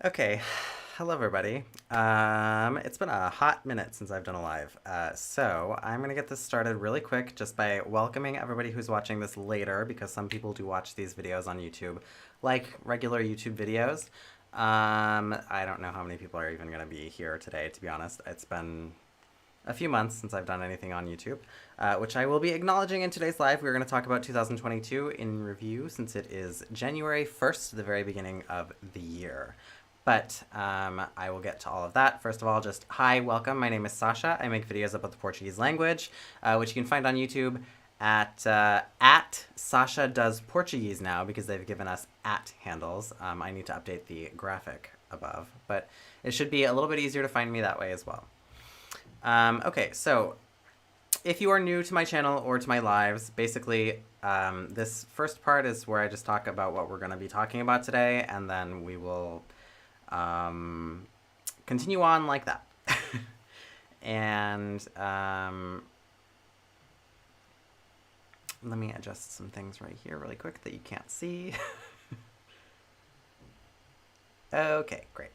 Okay, hello everybody. It's been a hot minute since I've done a live, so I'm gonna get this started really quick just by welcoming everybody who's watching this later, because some people do watch these videos on YouTube, like regular YouTube videos. I don't know how many people are even gonna be here today, to be honest. It's been a few months since I've done anything on YouTube, which I will be acknowledging in today's live. We're going to talk about 2022 in review, since it is January 1st, the very beginning of the year. But I will get to all of that. First of all, just hi, welcome. My name is Sasha. I make videos about the Portuguese language, which you can find on YouTube at Sasha Does Portuguese now, because they've given us at handles. I need to update the graphic above, but it should be a little bit easier to find me that way as well. Okay, so if you are new to my channel or to my lives, basically this first part is where I just talk about what we're going to be talking about today, and then we will continue on like that. And let me adjust some things right here really quick that you can't see. Okay, great.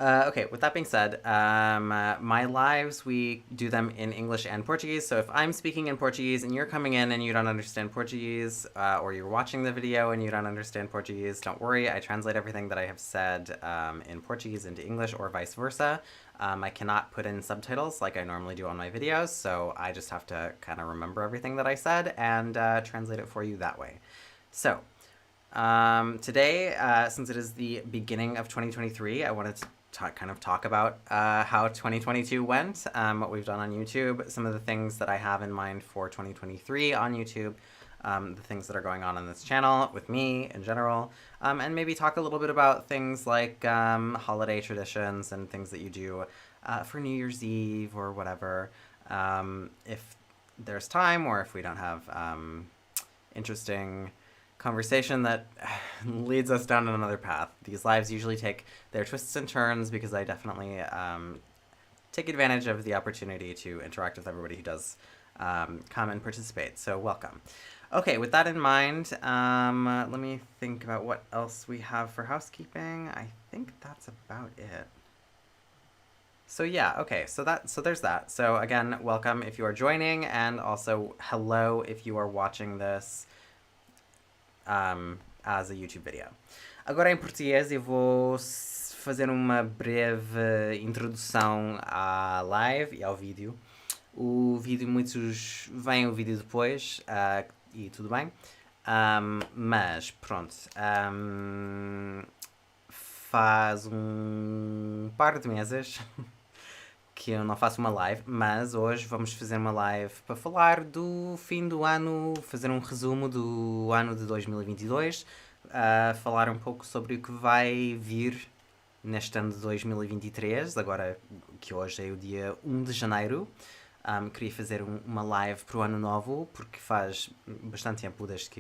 Okay, with that being said, my lives, we do them in English and Portuguese. So if I'm speaking in Portuguese and you're coming in and you don't understand Portuguese, or you're watching the video and you don't understand Portuguese, don't worry. I translate everything that I have said in Portuguese into English, or vice versa. I cannot put in subtitles like I normally do on my videos, so I just have to kind of remember everything that I said and translate it for you that way. So today, since it is the beginning of 2023, I wanted to talk about how 2022 went, what we've done on YouTube, some of the things that I have in mind for 2023 on YouTube, the things that are going on this channel with me in general, and maybe talk a little bit about things like holiday traditions and things that you do for New Year's Eve or whatever, if there's time, or if we don't have interesting conversation that leads us down another path. These lives usually take their twists and turns because I definitely take advantage of the opportunity to interact with everybody who does come and participate. So welcome. Okay, with that in mind, let me think about what else we have for housekeeping. I think that's about it. So yeah, okay, so there's that. So again, welcome if you are joining, and also hello if you are watching this as a YouTube video. Agora em português eu vou fazer uma breve introdução à live e ao vídeo. O vídeo, muitos veem o vídeo depois, e tudo bem. Mas pronto, faz um par de meses que eu não faço uma live, mas hoje vamos fazer uma live para falar do fim do ano, fazer um resumo do ano de 2022, falar um pouco sobre o que vai vir neste ano de 2023, agora que hoje é o dia 1 de janeiro. Queria fazer uma live para o ano novo, porque faz bastante tempo desde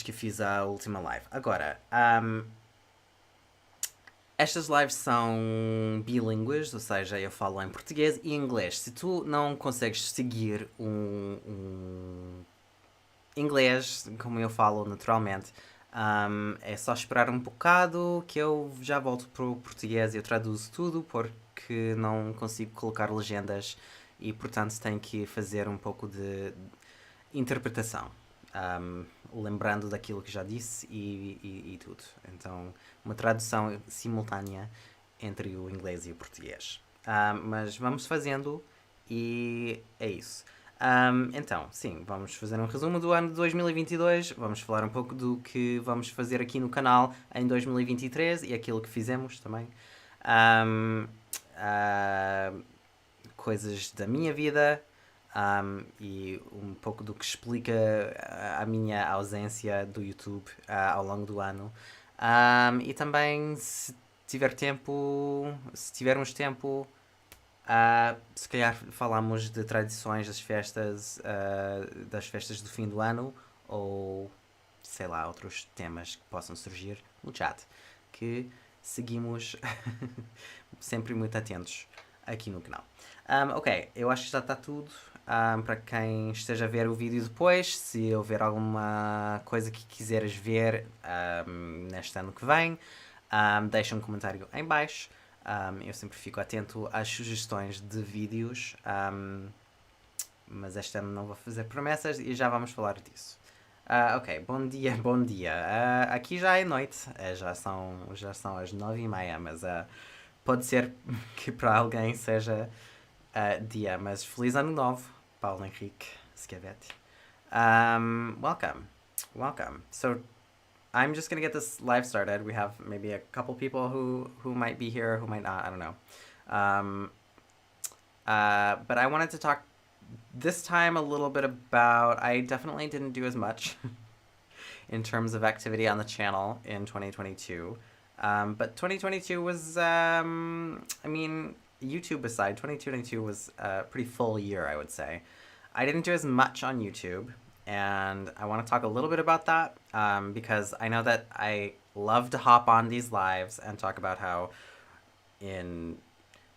que fiz a última live. Agora, estas lives são bilíngues, ou seja, eu falo em português e inglês. Se tu não consegues seguir um inglês como eu falo naturalmente, é só esperar um bocado que eu já volto para o português e eu traduzo tudo, porque não consigo colocar legendas e, portanto, tenho que fazer um pouco de interpretação, lembrando daquilo que já disse e tudo. Então, uma tradução simultânea entre o inglês e o português. Mas vamos fazendo e é isso. Então, sim, vamos fazer um resumo do ano de 2022, vamos falar um pouco do que vamos fazer aqui no canal em 2023 e aquilo que fizemos também. Coisas da minha vida, e um pouco do que explica a minha ausência do YouTube ao longo do ano. E também, se tivermos tempo, se calhar falamos de tradições das festas do fim do ano, ou sei lá, outros temas que possam surgir no chat, que seguimos sempre muito atentos aqui no canal. Ok, eu acho que já está tudo. Para quem esteja a ver o vídeo depois, se houver alguma coisa que quiseres ver neste ano que vem, Deixa um comentário em baixo. Eu sempre fico atento às sugestões de vídeos. Mas este ano não vou fazer promessas e já vamos falar disso. Ok, bom dia, bom dia. Aqui já é noite, já são as 9h30, mas pode ser que para alguém seja dia. Mas feliz ano novo, Paulo Henrique Schiavetti. Welcome. So I'm just gonna get this live started. We have maybe a couple people who might be here, who might not. I don't know. But I wanted to talk this time a little bit about. I definitely didn't do as much in terms of activity on the channel in 2022. But 2022 was, I mean, YouTube aside, 2022 was a pretty full year, I would say. I didn't do as much on YouTube, and I want to talk a little bit about that because I know that I love to hop on these lives and talk about how in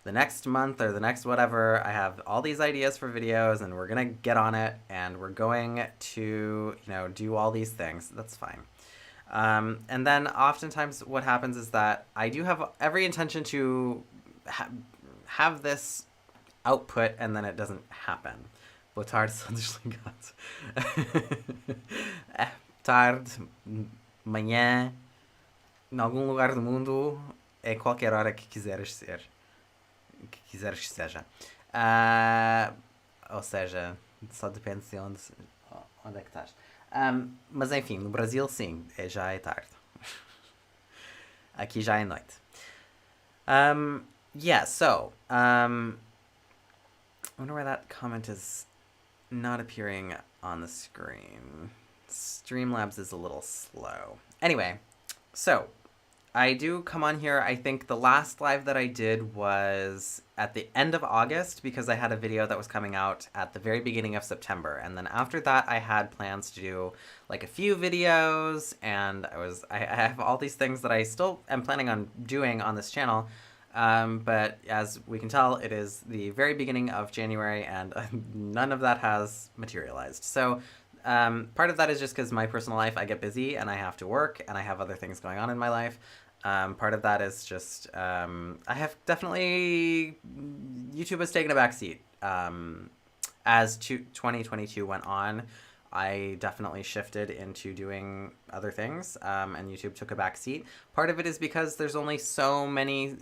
the next month or the next whatever, I have all these ideas for videos and we're going to get on it and we're going to, do all these things. That's fine. And then oftentimes what happens is that I do have every intention to have this output and then it doesn't happen. Boa tarde, sou desligado. Tarde, manhã, em algum lugar do mundo, é qualquer hora que quiseres ser. Que quiseres que seja. Ou seja, só depende de onde é que estás. Mas enfim, no Brasil sim, já é tarde. Aqui já é noite. I wonder why that comment is not appearing on the screen. Streamlabs is a little slow. Anyway, so I do come on here. I think the last live that I did was at the end of August because I had a video that was coming out at the very beginning of September. And then after that, I had plans to do like a few videos, and I have all these things that I still am planning on doing on this channel. But as we can tell, it is the very beginning of January and none of that has materialized. So part of that is just because my personal life, I get busy and I have to work and I have other things going on in my life. Part of that is just, I have definitely, YouTube has taken a backseat. As 2022 went on, I definitely shifted into doing other things, and YouTube took a back seat. Part of it is because there's only so many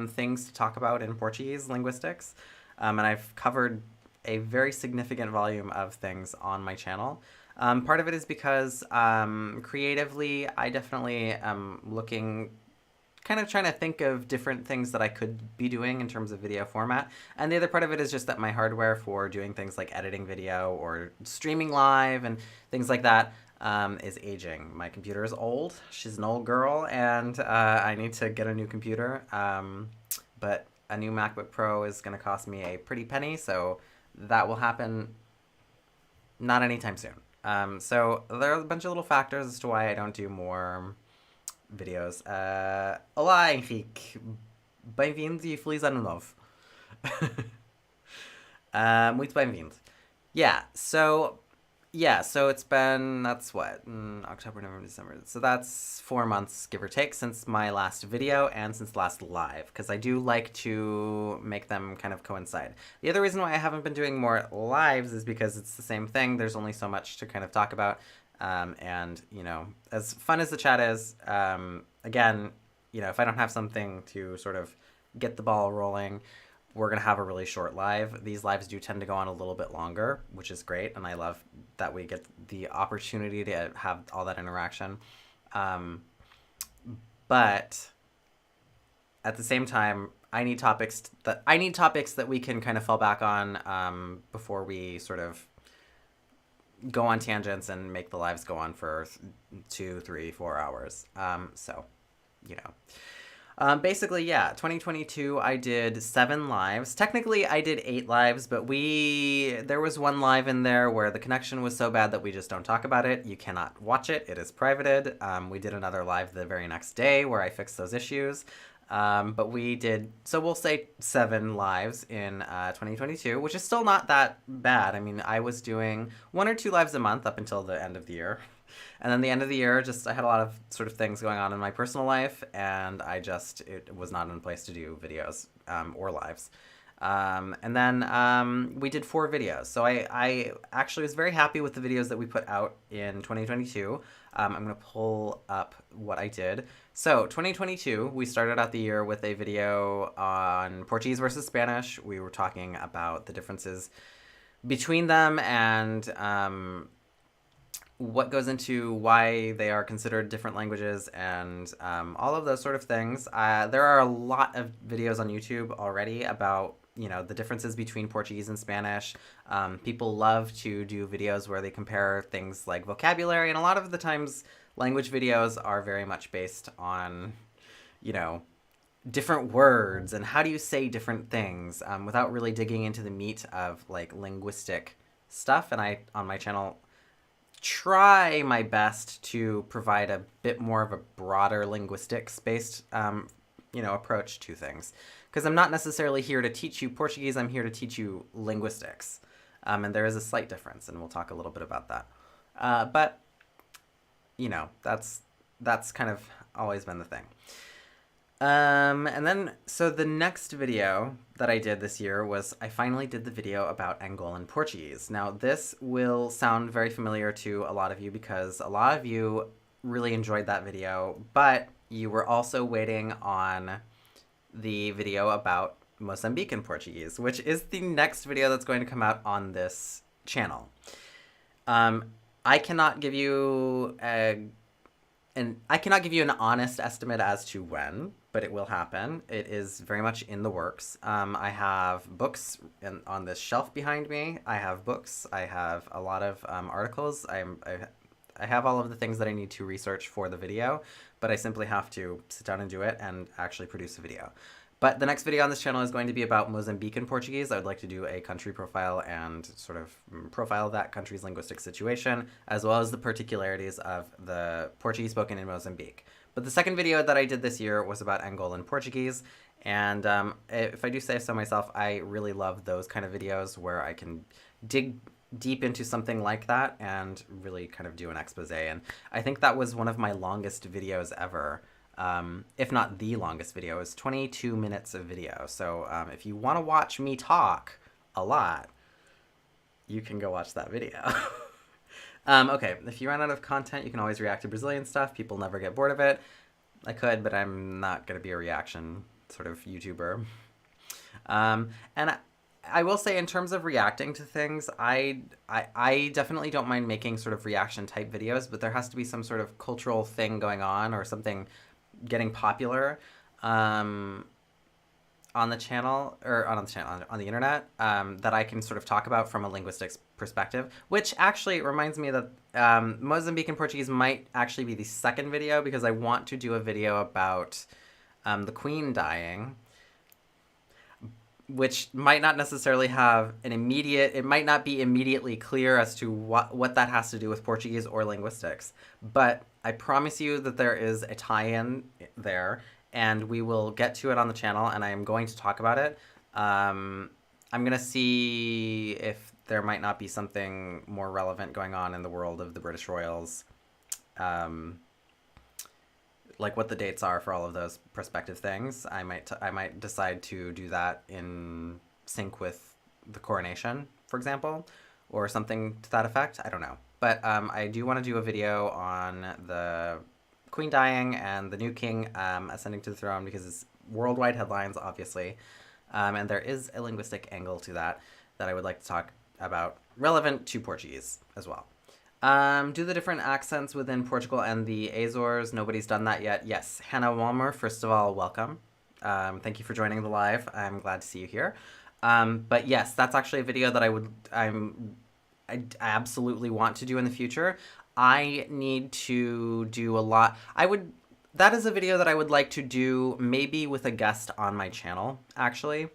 things to talk about in Portuguese linguistics, and I've covered a very significant volume of things on my channel. Part of it is because creatively, I definitely am kind of trying to think of different things that I could be doing in terms of video format. And the other part of it is just that my hardware for doing things like editing video or streaming live and things like that is aging. My computer is old. She's an old girl, and I need to get a new computer. But a new MacBook Pro is going to cost me a pretty penny, so that will happen not anytime soon. So there are a bunch of little factors as to why I don't do more videos. Olá, Henrique. Bem-vindo e feliz ano novo. Muito bem-vindo. So it's been, that's what, October, November, December. So that's 4 months, give or take, since my last video and since last live, because I do like to make them kind of coincide. The other reason why I haven't been doing more lives is because it's the same thing. There's only so much to kind of talk about. And, as fun as the chat is, again, if I don't have something to sort of get the ball rolling, we're going to have a really short live. These lives do tend to go on a little bit longer, which is great. And I love that we get the opportunity to have all that interaction. But at the same time, I need topics that we can kind of fall back on before we sort of go on tangents and make the lives go on for 2, 3, 4 hours. Basically, 2022, I did 7 lives. Technically, I did 8 lives, but there was one live in there where the connection was so bad that we just don't talk about it. You cannot watch it. It is privated. We did another live the very next day where I fixed those issues. But we did, so we'll say 7 lives in 2022, which is still not that bad. I mean, I was doing 1 or 2 lives a month up until the end of the year. And then the end of the year, just I had a lot of sort of things going on in my personal life, and it was not in a place to do videos or lives. And then we did 4 videos. So I actually was very happy with the videos that we put out in 2022. I'm going to pull up what I did. So 2022, we started out the year with a video on Portuguese versus Spanish. We were talking about the differences between them and what goes into why they are considered different languages and all of those sort of things. There are a lot of videos on YouTube already about the differences between Portuguese and Spanish. People love to do videos where they compare things like vocabulary, and a lot of the times language videos are very much based on, different words and how do you say different things without really digging into the meat of like linguistic stuff. And I, on my channel, try my best to provide a bit more of a broader linguistics-based, approach to things. Because I'm not necessarily here to teach you Portuguese, I'm here to teach you linguistics. And there is a slight difference, and we'll talk a little bit about that. But, that's kind of always been the thing. And then, so the next video that I did this year was I finally did the video about Angolan Portuguese. Now, this will sound very familiar to a lot of you because a lot of you really enjoyed that video, but you were also waiting on the video about Mozambican Portuguese, which is the next video that's going to come out on this channel. I cannot give you an honest estimate as to when, but it will happen. It is very much in the works. I have books on this shelf behind me. I have books. I have a lot of articles. I have all of the things that I need to research for the video, but I simply have to sit down and do it and actually produce a video. But the next video on this channel is going to be about Mozambican Portuguese. I would like to do a country profile and sort of profile that country's linguistic situation, as well as the particularities of the Portuguese spoken in Mozambique. But the second video that I did this year was about Angolan Portuguese. And if I do say so myself, I really love those kind of videos where I can dig deep into something like that and really kind of do an expose. And I think that was one of my longest videos ever. If not the longest video. It was 22 minutes of video. So if you want to watch me talk a lot, you can go watch that video. Okay, if you run out of content, you can always react to Brazilian stuff. People never get bored of it. I could, but I'm not going to be a reaction sort of YouTuber. And I will say, in terms of reacting to things, I definitely don't mind making sort of reaction type videos, but there has to be some sort of cultural thing going on or something getting popular on the channel or on the internet that I can sort of talk about from a linguistics perspective, which actually reminds me that Mozambican Portuguese might actually be the second video, because I want to do a video about the Queen dying, which might not necessarily have it might not be immediately clear as to what that has to do with Portuguese or linguistics. But I promise you that there is a tie-in there, and we will get to it on the channel, and I am going to talk about it. I'm going to see if there might not be something more relevant going on in the world of the British royals, like what the dates are for all of those prospective things. I might decide to do that in sync with the coronation, for example, or something to that effect. I don't know. But I do want to do a video on the Queen dying and the new king ascending to the throne, because it's worldwide headlines, obviously. And there is a linguistic angle to that I would like to talk about, relevant to Portuguese as well. Do the different accents within Portugal and the Azores. Nobody's done that yet. Yes, Hannah Walmer, first of all, welcome. Thank you for joining the live. I'm glad to see you here. But yes, that's actually a video that I absolutely want to do in the future. I need to do a lot. That is a video that I would like to do maybe with a guest on my channel, actually.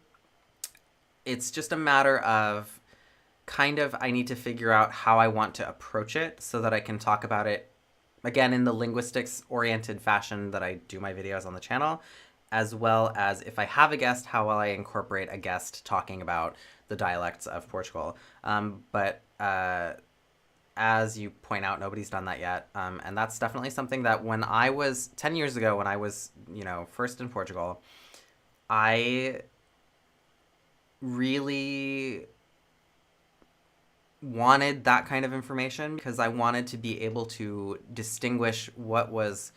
It's just a matter of I need to figure out how I want to approach it so that I can talk about it, again, in the linguistics-oriented fashion that I do my videos on the channel, as well as if I have a guest, how will I incorporate a guest talking about the dialects of Portugal. But as you point out, nobody's done that yet. And that's definitely something that when I was 10 years ago, when I was, first in Portugal, I really wanted that kind of information because I wanted to be able to distinguish what was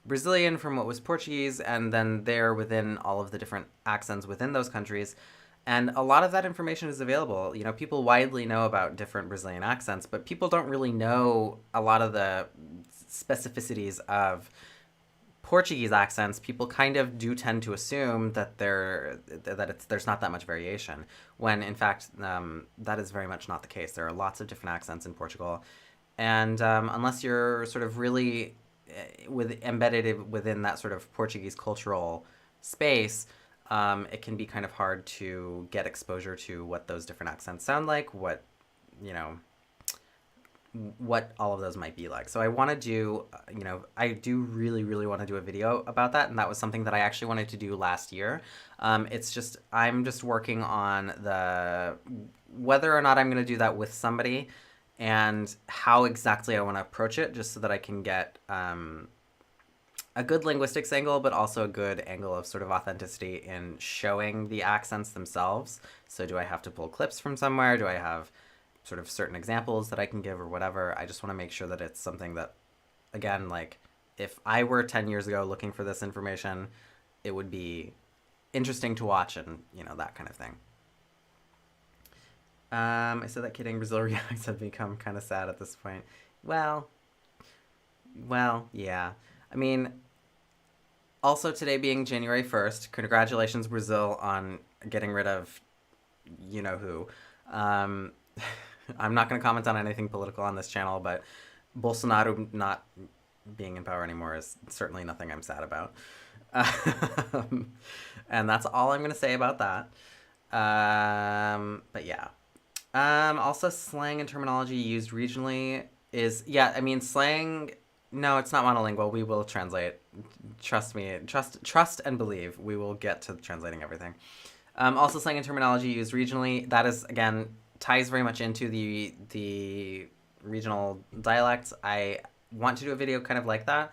Brazilian from what was Portuguese, and then there within all of the different accents within those countries. And a lot of that information is available. People widely know about different Brazilian accents, but people don't really know a lot of the specificities of Portuguese accents. People kind of do tend to assume that there's not that much variation, when in fact that is very much not the case. There are lots of different accents in Portugal, and unless you're sort of really embedded within that sort of Portuguese cultural space, it can be kind of hard to get exposure to what those different accents sound like, what all of those might be like. So I want to do, I do really, really want to do a video about that. And that was something that I actually wanted to do last year. I'm just working on whether or not I'm going to do that with somebody and how exactly I want to approach it, just so that I can get a good linguistics angle, but also a good angle of sort of authenticity in showing the accents themselves. So do I have to pull clips from somewhere? Do I have sort of certain examples that I can give or whatever? I just want to make sure that it's something that, again, like if I were 10 years ago looking for this information, it would be interesting to watch and, that kind of thing. I said that kidding. Brazil reacts have become kind of sad at this point. Well, yeah. I mean, also today being January 1st, congratulations Brazil on getting rid of who. I'm not going to comment on anything political on this channel, but Bolsonaro not being in power anymore is certainly nothing I'm sad about. And that's all I'm going to say about that. But yeah. Also, slang and terminology used regionally is, slang, no, it's not monolingual. We will translate. Trust me. Trust and believe. We will get to translating everything. Also, slang and terminology used regionally. That is, again, ties very much into the regional dialects. I want to do a video kind of like that.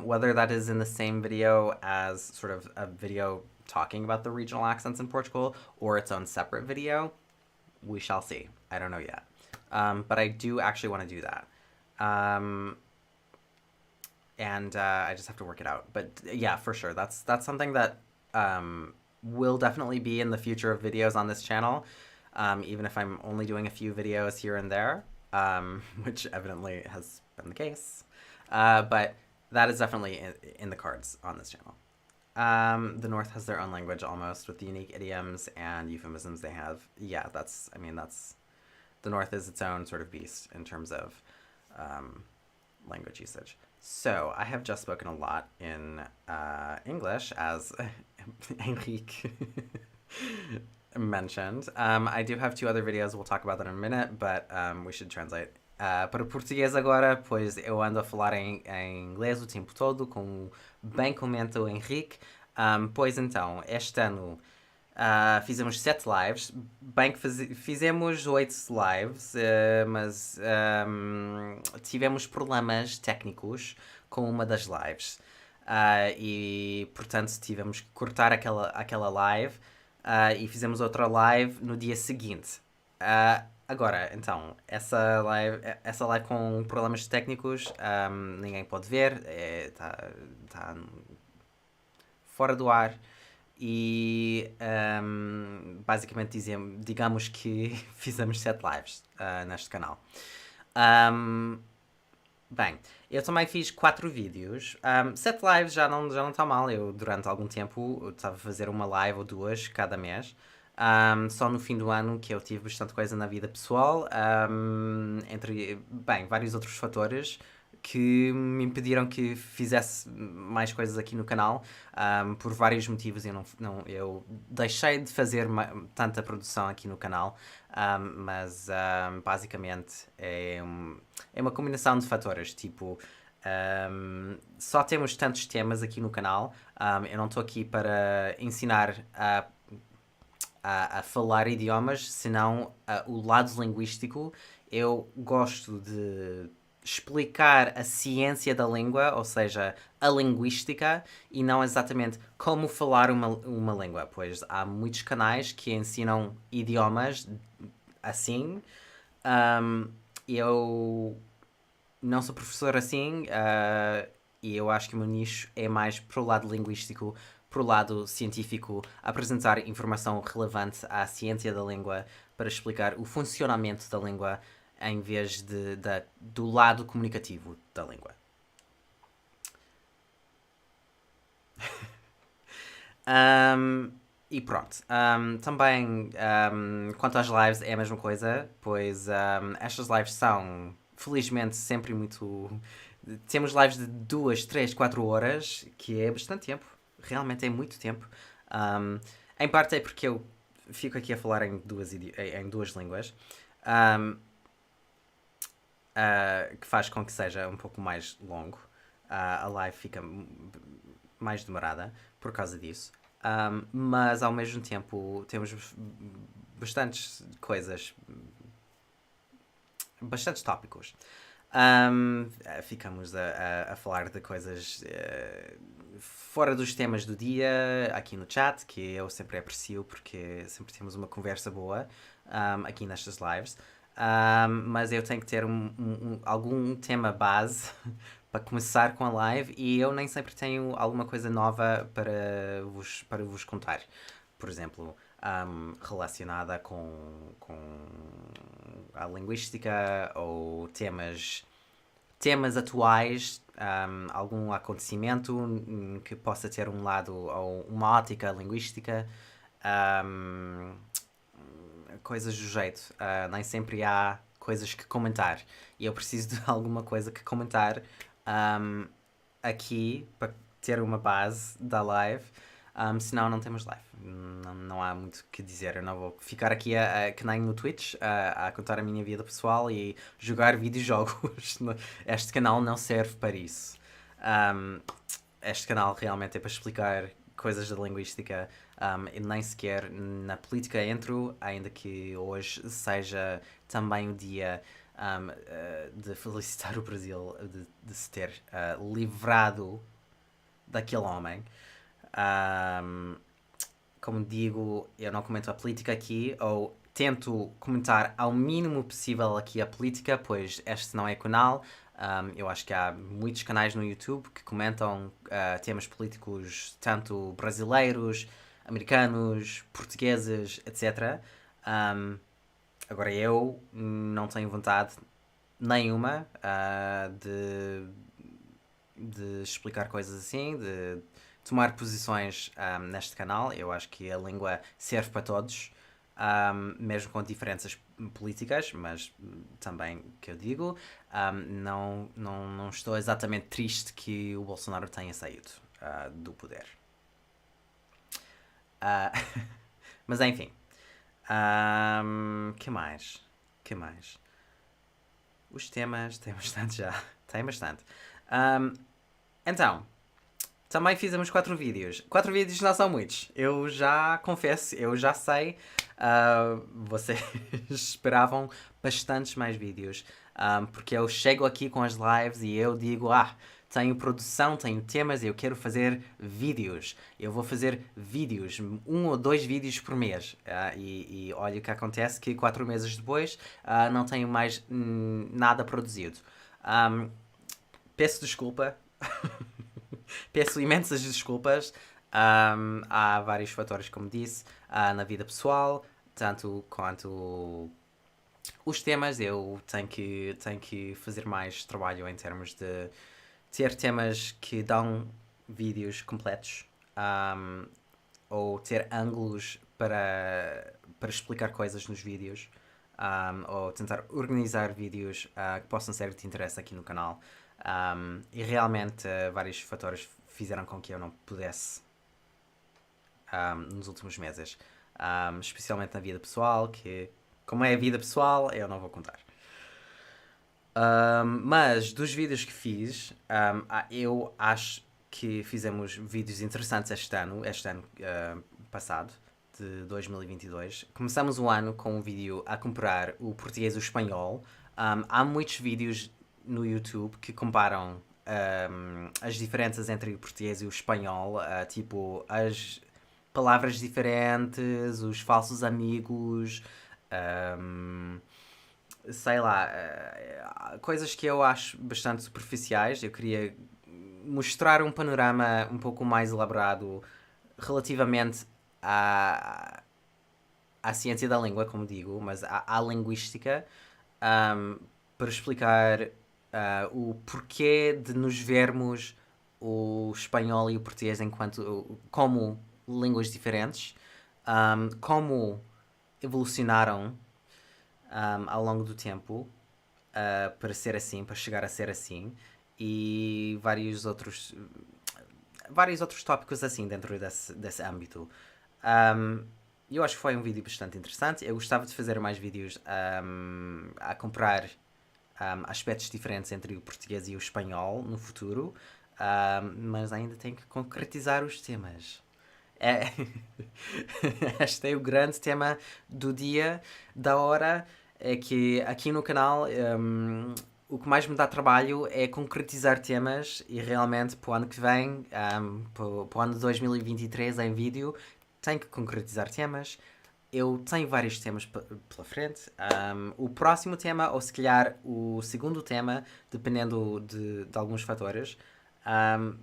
Whether that is in the same video as sort of a video talking about the regional accents in Portugal or its own separate video, we shall see. I don't know yet. But I do actually want to do that. And I just have to work it out. But yeah, for sure. That's something that will definitely be in the future of videos on this channel. Even if I'm only doing a few videos here and there, which evidently has been the case. But that is definitely in the cards on this channel. The North has their own language almost, with the unique idioms and euphemisms they have. Yeah, the North is its own sort of beast in terms of language usage. So I have just spoken a lot in English, as Henrique mentioned. I do have 2 other videos, we'll talk about that in a minute, but we should translate. Para o português agora, pois eu ando a falar em inglês o tempo todo, como bem comenta o Henrique. Pois então, este ano fizemos 7 lives, bem que fizemos 8 lives, mas tivemos problemas técnicos com uma das lives. E, portanto, tivemos que cortar aquela live. E fizemos outra live no dia seguinte. Agora, então, essa live com problemas técnicos, ninguém pode ver, está fora do ar. E basicamente digamos que fizemos 7 lives neste canal. Bem, eu também fiz 4 vídeos. 7 lives já não está mal. Eu, durante algum tempo, estava a fazer uma live ou 2 cada mês. Só no fim do ano que eu tive bastante coisa na vida pessoal, entre, vários outros fatores que me impediram que fizesse mais coisas aqui no canal, por vários motivos. Eu deixei de fazer tanta produção aqui no canal, mas basicamente é uma combinação de fatores, tipo Só temos tantos temas aqui no canal. Eu não estou aqui para ensinar a falar idiomas, senão o lado linguístico. Eu gosto de explicar a ciência da língua, ou seja, a linguística, e não exatamente como falar uma língua, pois há muitos canais que ensinam idiomas assim. Eu não sou professor assim, e eu acho que o meu nicho é mais pro lado linguístico, pro lado científico, apresentar informação relevante à ciência da língua para explicar o funcionamento da língua em vez do lado comunicativo da língua. E pronto. Também, quanto às lives, é a mesma coisa, pois estas lives são, felizmente, sempre muito. Temos lives de 2, 3, 4 horas, que é bastante tempo. Realmente é muito tempo. Em parte é porque eu fico aqui a falar em duas línguas, que faz com que seja um pouco mais longo. A live fica mais demorada por causa disso. Mas ao mesmo tempo temos bastantes coisas, bastantes tópicos. Ficamos a falar de coisas fora dos temas do dia aqui no chat, que eu sempre aprecio porque sempre temos uma conversa boa aqui nestas lives. Mas eu tenho que ter algum tema base para começar com a live e eu nem sempre tenho alguma coisa nova para vos contar. Por exemplo, relacionada com a linguística ou temas atuais, algum acontecimento que possa ter um lado ou uma ótica linguística, coisas do jeito. Nem sempre há coisas que comentar e eu preciso de alguma coisa que comentar aqui para ter uma base da live. Senão não temos live. Não há muito o que dizer. Eu não vou ficar aqui que nem no Twitch a contar a minha vida pessoal e jogar videojogos. Este canal não serve para isso. Este canal realmente é para explicar coisas da linguística. E nem sequer na política entro, ainda que hoje seja também o dia de felicitar o Brasil de se ter livrado daquele homem. Como digo, eu não comento a política aqui, ou tento comentar ao mínimo possível aqui a política, pois este não é canal. Eu acho que há muitos canais no YouTube que comentam temas políticos, tanto brasileiros, americanos, portugueses, etc. Agora eu não tenho vontade nenhuma de explicar coisas assim, de tomar posições neste canal. Eu acho que a língua serve para todos, mesmo com diferenças políticas, mas também que eu digo, não estou exatamente triste que o Bolsonaro tenha saído do poder. Mas enfim. Que mais? Que mais? Os temas, tem bastante já. Tem bastante. Então, também fizemos 4 vídeos. 4 vídeos não são muitos. Eu já confesso, eu já sei. Vocês esperavam bastantes mais vídeos. Porque eu chego aqui com as lives e eu digo, tenho produção, tenho temas e eu quero fazer vídeos. Eu vou fazer vídeos, 1 ou 2 vídeos por mês. E olha o que acontece, que 4 meses depois não tenho mais nada produzido. Peço desculpa. Peço imensas desculpas. Há vários fatores, como disse, na vida pessoal, tanto quanto os temas. Eu tenho que fazer mais trabalho em termos de ter temas que dão vídeos completos, ou ter ângulos para explicar coisas nos vídeos, ou tentar organizar vídeos que possam ser de interesse aqui no canal. E realmente vários fatores fizeram com que eu não pudesse nos últimos meses, especialmente na vida pessoal, que como é a vida pessoal eu não vou contar. Mas dos vídeos que fiz, eu acho que fizemos vídeos interessantes este ano passado, de 2022. Começamos o ano com um vídeo a comparar o português e o espanhol. Há muitos vídeos no YouTube que comparam as diferenças entre o português e o espanhol, tipo as palavras diferentes, os falsos amigos, um, sei lá, coisas que eu acho bastante superficiais. Eu queria mostrar um panorama um pouco mais elaborado relativamente à ciência da língua, como digo, mas à linguística, um, para explicar o porquê de nos vermos o espanhol e o português como línguas diferentes, como evolucionaram ao longo do tempo para ser assim, para chegar a ser assim, e vários outros tópicos assim dentro desse âmbito. Eu acho que foi um vídeo bastante interessante. Eu gostava de fazer mais vídeos a comparar aspectos diferentes entre o português e o espanhol no futuro, mas ainda tenho que concretizar os temas. É... Este é o grande tema do dia, da hora. É que aqui no canal o que mais me dá trabalho é concretizar temas e realmente para o ano que vem, para o ano de 2023 em vídeo, tenho que concretizar temas. Eu tenho vários temas pela frente. O próximo tema, ou se calhar o segundo tema, dependendo de alguns fatores,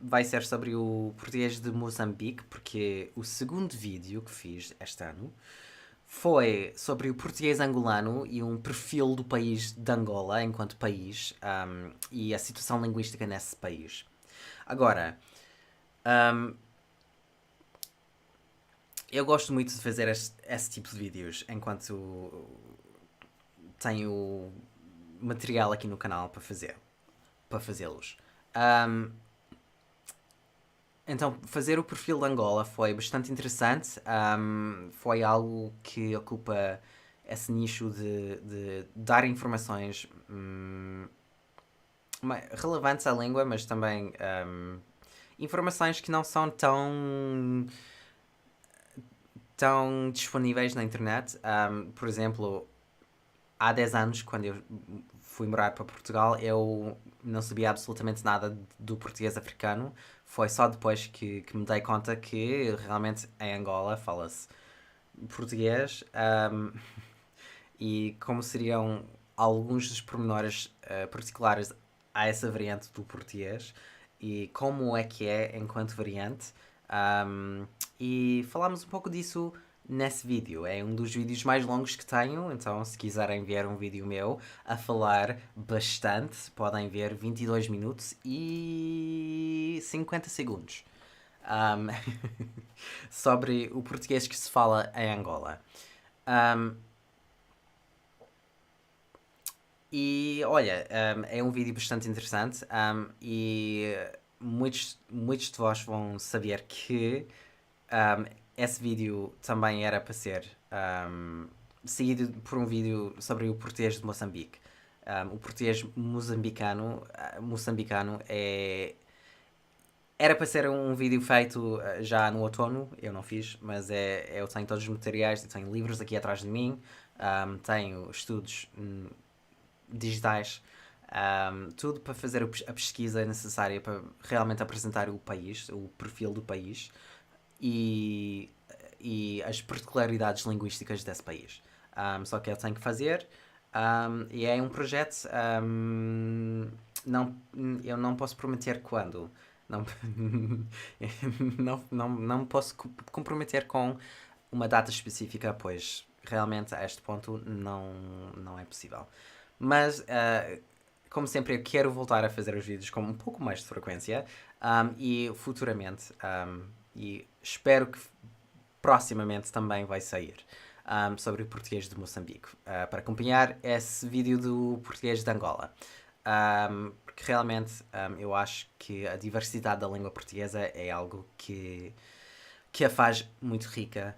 vai ser sobre o português de Moçambique, porque o segundo vídeo que fiz este ano foi sobre o português angolano e um perfil do país de Angola enquanto país e a situação linguística nesse país. Agora, eu gosto muito de fazer esse tipo de vídeos enquanto tenho material aqui no canal para fazê-los. Então, fazer o perfil de Angola foi bastante interessante. Foi algo que ocupa esse nicho de dar informações relevantes à língua, mas também informações que não são tão disponíveis na internet. Por exemplo, há 10 anos, quando eu fui morar para Portugal, eu não sabia absolutamente nada do português africano. Foi só depois que me dei conta que realmente em Angola fala-se português e como seriam alguns dos pormenores particulares a essa variante do português e como é que é enquanto variante. E falámos um pouco disso nesse vídeo. É um dos vídeos mais longos que tenho, então se quiserem ver um vídeo meu a falar bastante, podem ver 22 minutos e 50 segundos sobre o português que se fala em Angola. E olha, é um vídeo bastante interessante e muitos de vós vão saber que esse vídeo também era para ser seguido por um vídeo sobre o português de Moçambique. O português moçambicano era para ser um vídeo feito já no outono, eu não fiz, mas eu tenho todos os materiais, tenho livros aqui atrás de mim, tenho estudos digitais, tudo para fazer a pesquisa necessária para realmente apresentar o país, o perfil do país e as particularidades linguísticas desse país. Só que eu tenho que fazer e é um projeto. Eu não posso prometer quando. Não, não me posso comprometer com uma data específica, pois realmente a este ponto não é possível. Mas, como sempre, eu quero voltar a fazer os vídeos com um pouco mais de frequência e futuramente. E espero que proximamente também vai sair sobre o português de Moçambique para acompanhar esse vídeo do português de Angola. Porque realmente eu acho que a diversidade da língua portuguesa é algo que a faz muito rica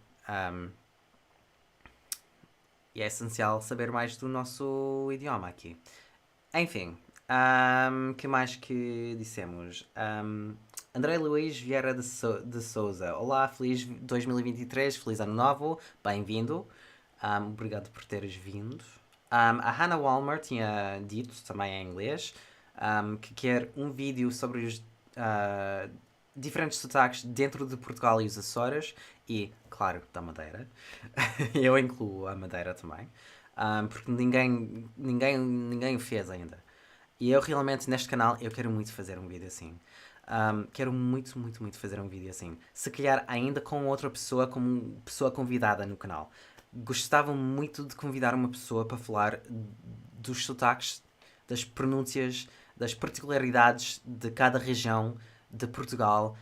e é essencial saber mais do nosso idioma aqui. Enfim, que mais que dissemos? André Luís Vieira de Souza. Olá, feliz 2023, feliz ano novo, bem-vindo. Obrigado por teres vindo. A Hannah Walmer tinha dito, também em inglês, que quer um vídeo sobre os diferentes sotaques dentro de Portugal e os Açores e, claro, da Madeira. Eu incluo a Madeira também, porque ninguém o fez ainda. E eu realmente, neste canal, eu quero muito fazer um vídeo assim. Quero muito, muito, muito fazer um vídeo assim. Se calhar ainda com outra pessoa, como pessoa convidada no canal. Gostava muito de convidar uma pessoa para falar dos sotaques, das pronúncias, das particularidades de cada região de Portugal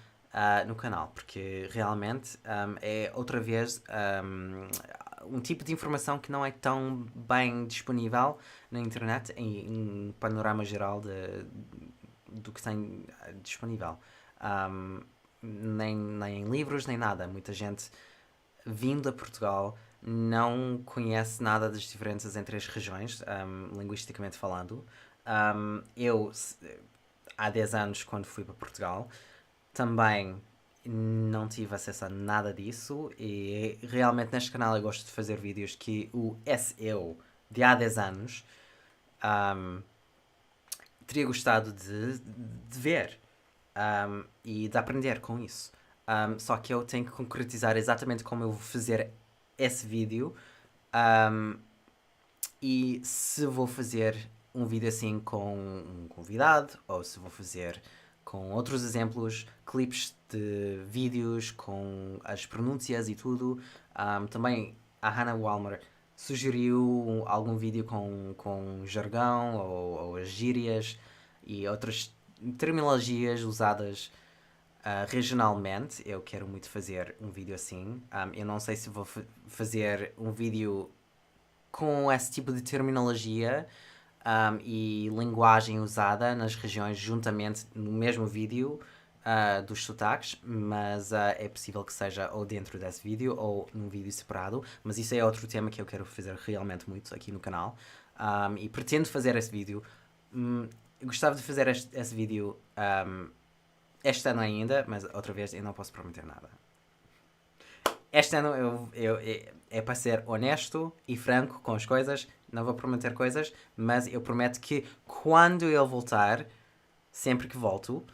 no canal, porque realmente é outra vez um tipo de informação que não é tão bem disponível na internet em panorama geral do que tem disponível. Nem em livros, nem nada. Muita gente vindo a Portugal não conhece nada das diferenças entre as regiões, linguisticamente falando. Eu, há 10 anos, quando fui para Portugal, também não tive acesso a nada disso e realmente neste canal eu gosto de fazer vídeos que o SEO de há 10 anos teria gostado de ver e de aprender com isso. Só que eu tenho que concretizar exatamente como eu vou fazer esse vídeo e se vou fazer um vídeo assim com um convidado ou se vou fazer com outros exemplos, clipes de vídeos com as pronúncias e tudo. Também a Hannah Walmer sugeriu algum vídeo com jargão ou as gírias e outras terminologias usadas regionalmente. Eu quero muito fazer um vídeo assim. Eu não sei se vou fazer um vídeo com esse tipo de terminologia e linguagem usada nas regiões juntamente no mesmo vídeo dos sotaques, mas é possível que seja ou dentro desse vídeo ou num vídeo separado, mas isso é outro tema que eu quero fazer realmente muito aqui no canal e pretendo fazer esse vídeo. Eu gostava de fazer esse vídeo este ano ainda, mas outra vez eu não posso prometer nada. Este ano é para ser honesto e franco com as coisas. Não vou prometer coisas, mas eu prometo que quando eu voltar, sempre que volto,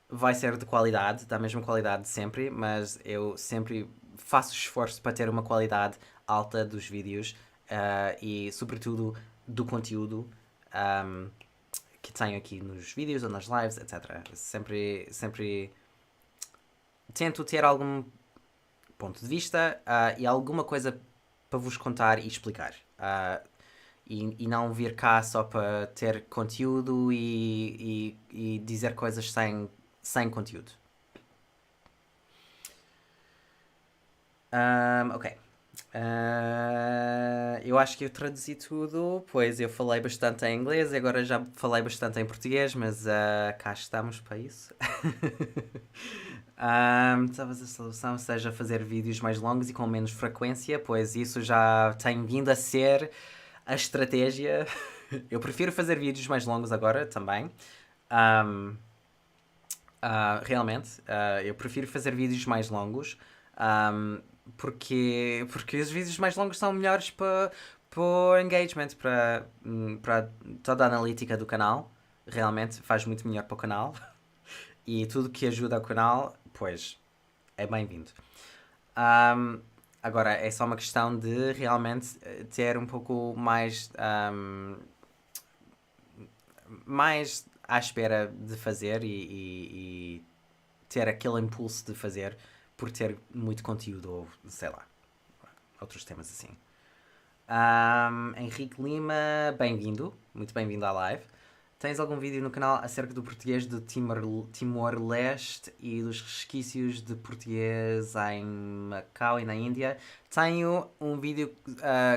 vai ser de qualidade, da mesma qualidade de sempre, mas eu sempre faço esforço para ter uma qualidade alta dos vídeos e, sobretudo, do conteúdo que tenho aqui nos vídeos ou nas lives, etc. Sempre tento ter algum ponto de vista e alguma coisa para vos contar e explicar. E não vir cá só para ter conteúdo e dizer coisas sem conteúdo. Ok. Eu acho que eu traduzi tudo, pois eu falei bastante em inglês e agora já falei bastante em português, mas cá estamos para isso. Talvez a solução seja fazer vídeos mais longos e com menos frequência, pois isso já tem vindo a ser a estratégia. Eu prefiro fazer vídeos mais longos agora também. Realmente, eu prefiro fazer vídeos mais longos porque os vídeos mais longos são melhores para o engagement, para toda a analítica do canal. Realmente faz muito melhor para o canal. E tudo que ajuda o canal, pois, é bem-vindo. Agora, é só uma questão de realmente ter um pouco mais à espera de fazer e ter aquele impulso de fazer por ter muito conteúdo ou, sei lá, outros temas assim. Henrique Lima, bem-vindo. Muito bem-vindo à live. Tens algum vídeo no canal acerca do português de Timor-Leste e dos resquícios de português em Macau e na Índia? Tenho um vídeo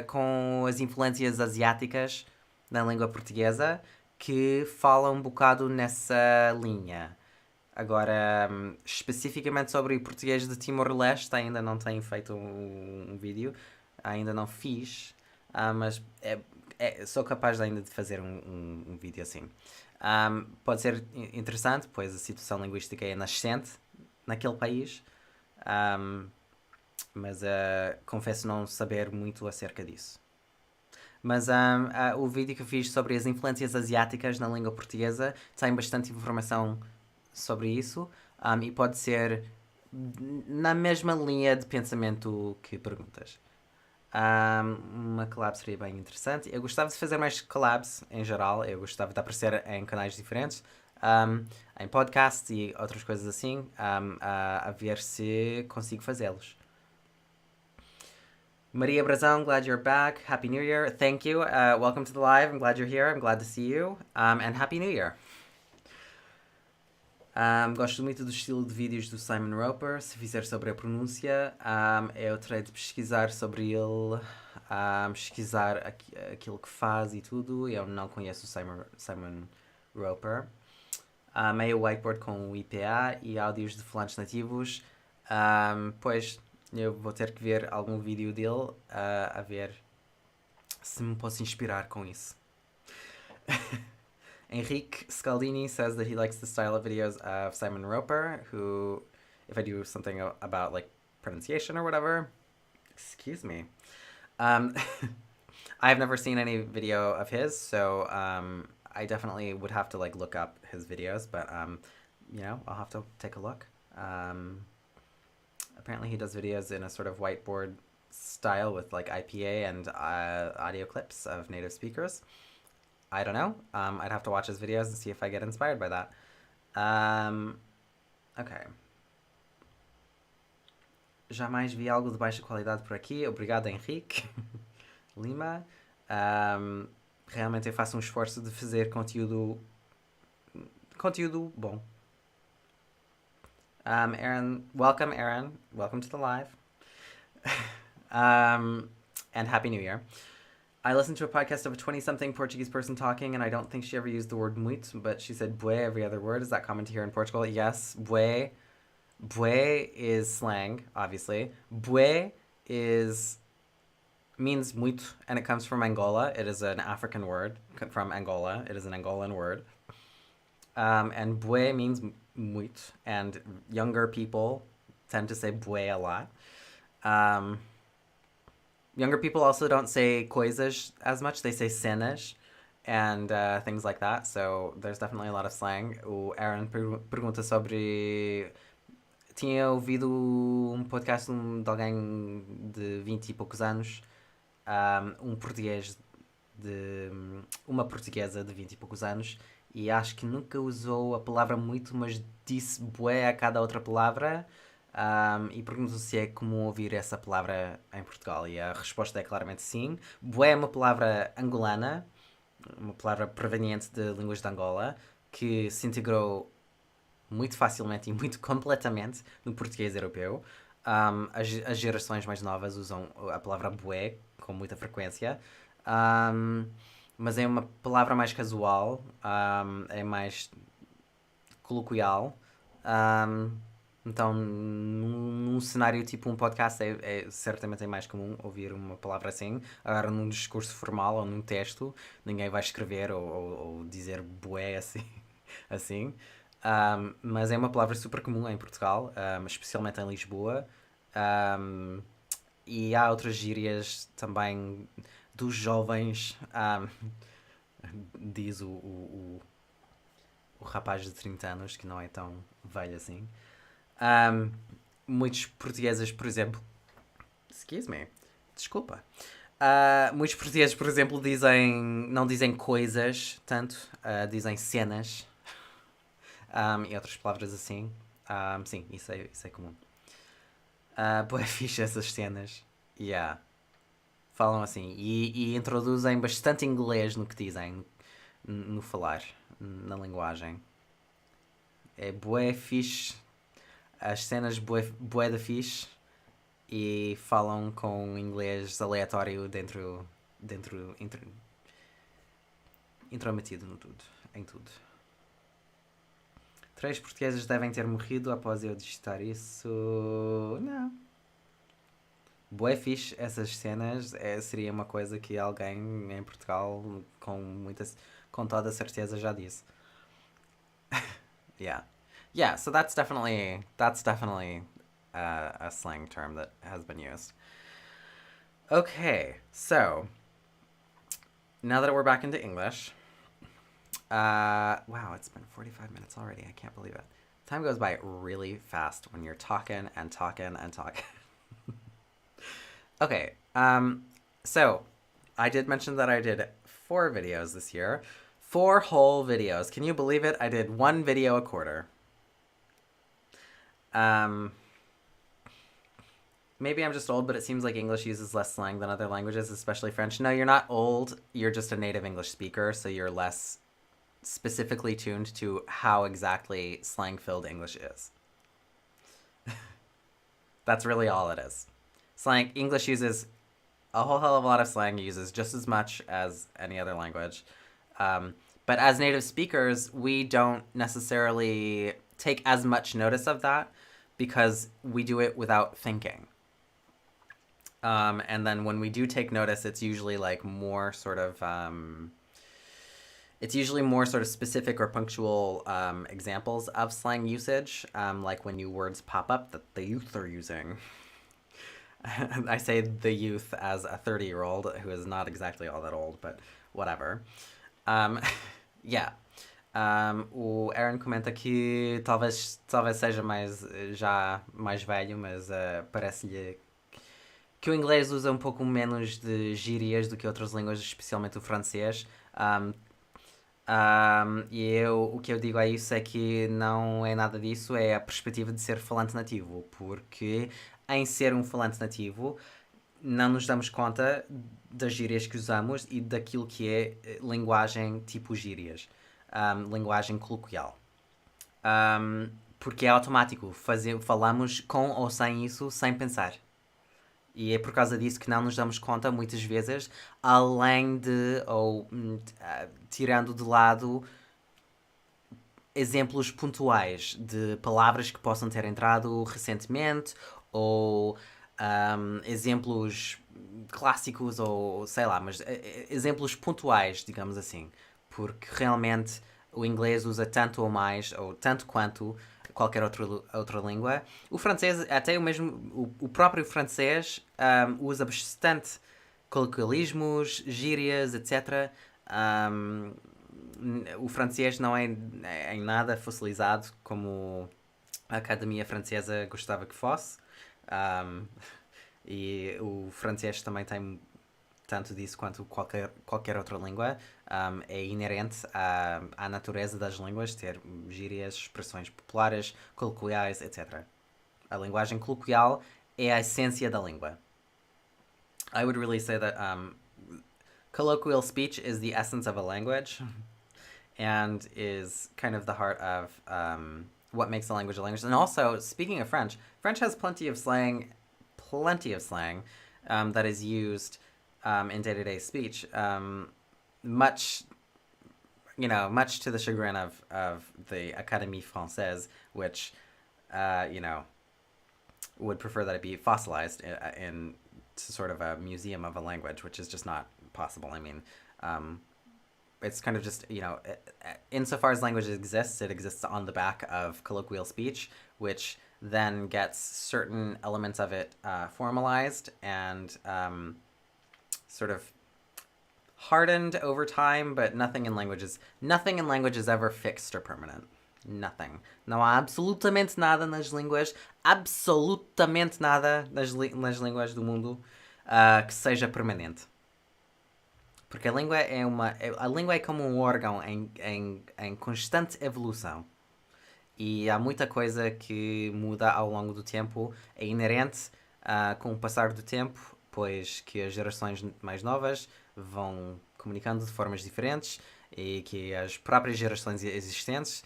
com as influências asiáticas na língua portuguesa que fala um bocado nessa linha. Agora, especificamente sobre o português de Timor-Leste, ainda não tenho feito um vídeo, ainda não fiz, mas sou capaz ainda de fazer um vídeo assim. Pode ser interessante, pois a situação linguística é nascente naquele país, mas confesso não saber muito acerca disso. Mas o vídeo que eu fiz sobre as influências asiáticas na língua portuguesa tem bastante informação sobre isso, e pode ser na mesma linha de pensamento que perguntas. Uma collab seria bem interessante. Eu gostava de fazer mais collabs em geral. Eu gostava de aparecer em canais diferentes, em podcasts e outras coisas assim, a ver se consigo fazê-los. Maria Brazão, glad you're back. Happy New Year. Thank you. Welcome to the live. I'm glad you're here. I'm glad to see you. And Happy New Year. Gosto muito do estilo de vídeos do Simon Roper. Se fizer sobre a pronúncia, eu terei de pesquisar sobre ele, pesquisar aquilo que faz e tudo. Eu não conheço o Simon Roper. Meio whiteboard com o IPA e áudios de falantes nativos. Pois eu vou ter que ver algum vídeo dele a ver se me posso inspirar com isso. Enrique Scaldini says that he likes the style of videos of Simon Roper, who, if I do something about like pronunciation or whatever, excuse me. I've never seen any video of his, so I definitely would have to like look up his videos, but I'll have to take a look. Apparently he does videos in a sort of whiteboard style with like IPA and audio clips of native speakers. I don't know. I'd have to watch his videos and see if I get inspired by that. Ok. Jamais vi algo de baixa qualidade por aqui. Obrigado, Henrique. Lima. Realmente eu faço um esforço de fazer conteúdo bom. Aaron, welcome, Aaron. Welcome to the live. And Happy New Year. I listened to a podcast of a 20-something Portuguese person talking, and I don't think she ever used the word muito, but she said bué every other word. Is that common to hear in Portugal? Yes, bué. Bué is slang, obviously. Bué means muito, and it comes from Angola. It is an African word from Angola. It is an Angolan word. And bué means muito, and younger people tend to say bué a lot. Younger people also don't say coisas as much. They say cenas and things like that. So there's definitely a lot of slang. O Aaron pergunta sobre... Tinha ouvido um podcast de alguém de 20 e poucos anos, português uma portuguesa de 20 e poucos anos, e acho que nunca usou a palavra muito, mas disse bué a cada outra palavra. E pergunto se é comum ouvir essa palavra em Portugal, e a resposta é claramente sim. Bué é uma palavra angolana, uma palavra proveniente de línguas de Angola, que se integrou muito facilmente e muito completamente no português europeu. As gerações mais novas usam a palavra bué com muita frequência, mas é uma palavra mais casual, é mais coloquial. Então, num cenário tipo um podcast, certamente é mais comum ouvir uma palavra assim. Agora, num discurso formal ou num texto, ninguém vai escrever ou dizer bué assim. assim. Mas é uma palavra super comum em Portugal, especialmente em Lisboa. E há outras gírias também dos jovens, diz o rapaz de 30 anos, que não é tão velho assim. Muitos portugueses, por exemplo... Excuse me. Desculpa. Muitos portugueses, por exemplo, não dizem coisas tanto, dizem cenas. E outras palavras assim. Sim, isso é comum. Boa fixe essas cenas. Yeah. Falam assim. E introduzem bastante inglês no que dizem. No falar. Na linguagem. É bué fixe. As cenas bué da fixe. E falam com inglês aleatório intrometido no tudo. Em tudo. 3 portugueses devem ter morrido após eu digitar isso. Não. bué fixe essas cenas. Seria uma coisa que alguém em Portugal com toda a certeza já disse. Yeah. Yeah, so that's definitely a slang term that has been used. Okay, so now that we're back into English, wow, it's been 45 minutes already. I can't believe it. Time goes by really fast when you're talking and talking and talking. Okay, so I did mention that I did 4 videos this year. 4 whole videos. Can you believe it? I did 1 video a quarter. Maybe I'm just old, but it seems like English uses less slang than other languages, especially French. No, you're not old. You're just a native English speaker, so you're less specifically tuned to how exactly slang-filled English is. That's really all it is. English uses a whole hell of a lot of slang, uses just as much as any other language. But as native speakers, we don't necessarily take as much notice of that because we do it without thinking. And then when we do take notice, it's usually like more sort of specific or punctual examples of slang usage, like when new words pop up that the youth are using. I say the youth as a 30-year-old who is not exactly all that old, but whatever. Yeah. O Aaron comenta que talvez seja já mais velho, mas parece-lhe que o inglês usa um pouco menos de gírias do que outras línguas, especialmente o francês. E o que eu digo a isso é que não é nada disso, é a perspectiva de ser falante nativo, porque em ser um falante nativo não nos damos conta das gírias que usamos e daquilo que é linguagem tipo gírias, linguagem coloquial. Porque é automático, falamos com ou sem isso, sem pensar. E é por causa disso que não nos damos conta, muitas vezes, além de, ou tirando de lado exemplos pontuais de palavras que possam ter entrado recentemente, ou exemplos clássicos, ou sei lá, mas exemplos pontuais, digamos assim. Porque realmente o inglês usa tanto ou mais, ou tanto quanto qualquer outra língua. O francês, até o próprio francês usa bastante coloquialismos, gírias, etc. O francês não é em nada fossilizado como a Academia Francesa gostava que fosse. E o francês também tem tanto disso quanto qualquer outra língua. É inerente à natureza das línguas ter gírias, expressões populares, coloquiais, etc. A linguagem coloquial é a essência da língua. I would really say that colloquial speech is the essence of a language and is kind of the heart of what makes a language a language. And also, speaking of French, French has plenty of slang that is used in day-to-day speech, much to the chagrin of the Académie Française, which, would prefer that it be fossilized in sort of a museum of a language, which is just not possible. I mean, it's kind of just, insofar as language exists, it exists on the back of colloquial speech, which then gets certain elements of it formalized and sort of hardened over time, but nothing in language is ever fixed or permanent. Nothing. Não há absolutamente nada nas línguas, absolutamente nada nas línguas do mundo que seja permanente. Porque a língua é como um órgão em constante evolução. E há muita coisa que muda ao longo do tempo, é inerente com o passar do tempo, pois que as gerações mais novas vão comunicando de formas diferentes e que as próprias gerações existentes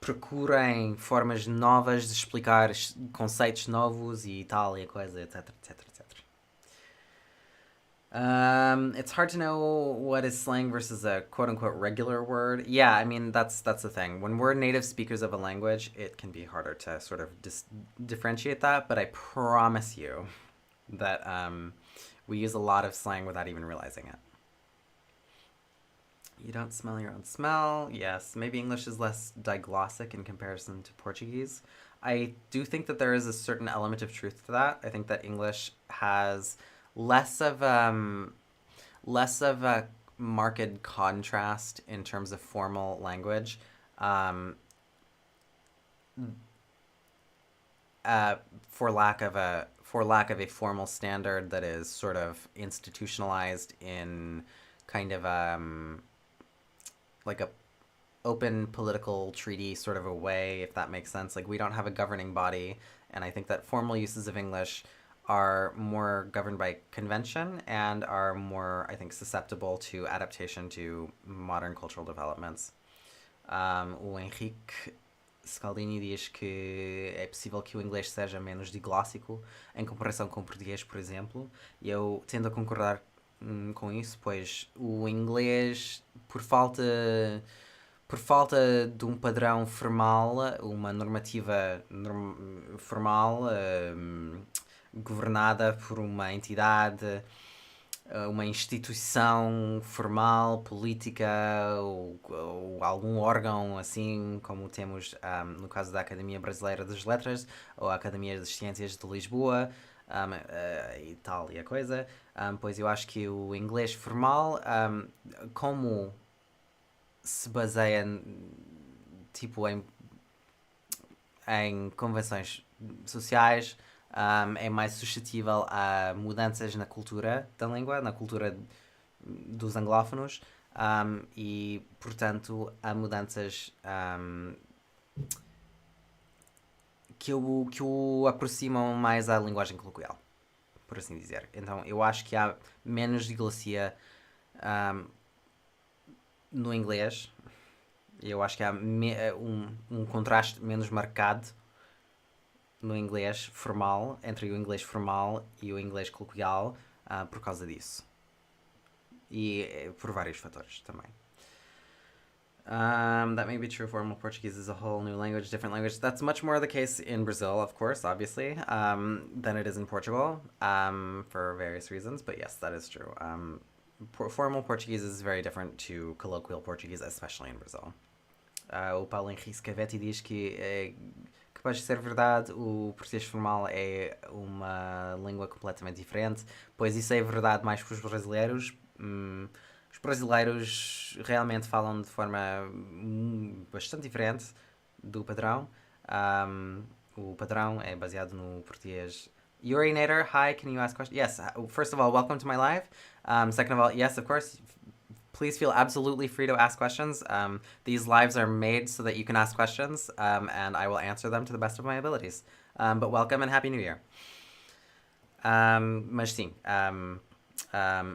procurem formas novas de explicar conceitos novos e tal, e a coisa, etc, etc, etc. It's hard to know what is slang versus a quote unquote regular word. Yeah, I mean that's the thing. When we're native speakers of a language, it can be harder to sort of differentiate that. But I promise you that we use a lot of slang without even realizing it. You don't smell your own smell. Yes, maybe English is less diglossic in comparison to Portuguese. I do think that there is a certain element of truth to that. I think that English has less of less of a marked contrast in terms of formal language. Um, uh, for lack of a formal standard that is sort of institutionalized in kind of like a open political treaty sort of a way, if that makes sense. Like we don't have a governing body, and I think that formal uses of English are more governed by convention and are more, I think, susceptible to adaptation to modern cultural developments. O Henrique Scaldini diz que é possível que o inglês seja menos diglóssico em comparação com o português, por exemplo, e eu tendo a concordar com isso, pois o inglês, por falta de um padrão formal, uma normativa formal, governada por uma entidade, uma instituição formal, política ou algum órgão assim como temos no caso da Academia Brasileira das Letras ou a Academia das Ciências de Lisboa e tal e a coisa, pois eu acho que o inglês formal, como se baseia tipo em convenções sociais, é mais suscetível a mudanças na cultura da língua, na cultura dos anglófonos, e, portanto, a mudanças que o aproximam mais à linguagem coloquial, por assim dizer. Então, eu acho que há menos diglacia no inglês. Eu acho que há um contraste menos marcado no inglês formal, entre o inglês formal e o inglês coloquial, por causa disso. E por vários fatores também. That may be true. Formal Portuguese is a whole new language, different language. That's much more the case in Brazil, of course, obviously, than it is in Portugal, for various reasons. But yes, that is true. Formal Portuguese is very different to colloquial Portuguese, especially in Brazil. O Paulo Henrique Scavetti diz que é capaz de ser verdade, o português formal é uma língua completamente diferente, pois isso é verdade mais para os brasileiros. Os brasileiros realmente falam de forma bastante diferente do padrão. O padrão é baseado no português. Urinator, hi, can you ask questions? Yes, first of all, welcome to my live. Second of all, yes, of course, please feel absolutely free to ask questions. These lives are made so that you can ask questions, and I will answer them to the best of my abilities. But welcome and Happy New Year. Mas sim,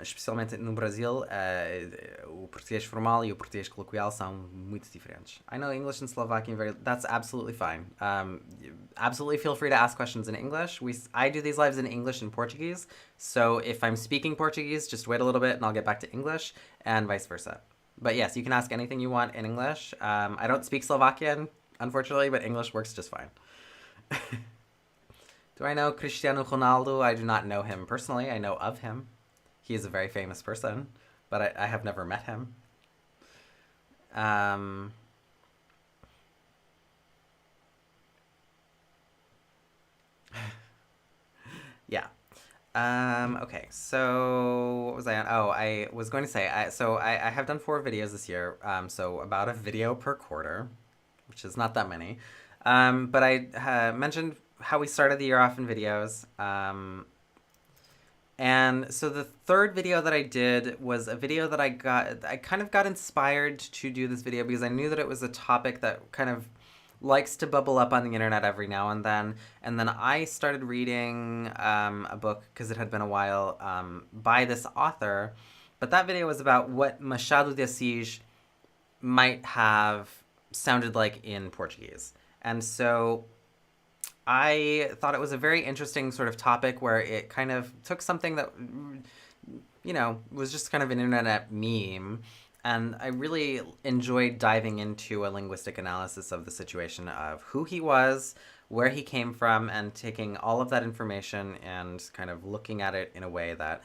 especialmente no Brasil, o português formal e o português coloquial são muito diferentes. I know English and Slovakian that's absolutely fine. Absolutely feel free to ask questions in English. I do these lives in English and Portuguese, so if I'm speaking Portuguese, just wait a little bit and I'll get back to English, and vice versa. But yes, you can ask anything you want in English. I don't speak Slovakian, unfortunately, but English works just fine. Do I know Cristiano Ronaldo? I do not know him personally. I know of him. He is a very famous person, but I have never met him. Yeah. Okay, so what was I on? Oh, I was going to say, I have done 4 videos this year, so about a video per quarter, which is not that many. But I mentioned how we started the year off in videos. And so the third video that I did was a video that I kind of got inspired to do this video because I knew that it was a topic that kind of likes to bubble up on the internet every now and then. And then I started reading a book, because it had been a while, by this author. But that video was about what Machado de Assis might have sounded like in Portuguese. And so I thought it was a very interesting sort of topic where it kind of took something that was just kind of an internet meme. And I really enjoyed diving into a linguistic analysis of the situation of who he was, where he came from, and taking all of that information and kind of looking at it in a way that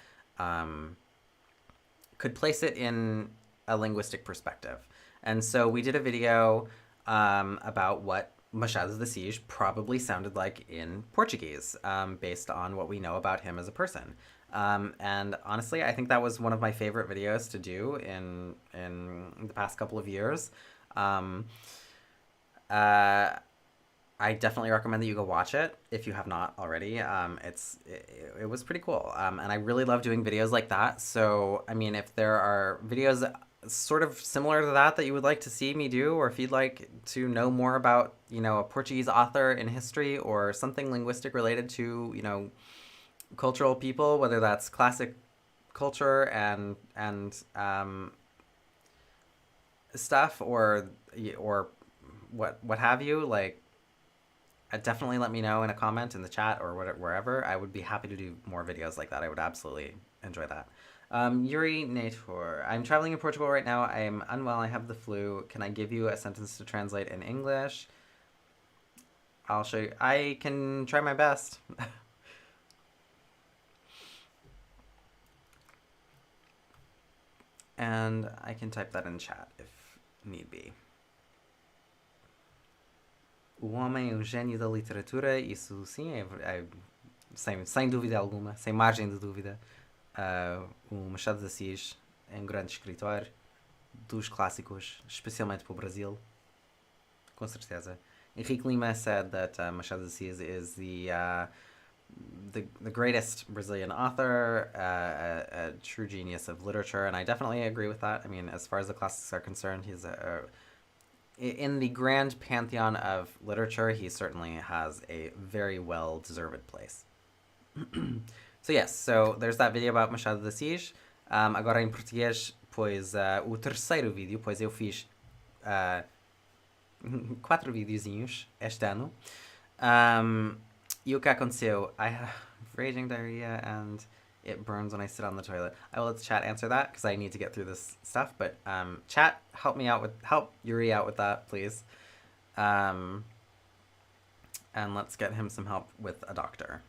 could place it in a linguistic perspective. And so we did a video about what Machado de Assis probably sounded like in Portuguese, based on what we know about him as a person. And honestly, I think that was one of my favorite videos to do in the past couple of years. I definitely recommend that you go watch it if you have not already. It was pretty cool, and I really love doing videos like that. So, I mean, if there are videos sort of similar to that you would like to see me do, or if you'd like to know more about, a Portuguese author in history or something linguistic related to, cultural people, whether that's classic culture and stuff or what have you, like, definitely let me know in a comment in the chat or wherever. I would be happy to do more videos like that. I would absolutely enjoy that. Yuri Nator. I'm traveling in Portugal right now. I am unwell. I have the flu. Can I give you a sentence to translate in English? I'll show you. I can try my best. And I can type that in chat if need be. O homem é um gênio da literatura, isso sim, sem dúvida alguma, sem margem de dúvida. O Machado de Assis é um grande escritor dos clássicos, especialmente para o Brasil, com certeza. Henrique Lima said that Machado de Assis is the greatest Brazilian author, a true genius of literature, and I definitely agree with that. I mean, as far as the classics are concerned, he's in the grand pantheon of literature, he certainly has a very well-deserved place. So yes, so there's that video about Machado de Assis. Agora em português, pois o terceiro vídeo, pois eu fiz 4 videozinhos este ano. E o que aconteceu? I have raging diarrhea and it burns when I sit on the toilet. I will let the chat answer that because I need to get through this stuff. But chat, help Yuri out with that, please. And let's get him some help with a doctor.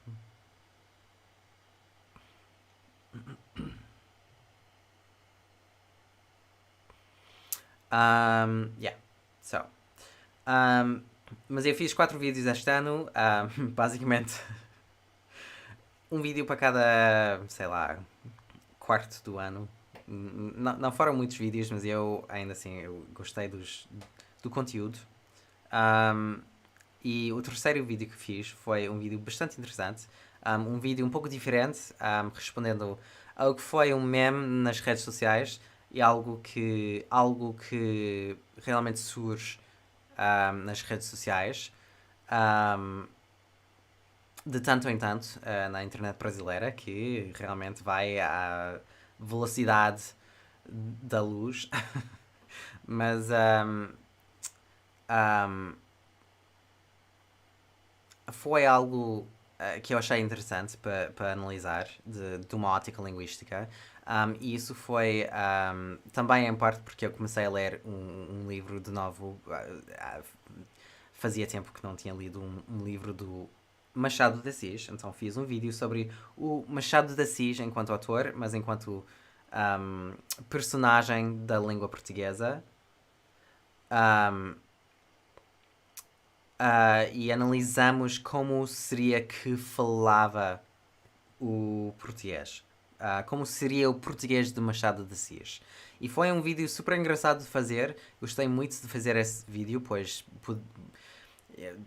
Yeah, so. Mas eu fiz 4 vídeos este ano, basicamente um vídeo para cada, sei lá, quarto do ano. Não foram muitos vídeos, mas eu ainda assim eu gostei do conteúdo. E o terceiro vídeo que fiz foi um vídeo bastante interessante, um vídeo um pouco diferente, respondendo ao que foi um meme nas redes sociais e algo que realmente surge nas redes sociais, de tanto em tanto, na internet brasileira, que realmente vai à velocidade da luz. Mas foi algo que eu achei interessante para analisar de uma ótica linguística. E isso foi também em parte porque eu comecei a ler um livro de novo. Fazia tempo que não tinha lido um livro do Machado de Assis, então fiz um vídeo sobre o Machado de Assis enquanto autor, mas enquanto personagem da língua portuguesa. E analisamos como seria que falava o português. Como seria o português de Machado de Assis. E foi um vídeo super engraçado de fazer. Gostei muito de fazer esse vídeo, pois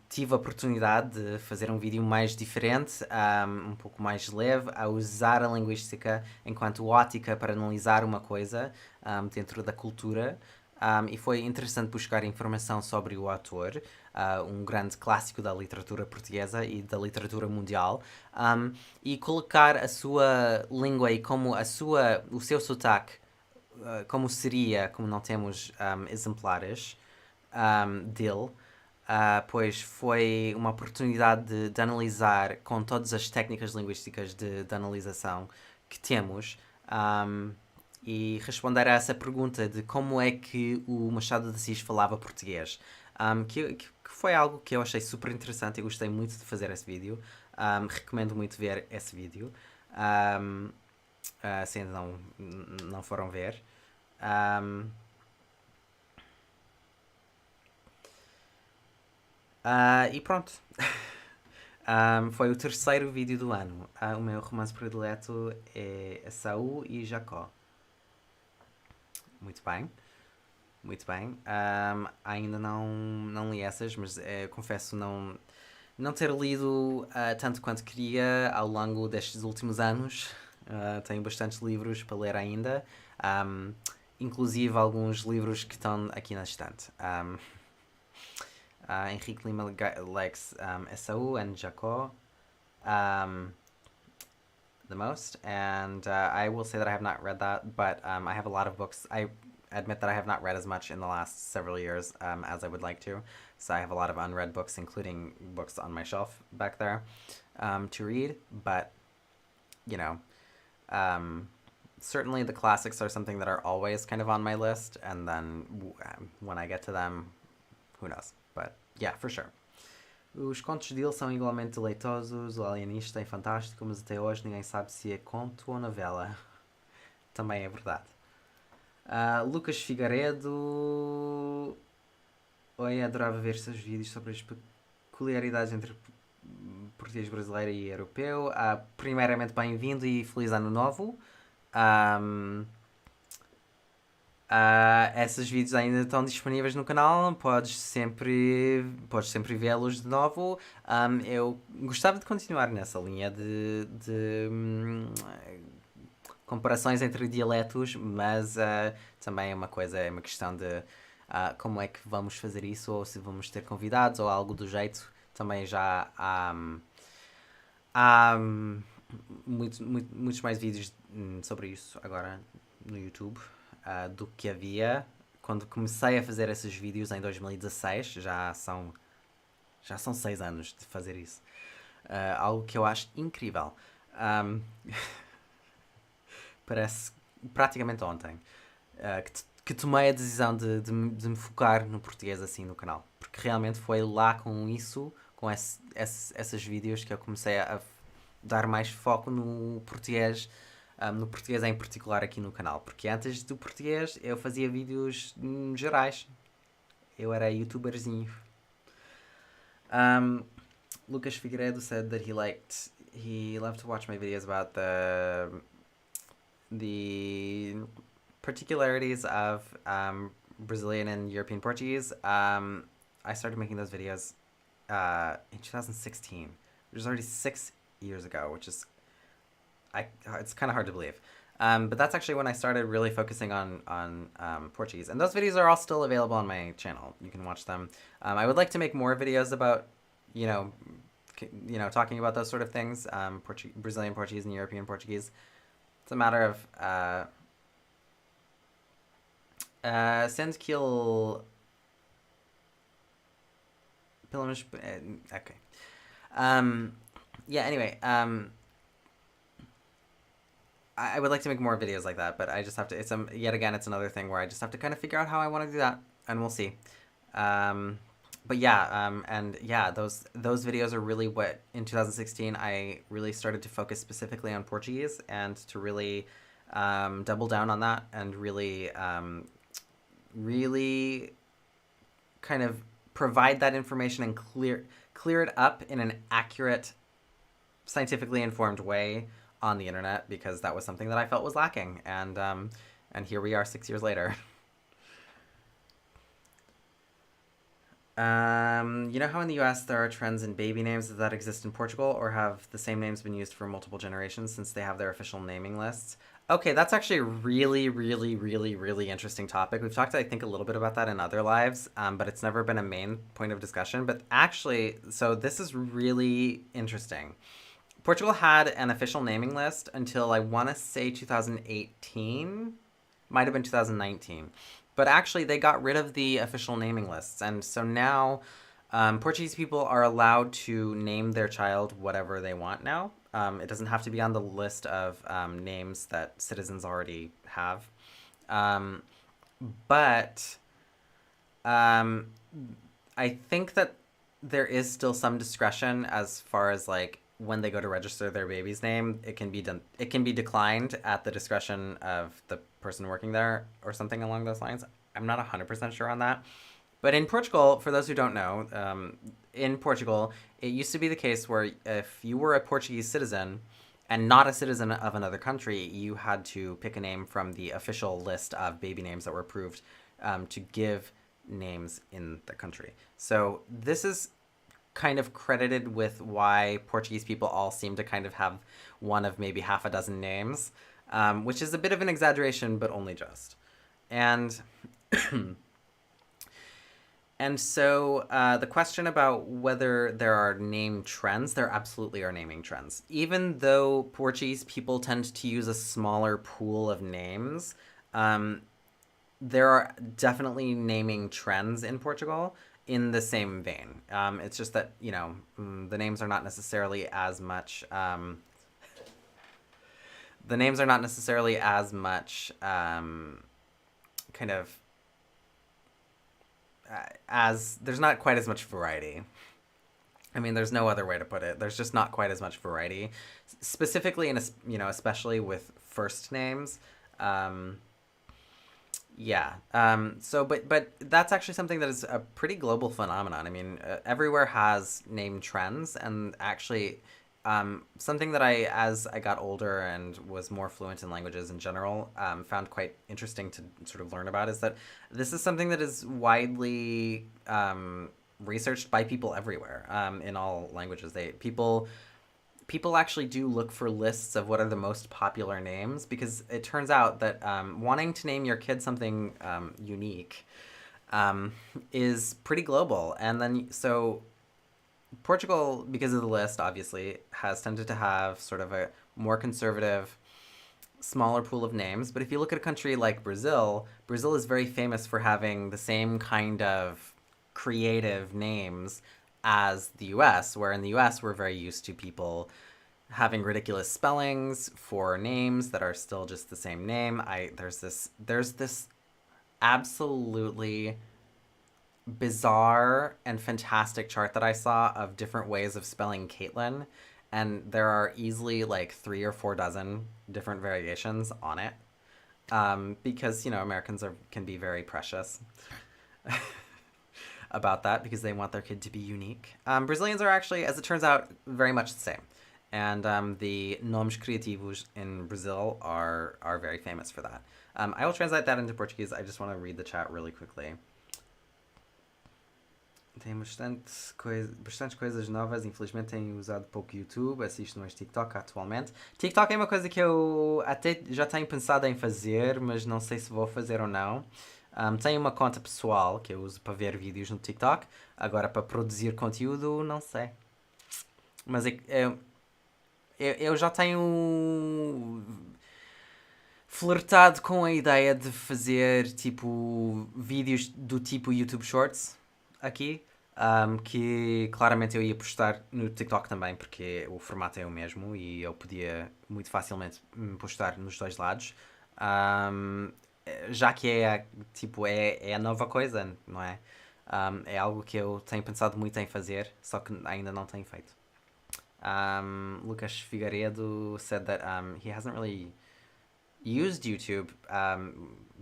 tive a oportunidade de fazer um vídeo mais diferente, um pouco mais leve, a usar a linguística enquanto ótica para analisar uma coisa dentro da cultura. E foi interessante buscar informação sobre o autor, um grande clássico da literatura portuguesa e da literatura mundial, e colocar a sua língua e como o seu sotaque, como seria, como não temos exemplares dele, pois foi uma oportunidade de analisar com todas as técnicas linguísticas de analisação que temos, e responder a essa pergunta de como é que o Machado de Assis falava português. Que foi algo que eu achei super interessante e gostei muito de fazer esse vídeo. Recomendo muito ver esse vídeo. Se ainda não foram ver. E pronto. Foi o terceiro vídeo do ano. O meu romance predileto é Esaú e Jacó. Muito bem. Muito bem. Ainda não li essas, mas confesso não ter lido tanto quanto queria ao longo destes últimos anos. Tenho bastantes livros para ler ainda. Inclusive alguns livros que estão aqui na estante. Henrique Lima likes Esaú and Jacó the most, and I will say that I have not read that, but I have a lot of books. I admit that I have not read as much in the last several years as I would like to, so I have a lot of unread books, including books on my shelf back there to read, but you know, certainly the classics are something that are always kind of on my list, and then when I get to them, who knows, but yeah, for sure. Os contos dele são igualmente deleitosos, o Alienista é fantástico, mas até hoje ninguém sabe se é conto ou novela. Também é verdade. Lucas Figaredo... Oi, adorava ver seus vídeos sobre as peculiaridades entre português brasileiro e europeu. Primeiramente, bem-vindo e feliz ano novo. Esses vídeos ainda estão disponíveis no canal, podes sempre vê-los de novo. Eu gostava de continuar nessa linha de comparações entre dialetos, mas também é uma questão de como é que vamos fazer isso, ou se vamos ter convidados ou algo do jeito. Também já há muitos mais vídeos sobre isso agora no YouTube. Do que havia quando comecei a fazer esses vídeos em 2016. Já são 6 anos de fazer isso. Algo que eu acho incrível. Parece praticamente ontem que tomei a decisão de me focar no português assim no canal. Porque realmente foi lá com isso, com esses vídeos, que eu comecei a dar mais foco no português em particular aqui no canal, porque antes do português eu fazia vídeos gerais, eu era youtuberzinho. Lucas Figueiredo said that he loved to watch my videos about the particularities of Brazilian and European Portuguese. I started making those videos in 2016, which is already 6 years ago, which is it's kind of hard to believe. But that's actually when I started really focusing on Portuguese. And those videos are all still available on my channel. You can watch them. I would like to make more videos about, talking about those sort of things, Brazilian Portuguese and European Portuguese. It's a matter of sendo que ele pelo menos okay. Anyway, I would like to make more videos like that, but I just have to, it's another thing where I just have to kind of figure out how I want to do that, and we'll see. But yeah, those videos are really what, in 2016, I really started to focus specifically on Portuguese, and to really double down on that, and really kind of provide that information and clear it up in an accurate, scientifically informed way on the internet, because that was something that I felt was lacking, and here we are 6 years later. You know how in the US there are trends in baby names that exist in Portugal, or have the same names been used for multiple generations since they have their official naming lists? Okay, that's actually a really, really, really, really interesting topic. We've talked, I think, a little bit about that in other lives, but it's never been a main point of discussion. But actually, so this is really interesting. Portugal had an official naming list until, I want to say, 2018. Might have been 2019. But actually, they got rid of the official naming lists. And so now Portuguese people are allowed to name their child whatever they want now. It doesn't have to be on the list of names that citizens already have. Um, but um, I think that there is still some discretion as far as like when they go to register their baby's name. It can be done. It can be declined at the discretion of the person working there or something along those lines. I'm not 100% sure on that. But in Portugal, for those who don't know, in Portugal, it used to be the case where if you were a Portuguese citizen and not a citizen of another country, you had to pick a name from the official list of baby names that were approved to give names in the country. So this is kind of credited with why Portuguese people all seem to kind of have one of maybe half a dozen names, which is a bit of an exaggeration, but only just. And And so the question about whether there are name trends, there absolutely are naming trends. Even though Portuguese people tend to use a smaller pool of names, there are definitely naming trends in Portugal in the same vein. It's just that, the names are not necessarily as much... the names are not necessarily as much kind of as there's not quite as much variety. I mean, there's no other way to put it. There's just not quite as much variety, specifically in especially with first names. Yeah. But that's actually something that is a pretty global phenomenon. I mean, everywhere has name trends, and actually, something that as I got older and was more fluent in languages in general, found quite interesting to sort of learn about is that this is something that is widely researched by people everywhere, in all languages. People actually do look for lists of what are the most popular names, because it turns out that wanting to name your kid something unique is pretty global. And then so Portugal, because of the list, obviously, has tended to have sort of a more conservative, smaller pool of names. But if you look at a country like Brazil, Brazil is very famous for having the same kind of creative names as the US, where in the US we're very used to people having ridiculous spellings for names that are still just the same name. There's this absolutely bizarre and fantastic chart that I saw of different ways of spelling Caitlin, and there are easily like 3 or 4 dozen different variations on it, because Americans can be very precious about that because they want their kid to be unique. Brazilians are actually, as it turns out, very much the same, and the nomes criativos in Brazil are very famous for that. I will translate that into Portuguese. I just want to read the chat really quickly. Tem bastantes coisas novas. Infelizmente tenho usado pouco YouTube, assisto mais TikTok atualmente. TikTok é uma coisa que eu até já tenho pensado em fazer, mas não sei se vou fazer ou não. Tenho uma conta pessoal que eu uso para ver vídeos no TikTok. Agora, para produzir conteúdo, não sei. Mas eu já tenho flertado com a ideia de fazer tipo vídeos do tipo YouTube Shorts aqui, que claramente eu ia postar no TikTok também, porque o formato é o mesmo e eu podia muito facilmente postar nos dois lados, já que é a nova coisa, não é? É algo que eu tenho pensado muito em fazer, só que ainda não tenho feito. Lucas Figueiredo said that he hasn't really used YouTube,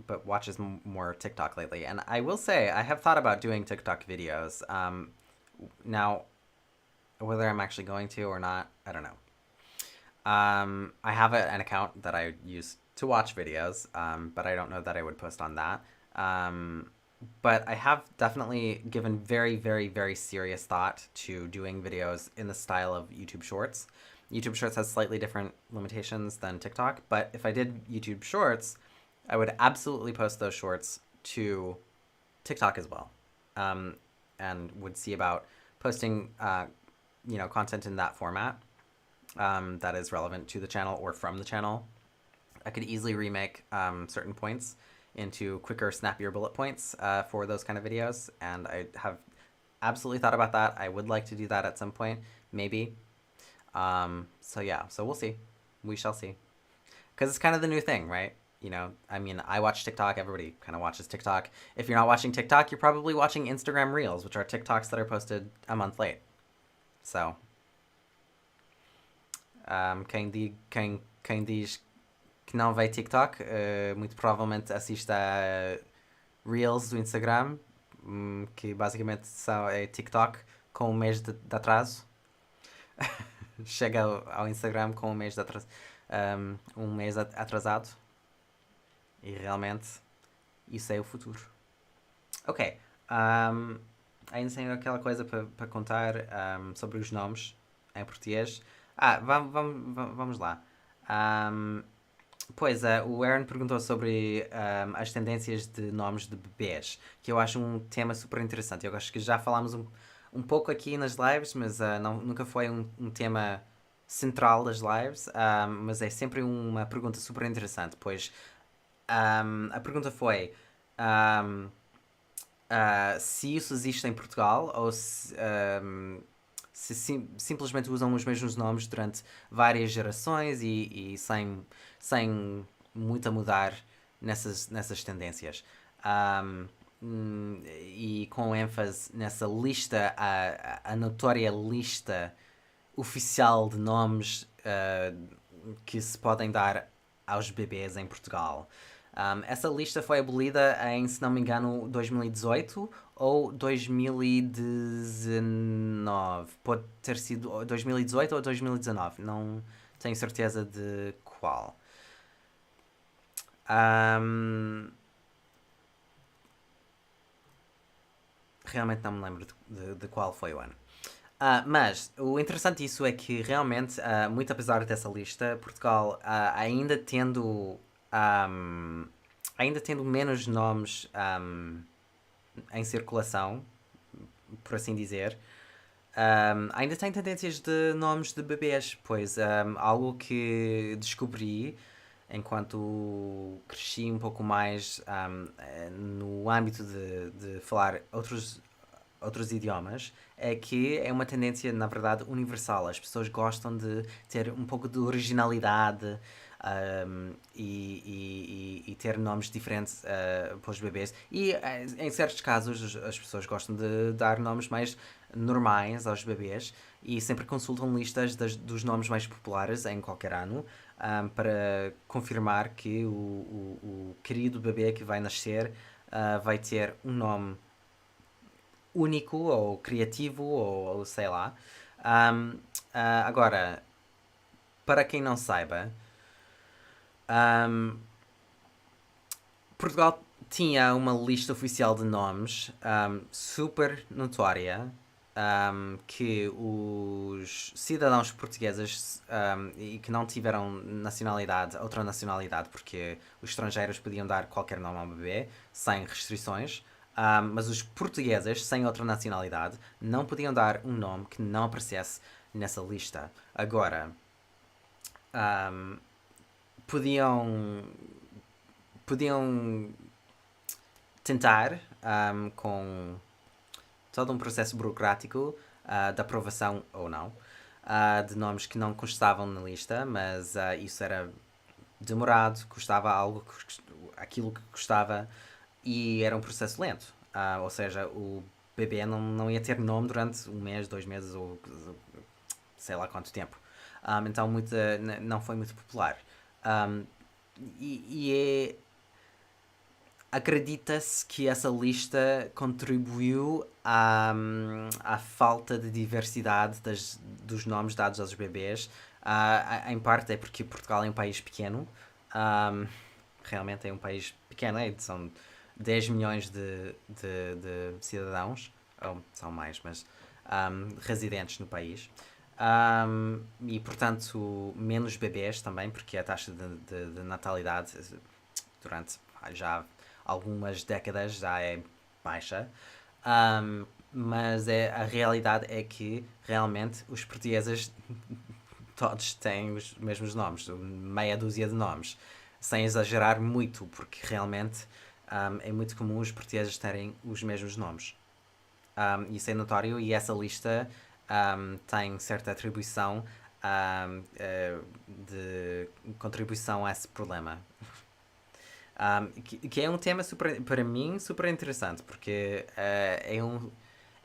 but watches more TikTok lately. And I will say, I have thought about doing TikTok videos. Now, whether I'm actually going to or not, I don't know. I have an account that I use to watch videos, but I don't know that I would post on that. But I have definitely given very, very, very serious thought to doing videos in the style of YouTube Shorts. YouTube Shorts has slightly different limitations than TikTok, but if I did YouTube Shorts, I would absolutely post those shorts to TikTok as well, and would see about posting, content in that format that is relevant to the channel or from the channel. I could easily remake certain points into quicker, snappier bullet points for those kind of videos, and I have absolutely thought about that. I would like to do that at some point, maybe. So yeah, so we'll see. We shall see. Because it's kind of the new thing, right? You know, I mean, I watch TikTok. Everybody kind of watches TikTok. If you're not watching TikTok, you're probably watching Instagram Reels, which are TikToks that are posted a month late. So, quem diz que não vê TikTok, muito provavelmente assiste a Reels do Instagram, que basicamente é TikTok com um mês de atraso. Chega ao Instagram com um mês de atraso. Um mês atrasado. E realmente isso é o futuro. Ok. Ainda tenho aquela coisa para contar sobre os nomes em português. Vamos lá. Pois, o Aaron perguntou sobre as tendências de nomes de bebês, que eu acho um tema super interessante. Eu acho que já falámos um pouco aqui nas lives, mas nunca foi um tema central das lives, mas é sempre uma pergunta super interessante, pois a pergunta foi se isso existe em Portugal ou se simplesmente usam os mesmos nomes durante várias gerações e sem muito a mudar nessas tendências. E com ênfase nessa lista, a notória lista oficial de nomes que se podem dar aos bebês em Portugal. Essa lista foi abolida em, se não me engano, 2018 ou 2019. Pode ter sido 2018 ou 2019. Não tenho certeza de qual. Realmente não me lembro de qual foi o ano. Mas o interessante disso é que realmente, muito apesar dessa lista, Portugal ainda tendo menos nomes em circulação, por assim dizer, ainda tem tendências de nomes de bebês, pois algo que descobri enquanto cresci um pouco mais no âmbito de falar outros idiomas, é que é uma tendência, na verdade, universal. As pessoas gostam de ter um pouco de originalidade e ter nomes diferentes para os bebês. E em certos casos as pessoas gostam de dar nomes mais normais aos bebês e sempre consultam listas dos nomes mais populares em qualquer ano para confirmar que o querido bebê que vai nascer vai ter um nome único ou criativo ou sei lá. Agora, para quem não saiba, Portugal tinha uma lista oficial de nomes super notória que os cidadãos portugueses e que não tiveram outra nacionalidade, porque os estrangeiros podiam dar qualquer nome ao bebê sem restrições, mas os portugueses sem outra nacionalidade não podiam dar um nome que não aparecesse nessa lista. Agora, podiam tentar com todo um processo burocrático de aprovação ou não de nomes que não constavam na lista, mas isso era demorado, custava aquilo que custava e era um processo lento. Ou seja, o bebê não ia ter nome durante um mês, 2 meses ou sei lá quanto tempo. Então não foi muito popular. Acredita-se que essa lista contribuiu à falta de diversidade dos nomes dados aos bebês. Em parte é porque Portugal é um país pequeno. Realmente é um país pequeno, são 10 milhões de cidadãos, ou são mais, mas residentes no país. E portanto menos bebês também, porque a taxa de natalidade durante já algumas décadas já é baixa, mas a realidade é que realmente os portugueses todos têm os mesmos nomes, meia dúzia de nomes, sem exagerar muito, porque realmente é muito comum os portugueses terem os mesmos nomes. Isso é notório e essa lista tem certa atribuição de contribuição a esse problema. Que é um tema super, para mim super interessante porque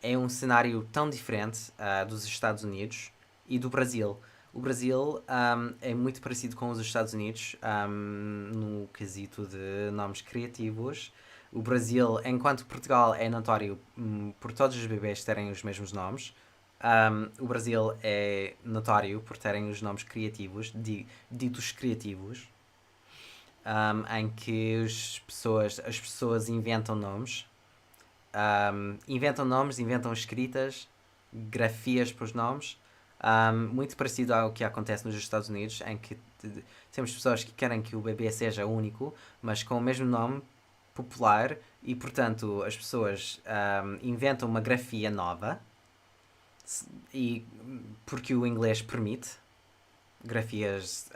é um cenário tão diferente dos Estados Unidos e do Brasil. O Brasil é muito parecido com os Estados Unidos no quesito de nomes criativos. O Brasil, enquanto Portugal é notório por todos os bebês terem os mesmos nomes, o Brasil é notório por terem os nomes criativos, ditos criativos, em que as pessoas inventam nomes. Inventam nomes, inventam escritas, grafias para os nomes. Muito parecido ao que acontece nos Estados Unidos, em que temos pessoas que querem que o bebê seja único, mas com o mesmo nome popular, e portanto as pessoas inventam uma grafia nova, e porque o inglês permite grafias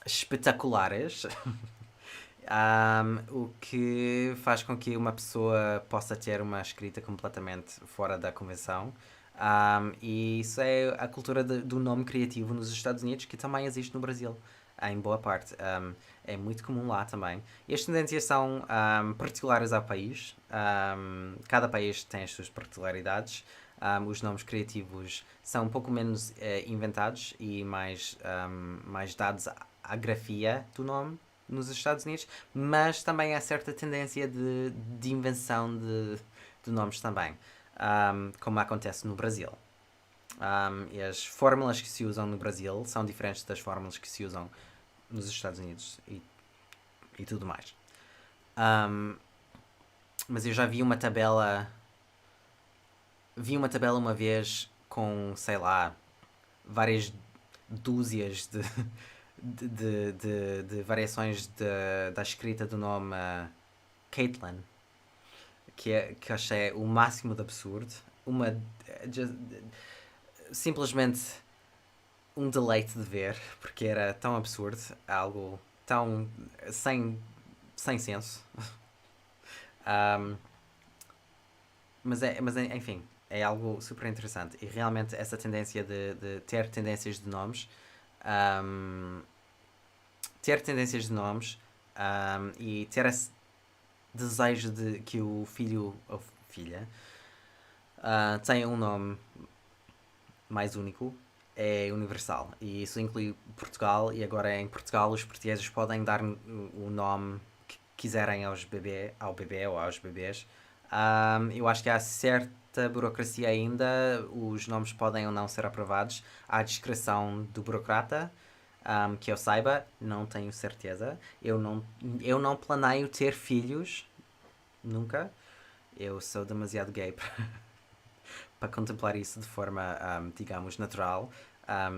espetaculares. O que faz com que uma pessoa possa ter uma escrita completamente fora da convenção. E isso é a cultura do nome criativo nos Estados Unidos, que também existe no Brasil, em boa parte. É muito comum lá também. E as tendências são particulares ao país. Cada país tem as suas particularidades. Os nomes criativos são um pouco menos inventados e mais dados à grafia do nome nos Estados Unidos, mas também há certa tendência de invenção de nomes também, como acontece no Brasil. E as fórmulas que se usam no Brasil são diferentes das fórmulas que se usam nos Estados Unidos e tudo mais. Mas eu já vi uma tabela. Vi uma tabela uma vez com, sei lá, várias dúzias de variações da escrita do nome Caitlyn, que achei o máximo de absurdo. Simplesmente um deleite de ver, porque era tão absurdo, algo tão sem senso. Mas enfim, é algo super interessante. E realmente essa tendência de ter tendências de nomes, e ter esse desejo de que o filho ou filha tenha um nome mais único é universal. E isso inclui Portugal, e agora em Portugal os portugueses podem dar o nome que quiserem ao bebê ou aos bebês. Eu acho que há certa burocracia ainda, os nomes podem ou não ser aprovados à discreção do burocrata. Que eu saiba, não tenho certeza. Eu não planeio ter filhos, nunca. Eu sou demasiado gay para contemplar isso de forma, digamos, natural,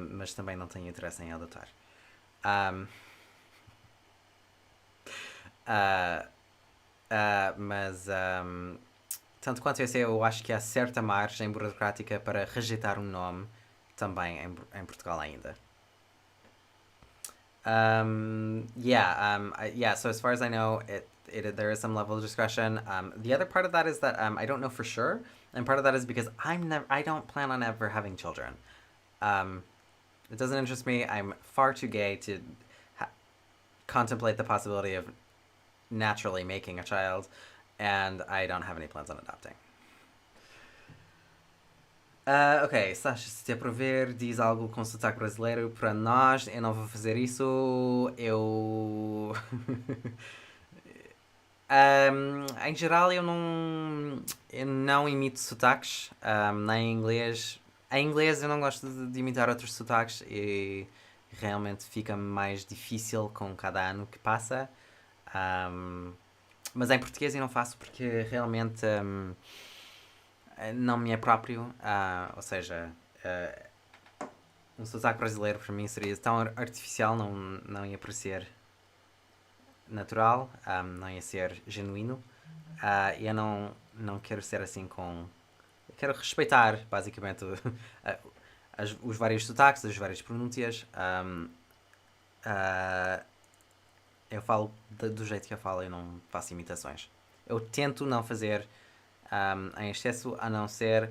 mas também não tenho interesse em adotar. Um, mas, tanto quanto eu sei, eu acho que há certa margem burocrática para rejeitar um nome também em Portugal ainda. Yeah. So as far as I know, there is some level of discretion. The other part of that is that I don't know for sure, and part of that is because I don't plan on ever having children. It doesn't interest me. I'm far too gay to contemplate the possibility of naturally making a child, and I don't have any plans on adopting. Ok, Sasha, se te aprover, diz algo com sotaque brasileiro para nós. Eu não vou fazer isso. Em geral, eu não imito sotaques, nem em inglês. Em inglês, eu não gosto de imitar outros sotaques e realmente fica mais difícil com cada ano que passa. Mas em português eu não faço porque realmente não me é próprio. Ou seja, um sotaque brasileiro para mim seria tão artificial, não ia parecer natural, não ia ser genuíno. E eu não quero ser assim com. Eu quero respeitar, basicamente, os vários sotaques, as várias pronúncias. Eu falo do jeito que eu falo, eu não faço imitações. Eu tento não fazer em excesso, a não ser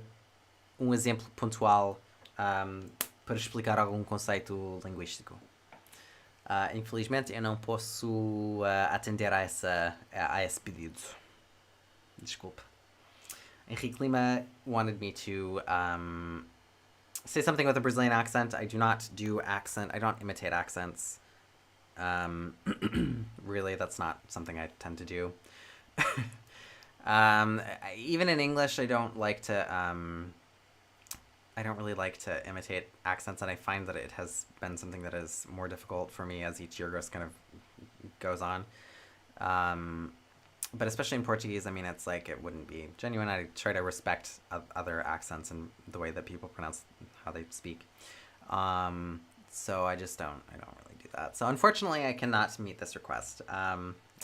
um exemplo pontual para explicar algum conceito linguístico. Infelizmente, eu não posso atender a esse pedido. Desculpe. Henrique Lima wanted me to say something with a Brazilian accent. I do not do accent. I don't imitate accents. Really, that's not something I tend to do. Even in English, I don't like to. I don't really like to imitate accents, and I find that it has been something that is more difficult for me as each year kind of goes on. But especially in Portuguese, I mean, it's like it wouldn't be genuine. I try to respect other accents and the way that people pronounce how they speak. So I don't really do that. So unfortunately, I cannot meet this request.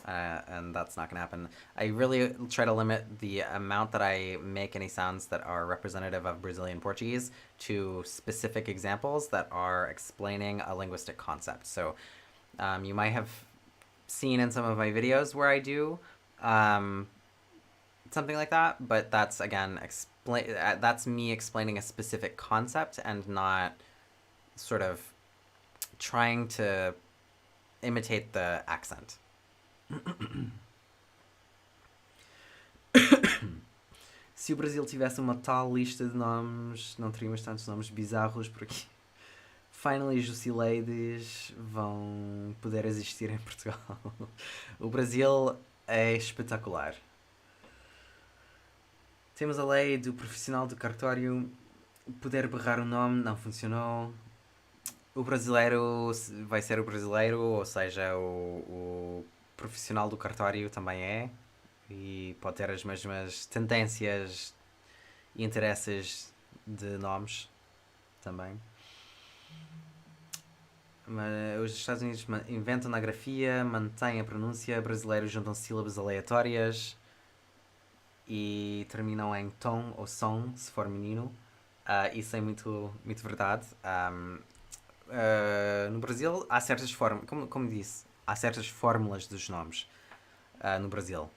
And that's not going to happen. I really try to limit the amount that I make any sounds that are representative of Brazilian Portuguese to specific examples that are explaining a linguistic concept. So you might have seen in some of my videos where I do something like that, but that's again that's me explaining a specific concept and not sort of trying to imitate the accent. Se o Brasil tivesse uma tal lista de nomes, não teríamos tantos nomes bizarros por aqui. Finally, Jusileides vão poder existir em Portugal. O Brasil é espetacular. Temos a lei do profissional do cartório. Poder berrar o nome não funcionou. O brasileiro vai ser o brasileiro, ou seja, o profissional do cartório também é. E pode ter as mesmas tendências e interesses de nomes também. Mas os Estados Unidos inventam na grafia, mantêm a pronúncia, brasileiros juntam sílabas aleatórias e terminam em tom ou som, se for menino. Isso é muito, muito verdade. No Brasil há certas formas, como disse, há certas fórmulas dos nomes no Brasil.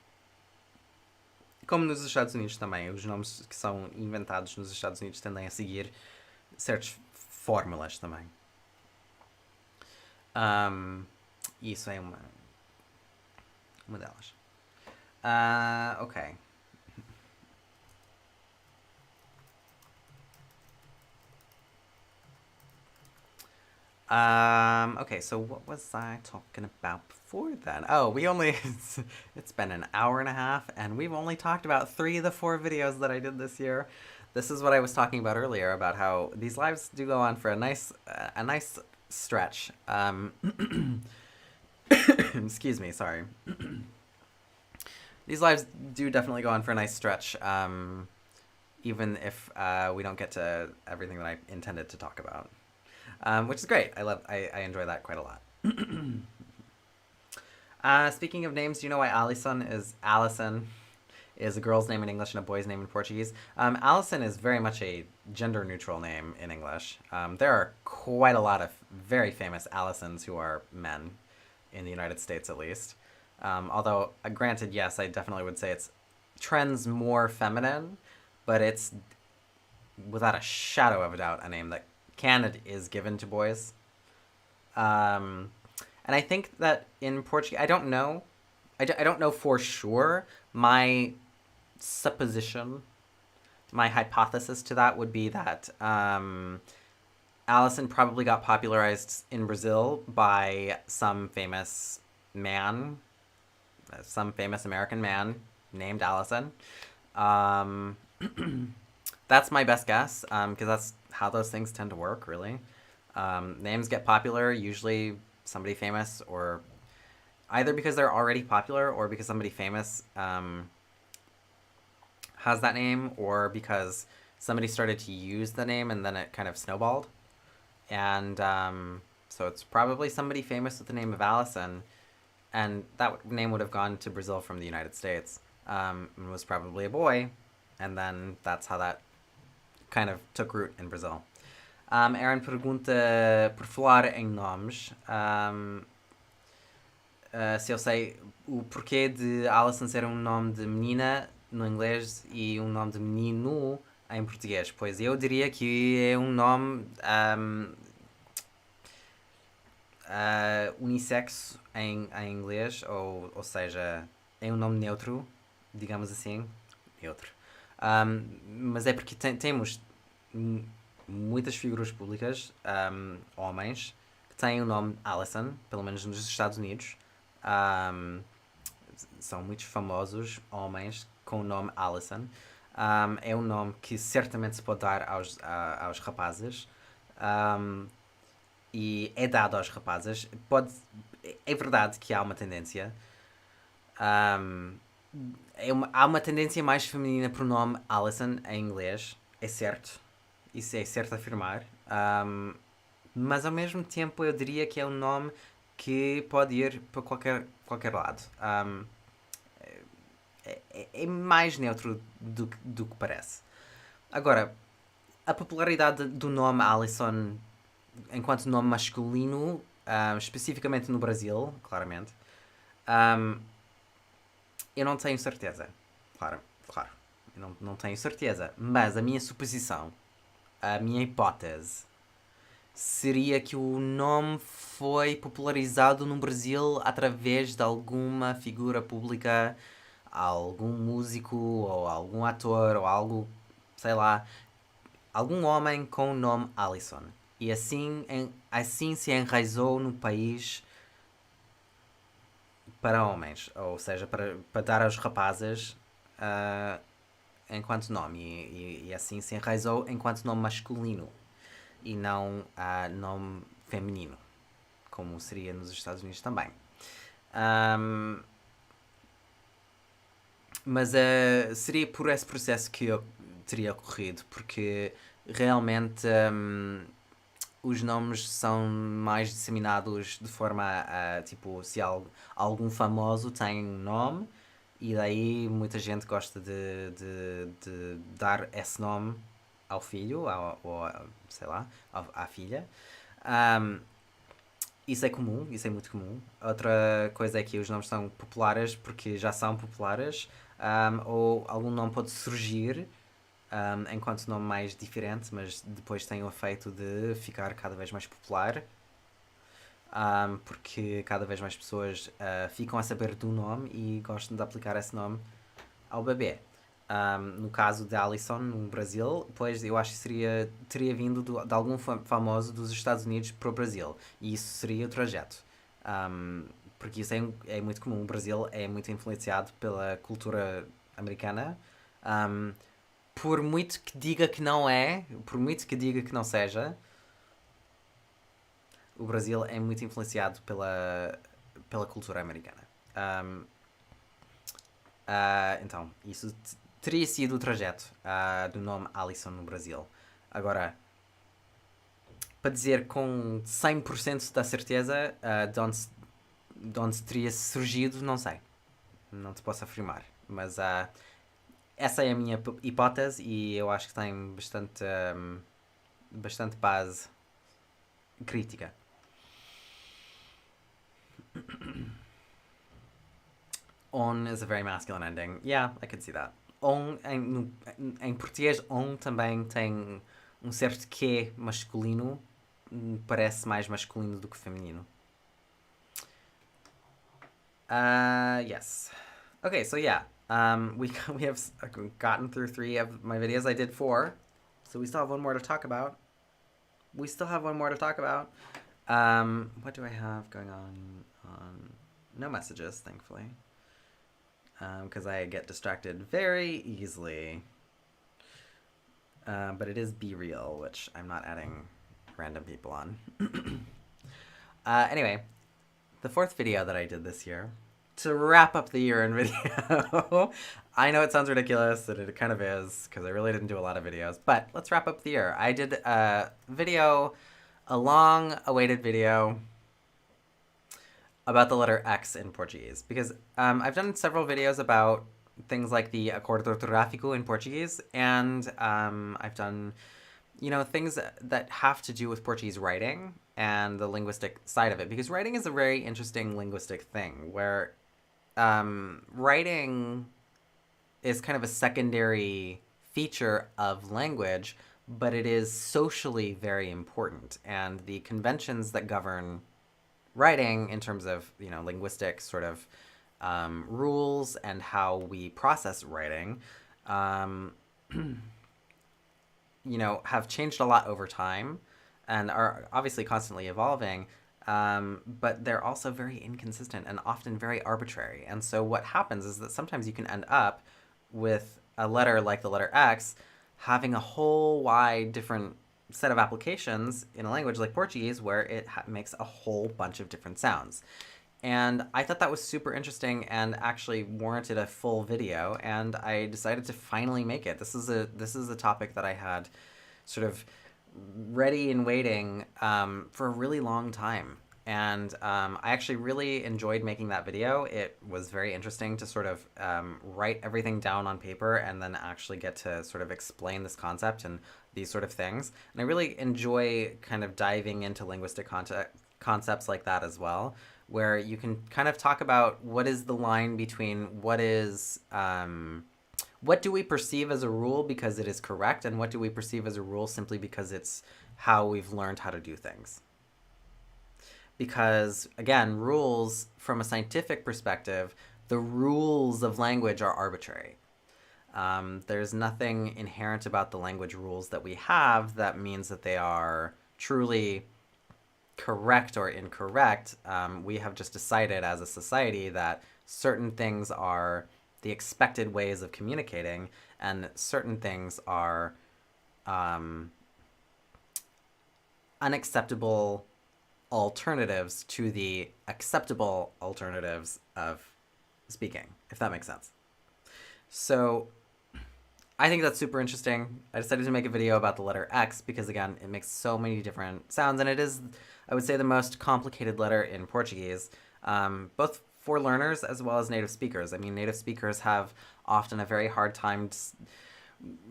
Como nos Estados Unidos também, os nomes que são inventados nos Estados Unidos tendem a seguir certas fórmulas também. Isso é uma delas. Ok. Okay, so what was I talking about before then? Oh, it's been an hour and a half, and we've only talked about 3 of the 4 videos that I did this year. This is what I was talking about earlier, about how these lives do go on for a nice stretch. Excuse me, sorry. These lives do definitely go on for a nice stretch, even if we don't get to everything that I intended to talk about. Which is great. I enjoy that quite a lot. Speaking of names, do you know why Alison is a girl's name in English and a boy's name in Portuguese? Alison is very much a gender-neutral name in English. There are quite a lot of very famous Alisons who are men, in the United States at least. Although, granted, yes, I definitely would say it's trends more feminine, but it's, without a shadow of a doubt, a name that is given to boys. And I think that in Portuguese, I don't know for sure. My supposition, my hypothesis to that would be that Alison probably got popularized in Brazil by some famous American man named Alison. That's my best guess, because that's how those things tend to work, really. Names get popular, usually somebody famous, or either because they're already popular or because somebody famous has that name, or because somebody started to use the name and then it kind of snowballed. And so it's probably somebody famous with the name of Alison, and that name would have gone to Brazil from the United States, and was probably a boy, and then that's how that kind of took root in Brazil. Aaron pergunta, por falar em nomes, se eu sei o porquê de Alison ser um nome de menina. no inglês e um nome de menino em português? Pois eu diria que é um nome unissexo em inglês, ou seja, é um nome neutro, digamos assim. Neutro. Mas é porque temos muitas figuras públicas, homens, que têm o nome Allison, pelo menos nos Estados Unidos. Um, São muitos famosos homens com o nome Allison. É um nome que certamente se pode dar aos rapazes. Um, e é dado aos rapazes. É verdade que há uma tendência. Um, há uma tendência mais feminina para o nome Allison em inglês. É certo. Isso é certo afirmar. Mas ao mesmo tempo eu diria que é um nome que pode ir para qualquer lado. É mais neutro do que parece. Agora, a popularidade do nome Allison enquanto nome masculino, especificamente no Brasil, claramente, eu não tenho certeza. Claro, claro. Eu não tenho certeza. Mas a minha suposição, a minha hipótese, seria que o nome foi popularizado no Brasil através de alguma figura pública, algum músico ou algum ator ou algo, sei lá, algum homem com o nome Allison. E assim se enraizou no país para homens, ou seja, para dar aos rapazes enquanto nome. E assim se enraizou enquanto nome masculino e não nome feminino, como seria nos Estados Unidos também. Mas seria por esse processo que eu teria ocorrido, porque realmente os nomes são mais disseminados de forma a, tipo, se algum famoso tem um nome e daí muita gente gosta de dar esse nome ao filho, ou sei lá, à filha. Isso é comum, isso é muito comum. Outra coisa é que os nomes são populares porque já são populares, ou algum nome pode surgir enquanto nome mais diferente, mas depois tem o efeito de ficar cada vez mais popular, porque cada vez mais pessoas ficam a saber do nome e gostam de aplicar esse nome ao bebê. No caso de Allison, no Brasil, pois eu acho que teria vindo de algum famoso dos Estados Unidos para o Brasil. E isso seria o trajeto. Porque isso é muito comum. O Brasil é muito influenciado pela cultura americana. Por muito que diga que não é, por muito que diga que não seja, o Brasil é muito influenciado pela cultura americana. Então, isso teria sido o trajeto do nome Allison no Brasil. Agora, para dizer com 100% da certeza de onde teria surgido, não sei. Não te posso afirmar. Mas essa é a minha hipótese e eu acho que tem bastante base crítica. On is a very masculine ending. Yeah, I could see that. On, em português, on também tem um certo quê masculino. Parece mais masculino do que feminino. Yes. Okay, so yeah. We have gotten through 3 of my videos. I did 4. So we still have one more to talk about. What do I have going on? No messages, thankfully. Because I get distracted very easily. But it is Be Real, which I'm not adding random people on. Anyway, the 4th video that I did this year, to wrap up the year in video. I know it sounds ridiculous, and it kind of is, because I really didn't do a lot of videos, but let's wrap up the year. I did a long-awaited video about the letter X in Portuguese, because I've done several videos about things like the acordo ortográfico in Portuguese, and I've done, things that have to do with Portuguese writing and the linguistic side of it, because writing is a very interesting linguistic thing, where writing is kind of a secondary feature of language, but it is socially very important. And the conventions that govern writing in terms of, linguistic sort of rules and how we process writing, um, have changed a lot over time and are obviously constantly evolving. But they're also very inconsistent and often very arbitrary. And so what happens is that sometimes you can end up with a letter like the letter X having a whole wide different set of applications in a language like Portuguese where it makes a whole bunch of different sounds. And I thought that was super interesting and actually warranted a full video, and I decided to finally make it. This is a topic that I had sort of ready and waiting for a really long time. And I actually really enjoyed making that video. It was very interesting to sort of write everything down on paper and then actually get to sort of explain this concept and these sort of things. And I really enjoy kind of diving into linguistic concepts like that as well, where you can kind of talk about what is the line between what do we perceive as a rule because it is correct, and what do we perceive as a rule simply because it's how we've learned how to do things. Because, again, rules, from a scientific perspective, the rules of language are arbitrary. There's nothing inherent about the language rules that we have that means that they are truly correct or incorrect. We have just decided as a society that certain things are the expected ways of communicating, and certain things are unacceptable alternatives to the acceptable alternatives of speaking, if that makes sense. So I think that's super interesting. I decided to make a video about the letter X because, again, it makes so many different sounds, and it is, I would say, the most complicated letter in Portuguese, both for learners as well as native speakers. I mean, native speakers have often a very hard time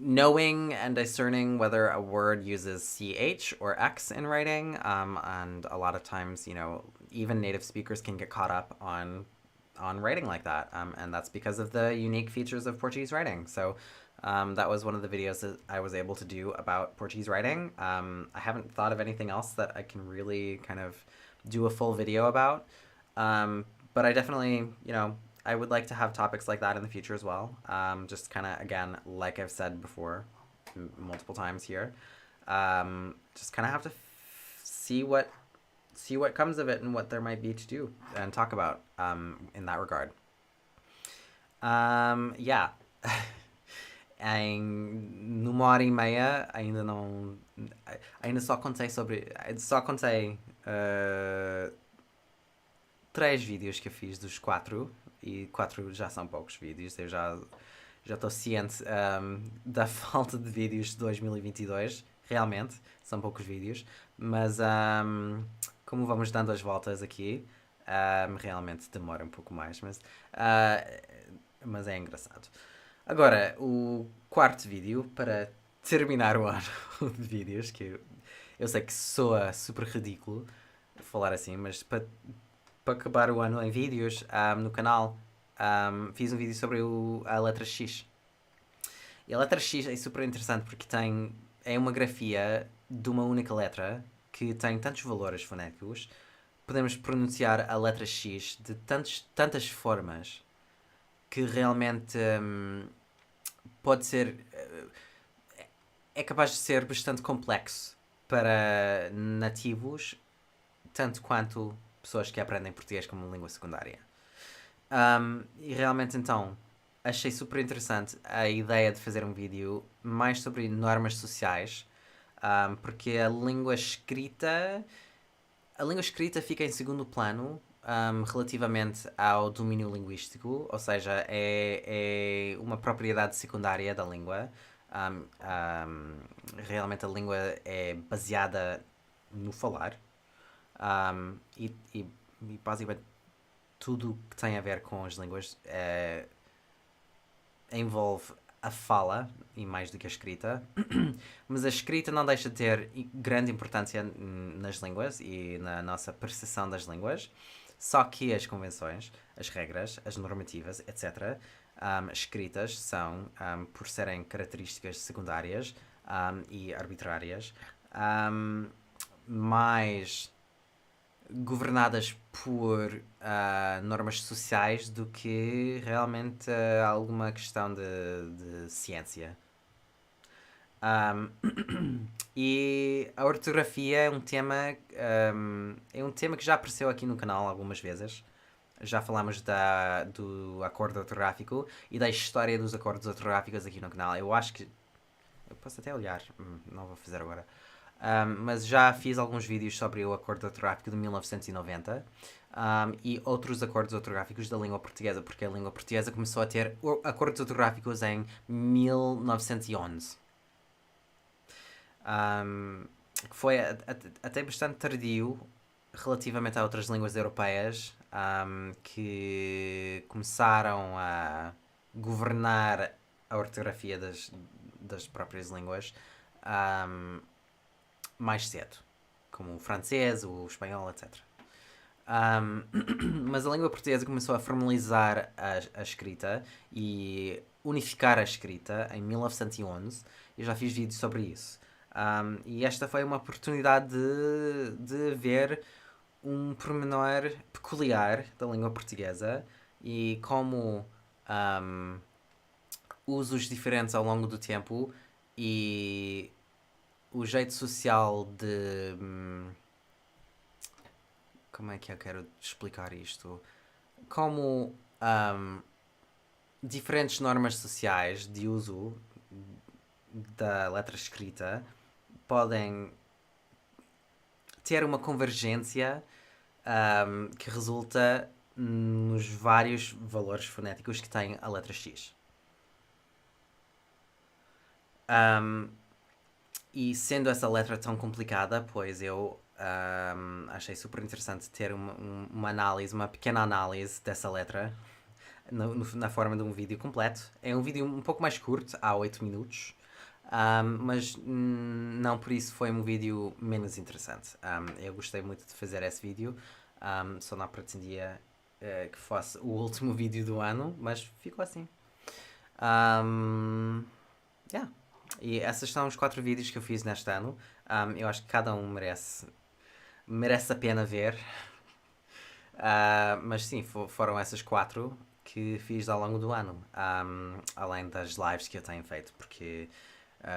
knowing and discerning whether a word uses CH or X in writing, and a lot of times, even native speakers can get caught up on writing like that, and that's because of the unique features of Portuguese writing. So that was one of the videos that I was able to do about Portuguese writing. I haven't thought of anything else that I can really kind of do a full video about, but I definitely, I would like to have topics like that in the future as well. Just kind of, again, like I've said before multiple times here, just kind of have to see what comes of it and what there might be to do and talk about in that regard. Yeah. Numa hora e meia ainda só contei 3 vídeos que eu fiz dos 4, e 4 já são poucos vídeos. Eu já estou ciente da falta de vídeos de 2022. Realmente, são poucos vídeos. Mas como vamos dando as voltas aqui, realmente demora um pouco mais. Mas é engraçado. Agora, o 4º vídeo, para terminar o ano de vídeos, que eu sei que soa super ridículo falar assim, mas para acabar o ano em vídeos, no canal, fiz um vídeo sobre a letra X. E a letra X é super interessante porque é uma grafia de uma única letra que tem tantos valores fonéticos. Podemos pronunciar a letra X de tantas formas que realmente pode ser... é capaz de ser bastante complexo para nativos, tanto quanto pessoas que aprendem português como língua secundária. E realmente, então, achei super interessante a ideia de fazer um vídeo mais sobre normas sociais, porque a língua escrita fica em segundo plano relativamente ao domínio linguístico, ou seja, é uma propriedade secundária da língua. Realmente a língua é baseada no falar, e basicamente tudo que tem a ver com as línguas envolve a fala e mais do que a escrita. Mas a escrita não deixa de ter grande importância nas línguas e na nossa percepção das línguas. Só que as convenções, as regras, as normativas, etc., escritas são, por serem características secundárias e arbitrárias, mais governadas por normas sociais do que realmente alguma questão de ciência. E a ortografia é um tema que já apareceu aqui no canal algumas vezes. Já falámos do acordo ortográfico e da história dos acordos ortográficos aqui no canal. Eu acho que... Eu posso até olhar, não vou fazer agora. Mas já fiz alguns vídeos sobre o acordo ortográfico de 1990 e outros acordos ortográficos da língua portuguesa, porque a língua portuguesa começou a ter acordos ortográficos em 1911. Que foi até bastante tardio relativamente a outras línguas europeias que começaram a governar a ortografia das próprias línguas mais cedo, como o francês, o espanhol, etc. Mas a língua portuguesa começou a formalizar a escrita e unificar a escrita em 1911. Eu já fiz vídeos sobre isso. E esta foi uma oportunidade de ver um pormenor peculiar da língua portuguesa e como usos diferentes ao longo do tempo e o jeito social de... como é que eu quero explicar isto? Como diferentes normas sociais de uso da letra escrita podem ter uma convergência que resulta nos vários valores fonéticos que tem a letra X. E sendo essa letra tão complicada, pois eu achei super interessante ter uma análise, uma pequena análise dessa letra na forma de um vídeo completo. É um vídeo um pouco mais curto, há 8 minutos, mas não por isso foi um vídeo menos interessante. Eu gostei muito de fazer esse vídeo, só não pretendia que fosse o último vídeo do ano, mas ficou assim. Yeah. E esses são os 4 vídeos que eu fiz neste ano. Eu acho que cada um merece a pena ver. Mas sim, foram essas 4 que fiz ao longo do ano. Além das lives que eu tenho feito. Porque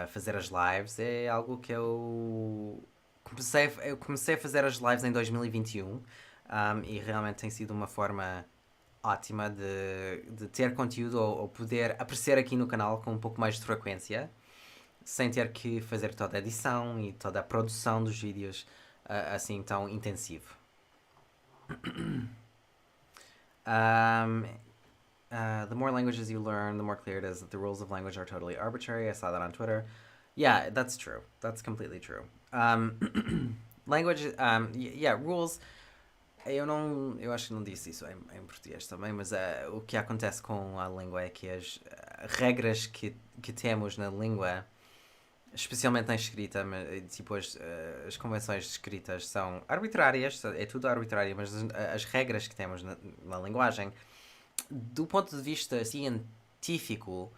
fazer as lives é algo que eu comecei a fazer as lives em 2021. E realmente tem sido uma forma ótima de ter conteúdo ou poder aparecer aqui no canal com um pouco mais de frequência, sem ter que fazer toda a edição e toda a produção dos vídeos assim tão intensivo. The more languages you learn, the more clear it is that the rules of language are totally arbitrary. I saw that on Twitter. Yeah, that's true. That's completely true. Language, yeah, rules. Eu acho que não disse isso em português também, mas o que acontece com a língua é que as regras que temos na língua, especialmente na escrita, tipo as convenções escritas são arbitrárias, é tudo arbitrário, mas as regras que temos na linguagem, do ponto de vista científico,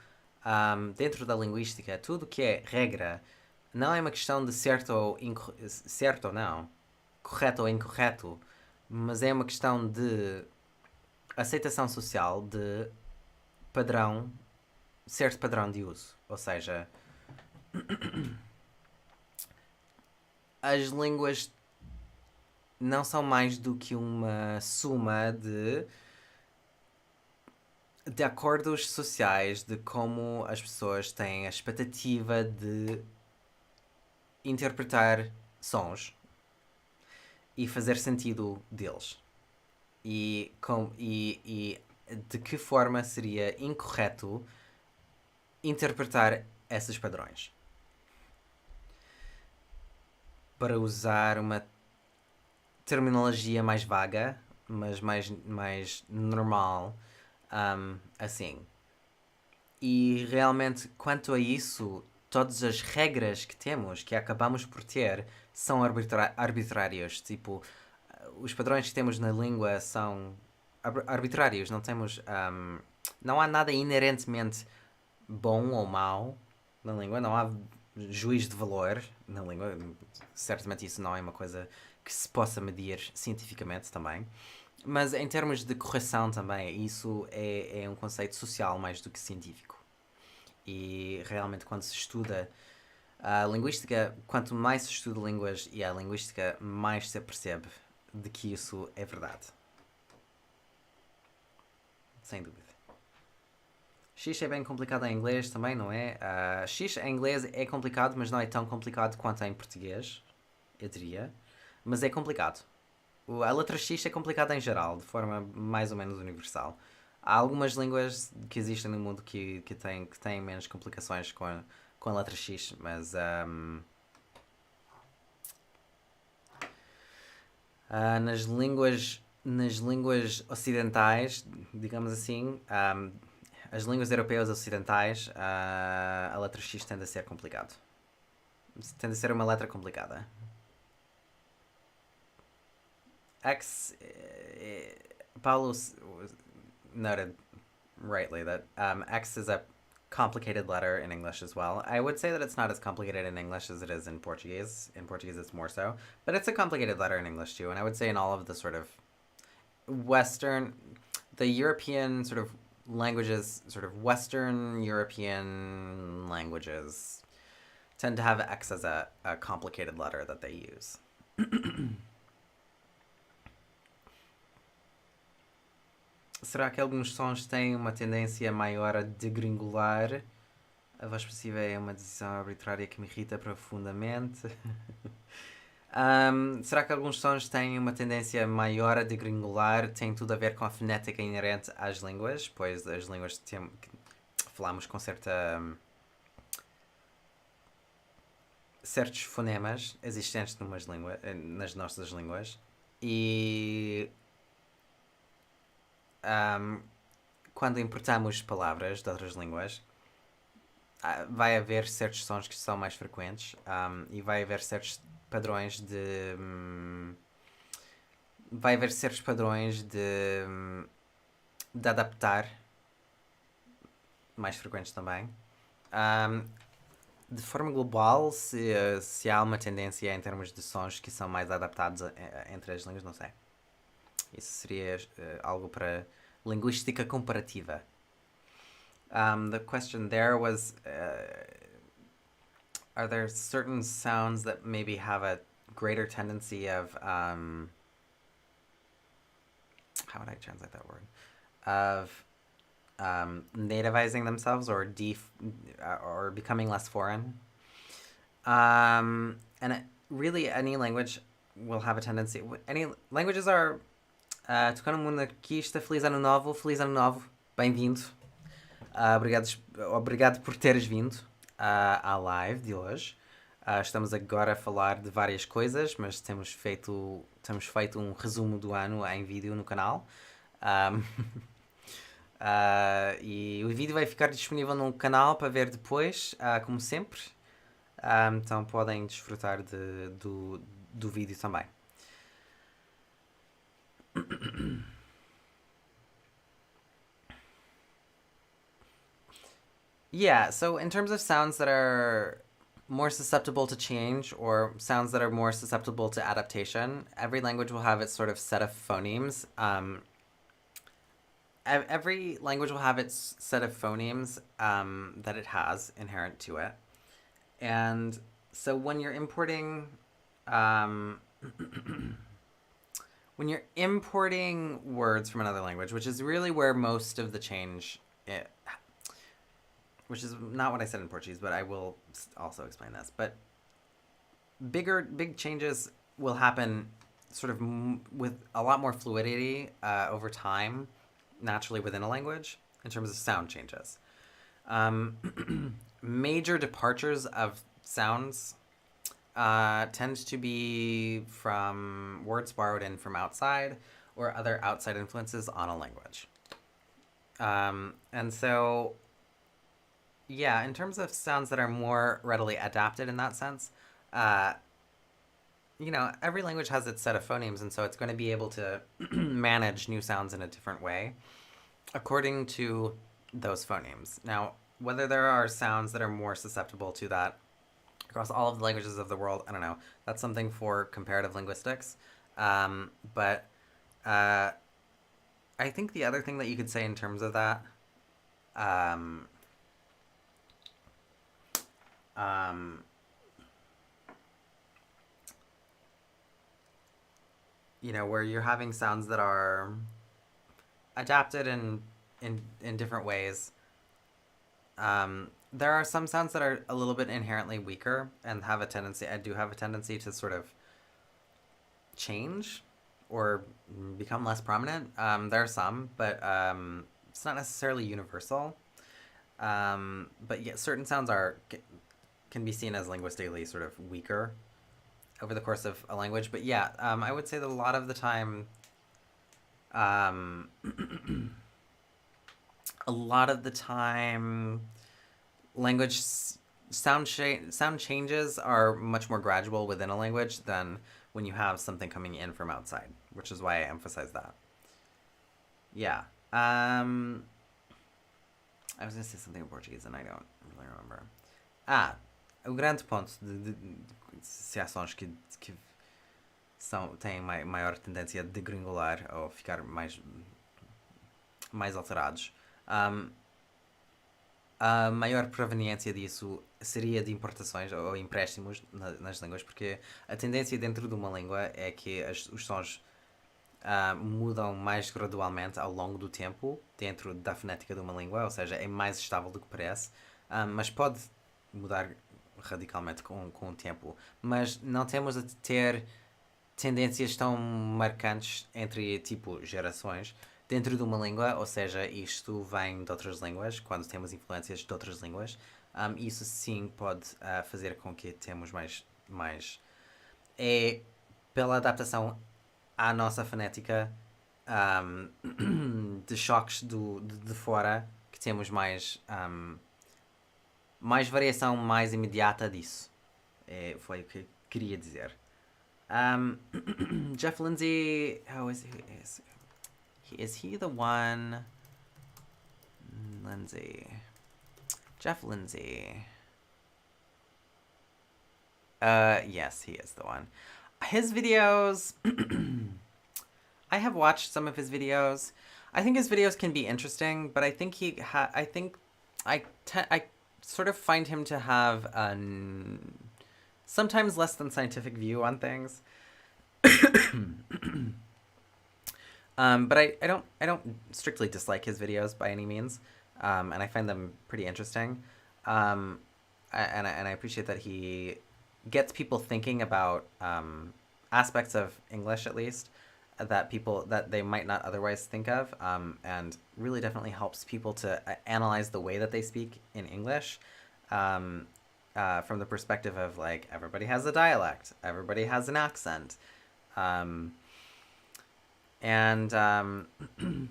dentro da linguística, tudo que é regra não é uma questão de certo ou não, correto ou incorreto, mas é uma questão de aceitação social de certo padrão de uso. Ou seja, as línguas não são mais do que uma suma de acordos sociais de como as pessoas têm a expectativa de interpretar sons e fazer sentido deles. E de que forma seria incorreto interpretar esses padrões. Para usar uma terminologia mais vaga, mas mais normal, assim. E realmente, quanto a isso, todas as regras que temos, que acabamos por ter, são arbitrárias. Tipo, os padrões que temos na língua são arbitrários, não há nada inerentemente bom ou mau na língua, não há juízo de valor na língua. Certamente isso não é uma coisa que se possa medir cientificamente também. Mas em termos de correção também, isso é um conceito social mais do que científico. E realmente quando se estuda a linguística, quanto mais se estuda línguas e a linguística, mais se percebe de que isso é verdade. Sem dúvida. X é bem complicado em inglês também, não é? X em inglês é complicado, mas não é tão complicado quanto em português, eu diria. Mas é complicado. A letra X é complicada em geral, de forma mais ou menos universal. Há algumas línguas que existem no mundo que têm menos complicações com a letra X, mas nas línguas ocidentais, digamos assim, as línguas europeias ocidentais, a letra X tende a ser complicado. Tende a ser uma letra complicada. X, Paulo noted rightly that X is a complicated letter in English as well. I would say that it's not as complicated in English as it is in Portuguese. In Portuguese, it's more so. But it's a complicated letter in English too. And I would say in all of the sort of the European sort of languages, sort of Western European languages, tend to have X as a complicated letter that they use. Será que alguns sons têm uma tendência maior a degringolar? A voz passiva é uma decisão arbitrária que me irrita profundamente. Será que alguns sons têm uma tendência maior a degringolar? Tem tudo a ver com a fonética inerente às línguas, pois as línguas falamos com certos fonemas existentes nas nossas línguas e quando importamos palavras de outras línguas, vai haver certos sons que são mais frequentes e vai haver certos padrões de adaptar mais frequentes também. De forma global, se há uma tendência em termos de sons que são mais adaptados entre as línguas, não sei. Isso seria algo para linguística comparativa. The question there was, are there certain sounds that maybe have a greater tendency of, how would I translate that word? Of nativizing themselves or becoming less foreign. And really any language will have a tendency. Any languages are tocando no mundo anarquista. Feliz ano novo, bem-vindo. Obrigado por teres vindo à live de hoje. Estamos agora a falar de várias coisas, mas temos feito um resumo do ano em vídeo no canal. E o vídeo vai ficar disponível no canal para ver depois, como sempre. Então podem desfrutar do vídeo também. Yeah, so in terms of sounds that are more susceptible to change or sounds that are more susceptible to adaptation, every language will have its sort of set of phonemes. Every language will have its set of phonemes that it has inherent to it. And so when you're importing words from another language, which is really where most of the change which is not what I said in Portuguese, but I will also explain this. But big changes will happen sort of with a lot more fluidity over time, naturally within a language, in terms of sound changes. Major departures of sounds tend to be from words borrowed in from outside or other outside influences on a language. And so, yeah, in terms of sounds that are more readily adapted in that sense, every language has its set of phonemes, and so it's going to be able to manage new sounds in a different way according to those phonemes. Now, whether there are sounds that are more susceptible to that across all of the languages of the world, I don't know. That's something for comparative linguistics. But I think the other thing that you could say in terms of that, um, um, where you're having sounds that are adapted in different ways. There are some sounds that are a little bit inherently weaker and have a tendency. I do have a tendency to sort of change or become less prominent. There are some, but it's not necessarily universal. But yeah, certain sounds can be seen as linguistically sort of weaker over the course of a language. But yeah, I would say that a lot of the time, um, a lot of the time, language sound changes are much more gradual within a language than when you have something coming in from outside, which is why I emphasize that. Yeah. I was going to say something in Portuguese and I don't really remember. O grande ponto de associações que têm maior tendência a degringolar ou ficar mais alterados. A maior proveniência disso seria de importações ou empréstimos nas línguas, porque a tendência dentro de uma língua é que os sons mudam mais gradualmente ao longo do tempo dentro da fonética de uma língua, ou seja, é mais estável do que parece, mas pode mudar radicalmente com o tempo. Mas não temos a ter tendências tão marcantes entre, tipo, gerações dentro de uma língua, ou seja, isto vem de outras línguas, quando temos influências de outras línguas. Isso sim pode fazer com que temos mais... É pela adaptação à nossa fonética de choques de fora que temos mais variação mais imediata disso. Foi o que queria dizer. Jeff Lindsay, how is he the one? Lindsay. Jeff Lindsay. Yes, he is the one. His videos... I have watched some of his videos. I think his videos can be interesting, but I think I sort of find him to have a sometimes less than scientific view on things. But I don't strictly dislike his videos by any means, and I find them pretty interesting. And I appreciate that he gets people thinking about aspects of English, at least, that they might not otherwise think of, and really definitely helps people to analyze the way that they speak in English, from the perspective of, like, everybody has a dialect, everybody has an accent, and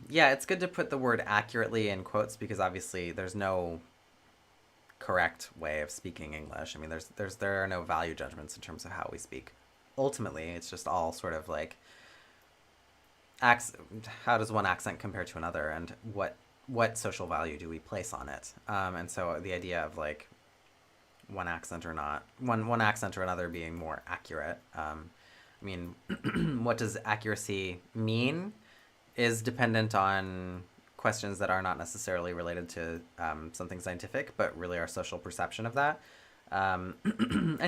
yeah, it's good to put the word accurately in quotes, because obviously there's no correct way of speaking English. I mean, there are no value judgments in terms of how we speak. Ultimately, it's just all sort of like how does one accent compare to another, and what social value do we place on it? And so the idea of, like, one accent or another being more accurate. I mean, what does accuracy mean is dependent on questions that are not necessarily related to something scientific, but really our social perception of that. And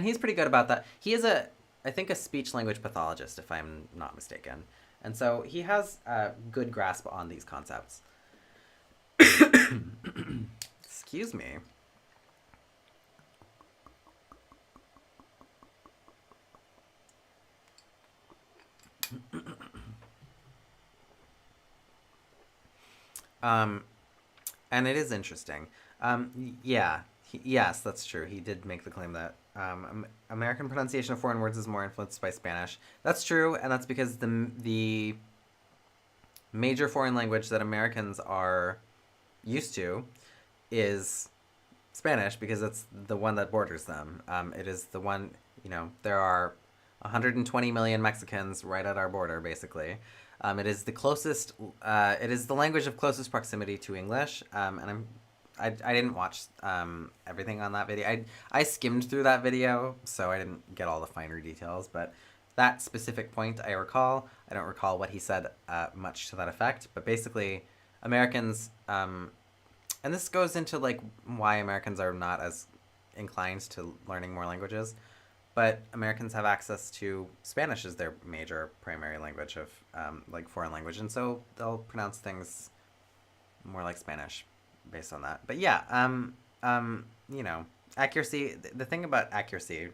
he's pretty good about that. He is I think a speech language pathologist, if I'm not mistaken. And so he has a good grasp on these concepts. Excuse me. And it is interesting. Yeah, yes, that's true. He did make the claim that American pronunciation of foreign words is more influenced by Spanish. That's true, and that's because the major foreign language that Americans are used to is Spanish, because it's the one that borders them. It is the one, there are 120 million Mexicans right at our border, basically. It is the closest. It is the language of closest proximity to English. I didn't watch everything on that video. I skimmed through that video, so I didn't get all the finer details. But that specific point I recall. I don't recall what he said much to that effect. But basically, Americans, and this goes into like why Americans are not as inclined to learning more languages. But Americans have access to Spanish as their major primary language of like foreign language, and so they'll pronounce things more like Spanish based on that. But yeah, you know, accuracy. The thing about accuracy,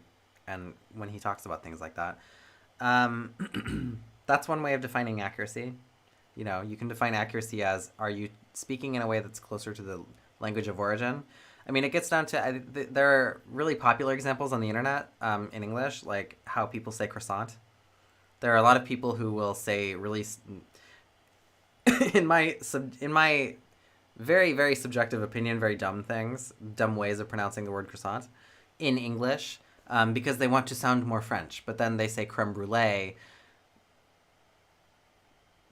and when he talks about things like that, that's one way of defining accuracy. You know, you can define accuracy as, are you speaking in a way that's closer to the language of origin? I mean, it gets down to, there are really popular examples on the internet in English, like how people say croissant. There are a lot of people who will say really, in my very, very subjective opinion, very dumb things, dumb ways of pronouncing the word croissant in English because they want to sound more French. But then they say creme brulee,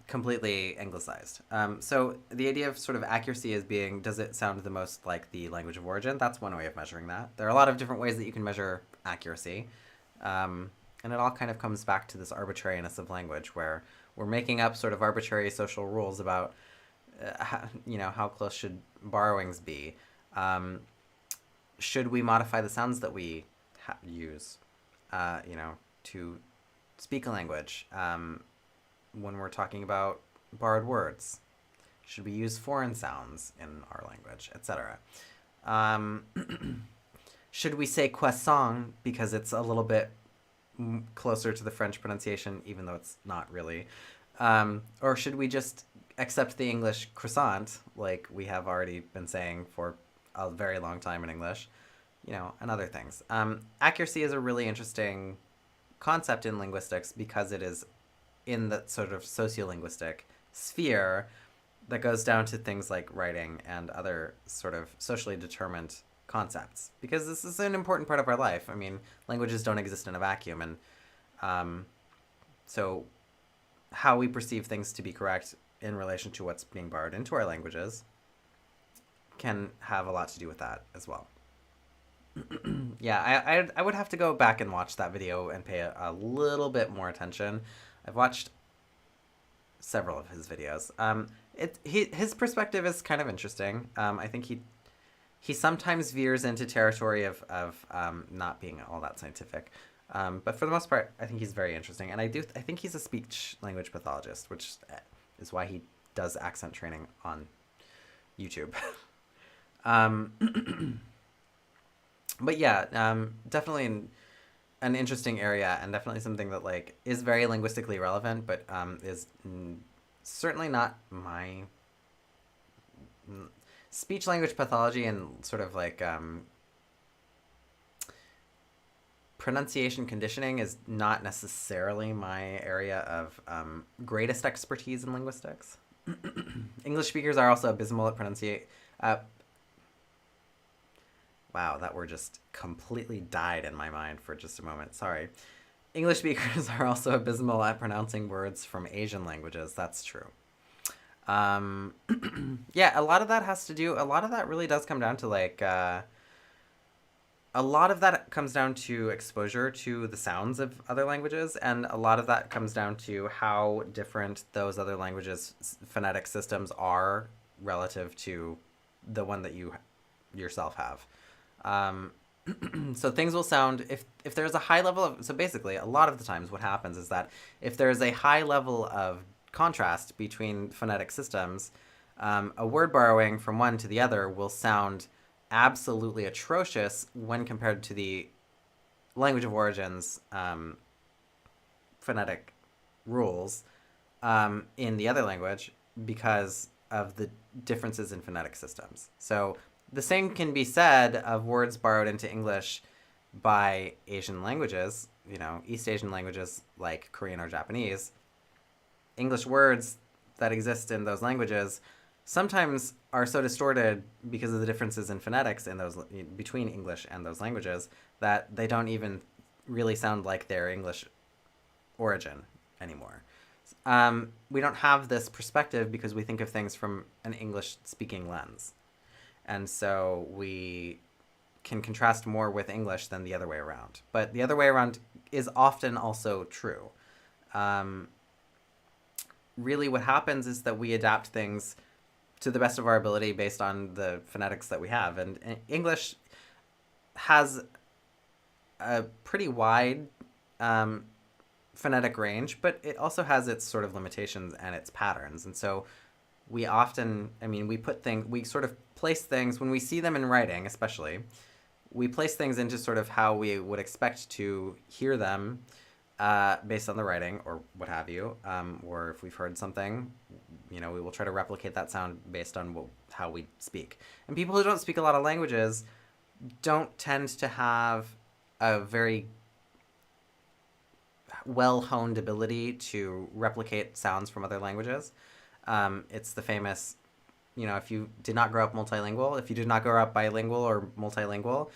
completely anglicized. So the idea of sort of accuracy as being, does it sound the most like the language of origin? That's one way of measuring that. There are a lot of different ways that you can measure accuracy. And it all kind of comes back to this arbitrariness of language, where we're making up sort of arbitrary social rules about, how close should borrowings be? Should we modify the sounds that we use, to speak a language? When we're talking about borrowed words, should we use foreign sounds in our language, etc.? Should we say croissant because it's a little bit closer to the French pronunciation, even though it's not really? Or should we just accept the English croissant, like we have already been saying for a very long time in English, and other things? Accuracy is a really interesting concept in linguistics because it is in the sort of sociolinguistic sphere that goes down to things like writing and other sort of socially determined concepts, because this is an important part of our life. I mean, languages don't exist in a vacuum, and so how we perceive things to be correct in relation to what's being borrowed into our languages can have a lot to do with that as well. Yeah, I would have to go back and watch that video and pay a little bit more attention. I've watched several of his videos. His perspective is kind of interesting. I think he sometimes veers into territory of not being all that scientific. But for the most part, I think he's very interesting. And I think he's a speech language pathologist, which is why he does accent training on YouTube. But yeah, definitely an interesting area, and definitely something that like is very linguistically relevant, but is certainly not my speech language pathology, and sort of like pronunciation conditioning is not necessarily my area of greatest expertise in linguistics. English speakers are also abysmal at pronunciate. Wow, that word just completely died in my mind for just a moment. Sorry. English speakers are also abysmal at pronouncing words from Asian languages. That's true. Yeah, a lot of that really does come down to like, a lot of that comes down to exposure to the sounds of other languages, and a lot of that comes down to how different those other languages' phonetic systems are relative to the one that you yourself have. So things will sound, if there's a high level of, so basically a lot of the times what happens is that if there's a high level of contrast between phonetic systems, a word borrowing from one to the other will sound absolutely atrocious when compared to the language of origin's phonetic rules in the other language, because of the differences in phonetic systems. So the same can be said of words borrowed into English by Asian languages, East Asian languages like Korean or Japanese. English words that exist in those languages sometimes are so distorted because of the differences in phonetics in those between English and those languages that they don't even really sound like they're English origin anymore. We don't have this perspective because we think of things from an English-speaking lens. And so we can contrast more with English than the other way around. But the other way around is often also true. Really what happens is that we adapt things to the best of our ability based on the phonetics that we have. And English has a pretty wide phonetic range, but it also has its sort of limitations and its patterns. And so we often, we sort of place things, when we see them in writing especially, we place things into sort of how we would expect to hear them based on the writing or what have you. Or if we've heard something, we will try to replicate that sound based on how we speak. And people who don't speak a lot of languages don't tend to have a very well-honed ability to replicate sounds from other languages. It's the famous, if you did not grow up multilingual, if you did not grow up bilingual or multilingual,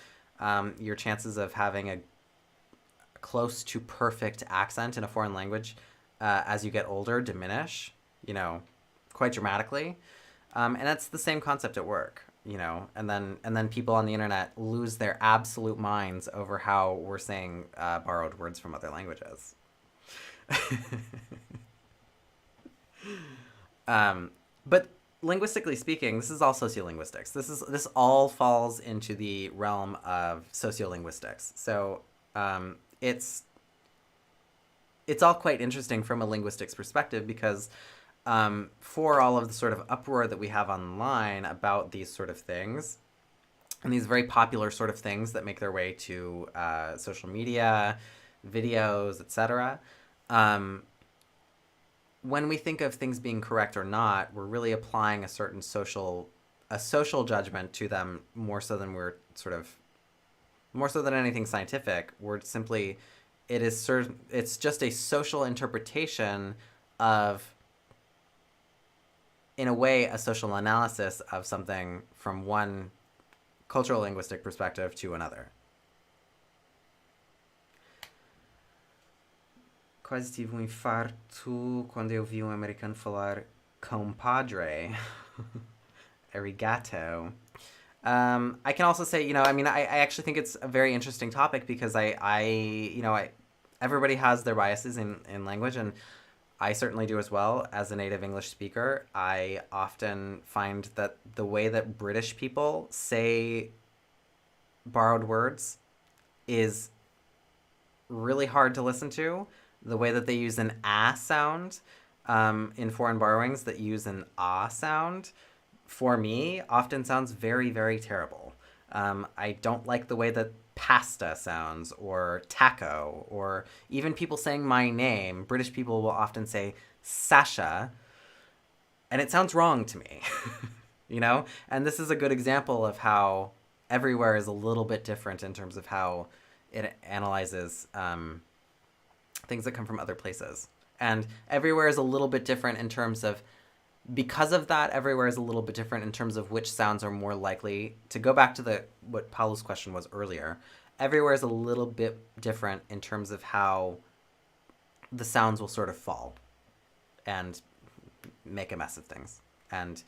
your chances of having a close to perfect accent in a foreign language as you get older diminish, quite dramatically. And that's the same concept at work, and then people on the internet lose their absolute minds over how we're saying borrowed words from other languages. But linguistically speaking, this is all sociolinguistics. This all falls into the realm of sociolinguistics. So it's all quite interesting from a linguistics perspective because for all of the sort of uproar that we have online about these sort of things, and these very popular sort of things that make their way to social media, videos, etc., when we think of things being correct or not, we're really applying a certain social judgment to them more so than anything scientific. It's just a social interpretation of, in a way, a social analysis of something from one cultural linguistic perspective to another. Quase tive infarto quando eu vi americano falar compadre. Arigato. I can also say, I actually think it's a very interesting topic because everybody has their biases in language, and I certainly do as well. As a native English speaker, I often find that the way that British people say borrowed words is really hard to listen to. The way that they use an ah sound in foreign borrowings that use an ah sound, for me, often sounds very, very terrible. I don't like the way that pasta sounds, or taco, or even people saying my name. British people will often say Sasha, and it sounds wrong to me, And this is a good example of how everywhere is a little bit different in terms of how it analyzes things that come from other places. And everywhere is a little bit different in terms of, because of that, everywhere is a little bit different in terms of which sounds are more likely, to go back to what Paulu's question was earlier, everywhere is a little bit different in terms of how the sounds will sort of fall and make a mess of things and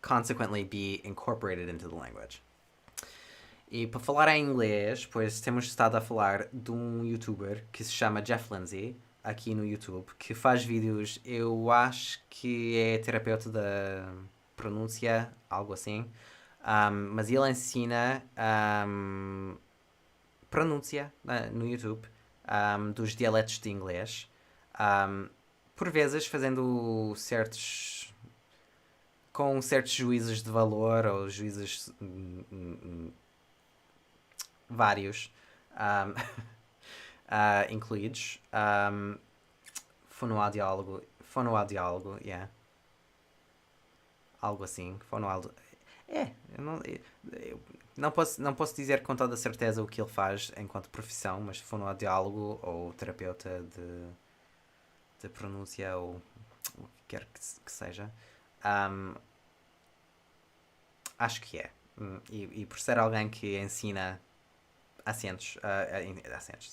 consequently be incorporated into the language. E para falar em inglês, pois temos estado a falar de um youtuber que se chama Jeff Lindsay, aqui no YouTube, que faz vídeos, eu acho que é terapeuta da pronúncia, algo assim, mas ele ensina pronúncia no YouTube dos dialetos de inglês, por vezes fazendo com certos juízos de valor ou juízos vários incluídos. Fonoaudiólogo, yeah. Algo assim. Eu não posso dizer com toda certeza o que ele faz enquanto profissão, mas fonoaudiólogo ou terapeuta de pronúncia ou o que quer que seja. Acho que é. E por ser alguém que ensina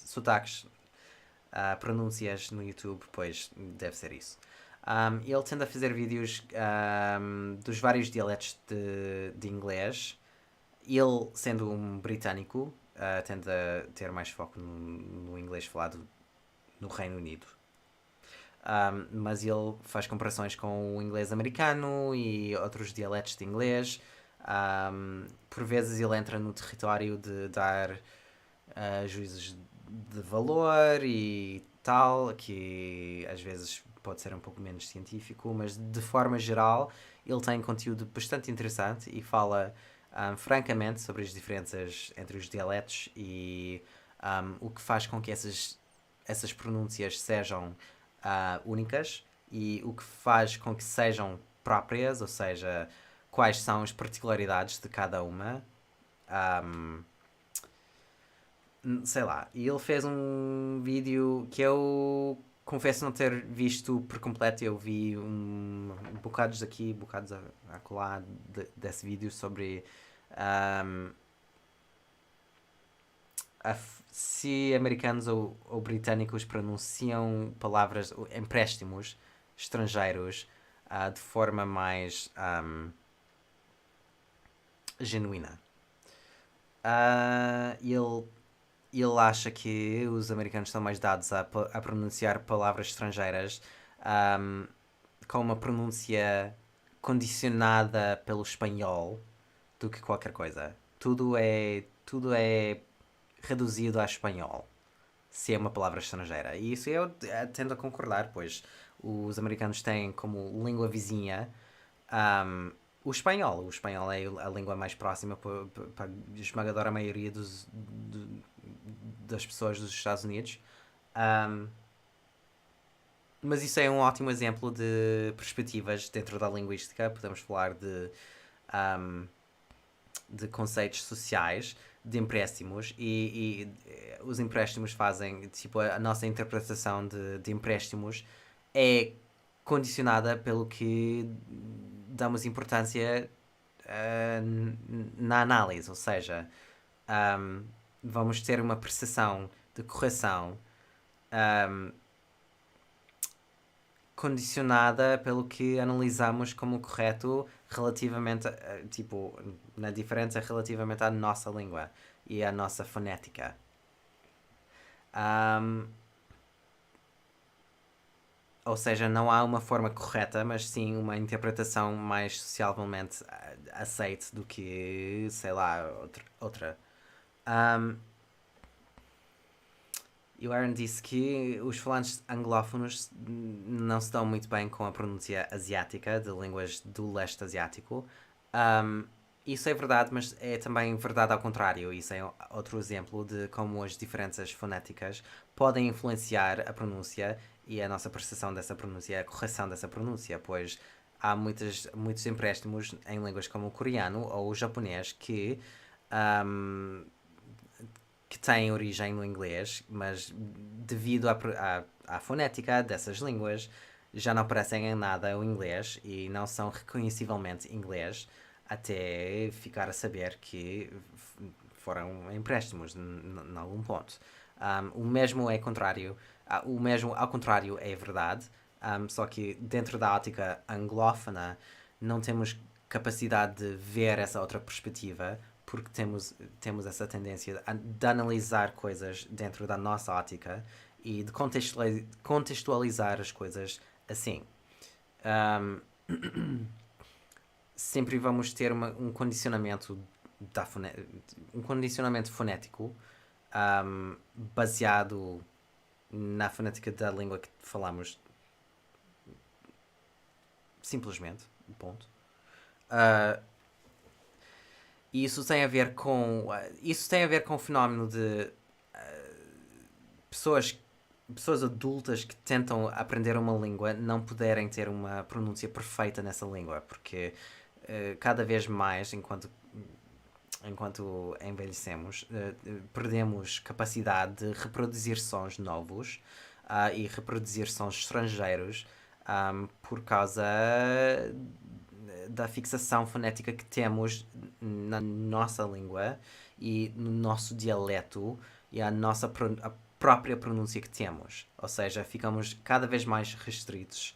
sotaques pronúncias no YouTube, pois deve ser isso. Ele tende a fazer vídeos dos vários dialetos de inglês. Ele, sendo um britânico, tende a ter mais foco no inglês falado no Reino Unido. Mas ele faz comparações com o inglês americano e outros dialetos de inglês. Por vezes ele entra no território de dar juízos de valor e tal, que às vezes pode ser um pouco menos científico, mas de forma geral ele tem conteúdo bastante interessante e fala francamente sobre as diferenças entre os dialetos e o que faz com que essas pronúncias sejam únicas e o que faz com que sejam próprias, ou seja, quais são as particularidades de cada uma. Sei lá, e ele fez um vídeo que eu confesso não ter visto por completo. Eu vi bocados aqui, bocados a colar desse vídeo sobre se americanos ou britânicos pronunciam palavras, empréstimos estrangeiros de forma mais genuína. Ele acha que os americanos estão mais dados a pronunciar palavras estrangeiras com uma pronúncia condicionada pelo espanhol do que qualquer coisa. Tudo é reduzido a espanhol, se é uma palavra estrangeira. E isso eu tendo a concordar, pois os americanos têm como língua vizinha o espanhol. O espanhol é a língua mais próxima para a esmagadora maioria das pessoas dos Estados Unidos. Mas isso é um ótimo exemplo de perspectivas dentro da linguística. Podemos falar de conceitos sociais, de empréstimos, e os empréstimos fazem, tipo, a nossa interpretação de empréstimos é condicionada pelo que damos importância na análise, ou seja, vamos ter uma percepção de correção condicionada pelo que analisamos como correto relativamente, tipo, na diferença relativamente à nossa língua e à nossa fonética. Ou seja, não há uma forma correta, mas sim uma interpretação mais socialmente aceite do que, sei lá, outra. E o Aaron disse que os falantes anglófonos não se dão muito bem com a pronúncia asiática, de línguas do leste asiático. Isso é verdade, mas é também verdade ao contrário. Isso é outro exemplo de como as diferenças fonéticas podem influenciar a pronúncia e a nossa percepção dessa pronúncia, a correção dessa pronúncia, pois há muitos empréstimos em línguas como o coreano ou o japonês que têm origem no inglês, mas devido à fonética dessas línguas já não parecem em nada o inglês e não são reconhecivelmente inglês, até ficar a saber que foram empréstimos em algum ponto. O mesmo é contrário. O mesmo ao contrário é verdade, só que dentro da ótica anglófona não temos capacidade de ver essa outra perspectiva, porque temos essa tendência de analisar coisas dentro da nossa ótica e de contextualizar as coisas assim. Sempre vamos ter um condicionamento um condicionamento fonético baseado na fonética da língua que falamos, simplesmente, ponto. E isso tem a ver com o fenómeno de pessoas adultas que tentam aprender uma língua não poderem ter uma pronúncia perfeita nessa língua, porque cada vez mais, enquanto envelhecemos, perdemos capacidade de reproduzir sons novos e reproduzir sons estrangeiros por causa da fixação fonética que temos na nossa língua e no nosso dialeto e a própria pronúncia que temos. Ou seja, ficamos cada vez mais restritos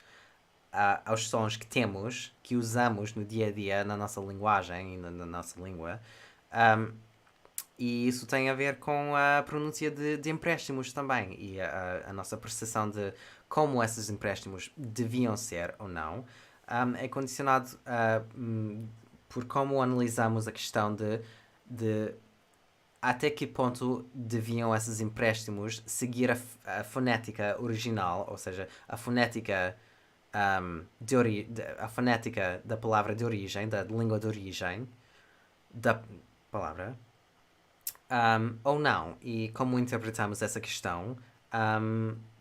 aos sons que temos, que usamos no dia a dia na nossa linguagem e na nossa língua. E isso tem a ver com a pronúncia de empréstimos também e a nossa percepção de como esses empréstimos deviam ser ou não. É condicionado por como analisamos a questão de até que ponto deviam esses empréstimos seguir a fonética original, ou seja, a fonética, a fonética da palavra de origem, da língua de origem da palavra, ou não. E como interpretamos essa questão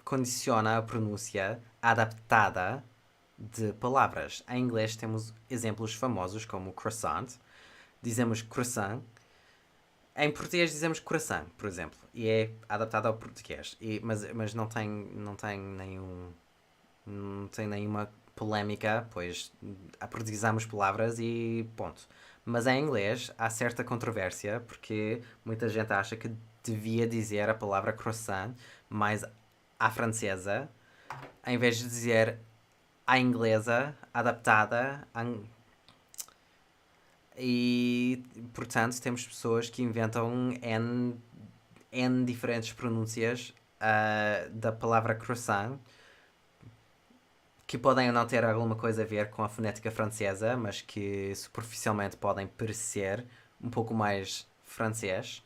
condiciona a pronúncia adaptada de palavras. Em inglês temos exemplos famosos como croissant. Dizemos croissant. Em português dizemos coração, por exemplo, e é adaptado ao português, mas não tem nenhuma polémica, pois aportuguesamos palavras e ponto. Mas em inglês há certa controvérsia, porque muita gente acha que devia dizer a palavra croissant mais à francesa, em vez de dizer à inglesa, adaptada, e, portanto, temos pessoas que inventam N diferentes pronúncias da palavra croissant, que podem ou não ter alguma coisa a ver com a fonética francesa, mas que superficialmente podem parecer um pouco mais francês.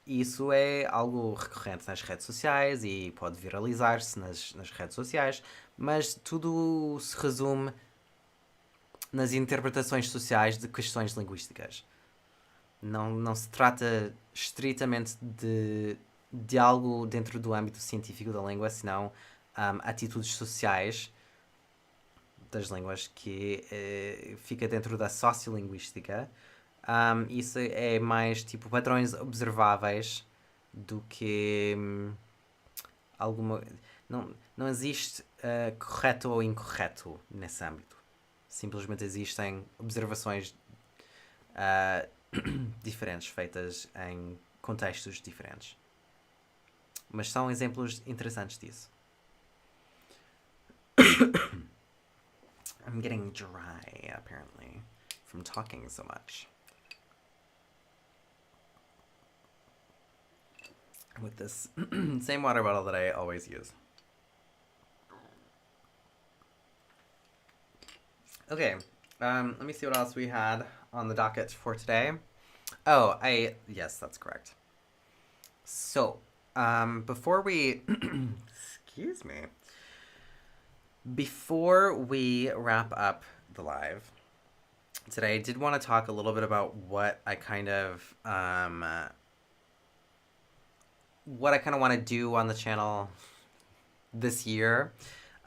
Isso é algo recorrente nas redes sociais e pode viralizar-se nas redes sociais, mas tudo se resume nas interpretações sociais de questões linguísticas. Não se trata estritamente de algo dentro do âmbito científico da língua, senão atitudes sociais das línguas que fica dentro da sociolinguística. Isso é mais tipo padrões observáveis do que alguma... Não existe correto ou incorreto nesse âmbito. Simplesmente existem observações diferentes, feitas em contextos diferentes. Mas são exemplos interessantes disso. I'm getting dry, apparently, from talking so much. With this same water bottle that I always use. Okay, let me see what else we had on the docket for today. Oh, yes, that's correct. So, before we, excuse me, before we wrap up the live today, I did want to talk a little bit about what I kind of want to do on the channel this year.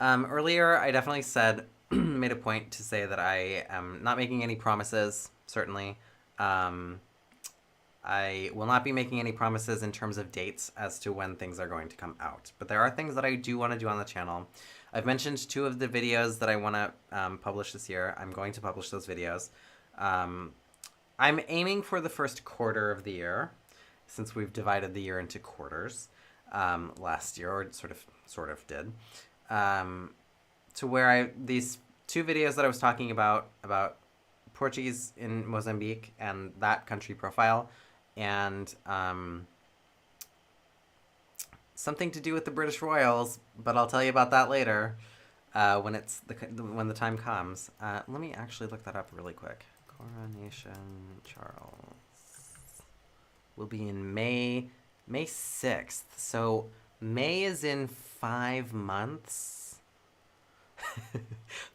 Earlier, I definitely said, made a point to say that I am not making any promises, certainly. I will not be making any promises in terms of dates as to when things are going to come out. But there are things that I do want to do on the channel. I've mentioned 2 of the videos that I want to publish this year. I'm going to publish those videos. I'm aiming for the first quarter of the year, since we've divided the year into quarters last year, or sort of did. To where these 2 videos that I was talking about Portuguese in Mozambique and that country profile, and something to do with the British Royals, but I'll tell you about that later when the time comes. Let me actually look that up really quick. Coronation Charles will be in May 6th. So May is in 5 months.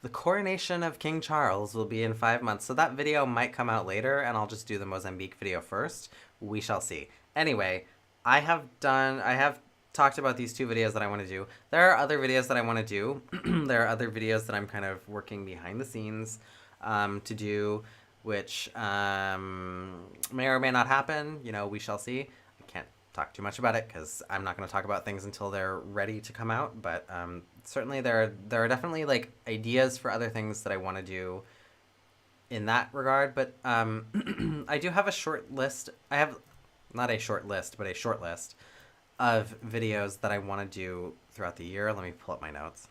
The coronation of King Charles will be in 5 months. So that video might come out later, and I'll just do the Mozambique video first. We shall see. Anyway, I have talked about these 2 videos that I want to do. There are other videos that I want to do. There are other videos that I'm kind of working behind the scenes to do, which may or may not happen. We shall see. I can't talk too much about it because I'm not going to talk about things until they're ready to come out. But certainly there are definitely like ideas for other things that I want to do in that regard. But I do have a short list. I have not a short list, but a short list of videos that I want to do throughout the year. Let me pull up my notes.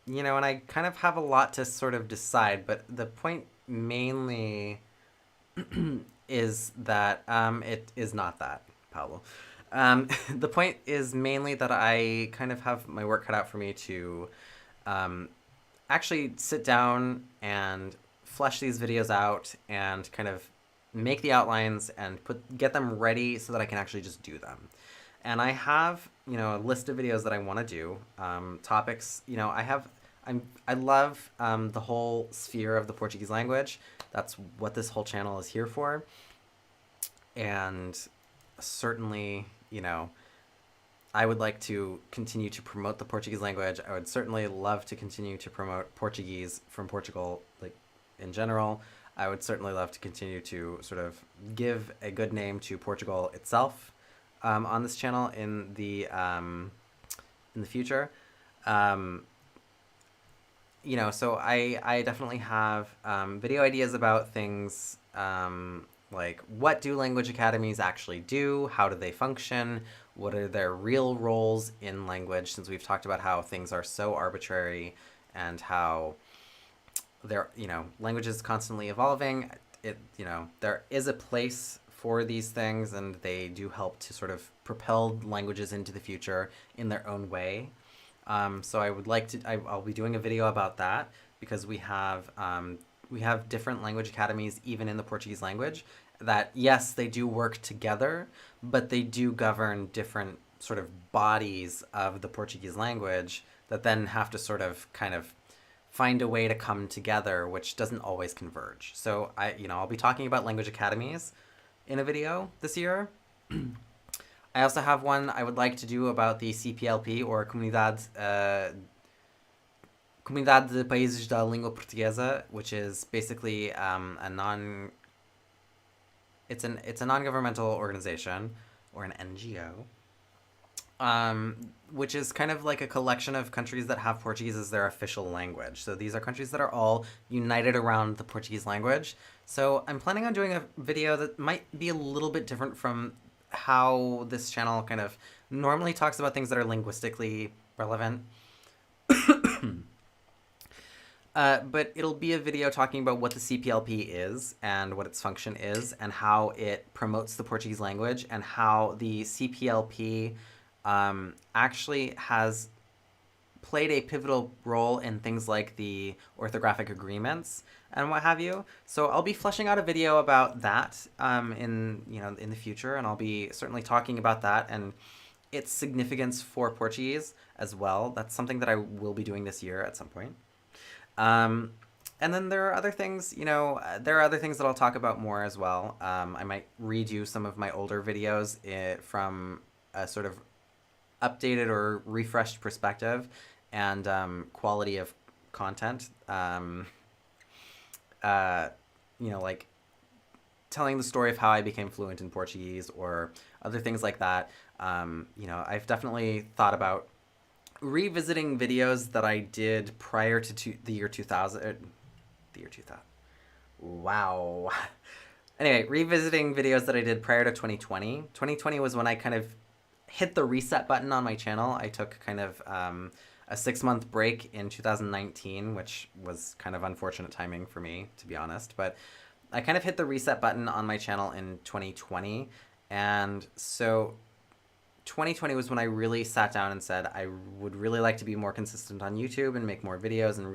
You know, and I kind of have a lot to sort of decide, but the point mainly is that it is not that, Pablo. The point is mainly that I kind of have my work cut out for me to actually sit down and flesh these videos out and kind of make the outlines and get them ready so that I can actually just do them. And I have, you know, a list of videos that I want to do, topics. You know, I love the whole sphere of the Portuguese language. That's what this whole channel is here for. And certainly, you know, I would like to continue to promote the Portuguese language. I would certainly love to continue to promote Portuguese from Portugal, like in general. I would certainly love to continue to sort of give a good name to Portugal itself on this channel in the future. You know, so I definitely have video ideas about things like what do language academies actually do? How do they function? What are their real roles in language? Since we've talked about how things are so arbitrary and how you know, language is constantly evolving. You know, there is a place for these things, and they do help to sort of propel languages into the future in their own way. So I would like to, I'll be doing a video about that because we have different language academies even in the Portuguese language that, yes, they do work together, but they do govern different sort of bodies of the Portuguese language that then have to sort of kind of find a way to come together, which doesn't always converge. So I'll be talking about language academies in a video this year. I also have one I would like to do about the CPLP, or Comunidade de Países da Língua Portuguesa, which is basically it's a non-governmental organization, or an NGO, which is kind of like a collection of countries that have Portuguese as their official language. So these are countries that are all united around the Portuguese language. So I'm planning on doing a video that might be a little bit different from how this channel kind of normally talks about things that are linguistically relevant. But it'll be a video talking about what the CPLP is and what its function is and how it promotes the Portuguese language and how the CPLP actually has played a pivotal role in things like the orthographic agreements and what have you. So I'll be fleshing out a video about that in the future, and I'll be certainly talking about that and its significance for Portuguese as well. That's something that I will be doing this year at some point. And then there are other things, there are other things that I'll talk about more as well. I might redo some of my older videos from a sort of updated or refreshed perspective and quality of content. Like telling the story of how I became fluent in Portuguese or other things like that. I've definitely thought about revisiting videos that I did prior to the year 2000. The year 2000. Wow. Anyway, revisiting videos that I did prior to 2020. 2020 was when I kind of hit the reset button on my channel. I took kind of a 6-month break in 2019, which was kind of unfortunate timing for me, to be honest. But I kind of hit the reset button on my channel in 2020. And so 2020 was when I really sat down and said I would really like to be more consistent on YouTube and make more videos and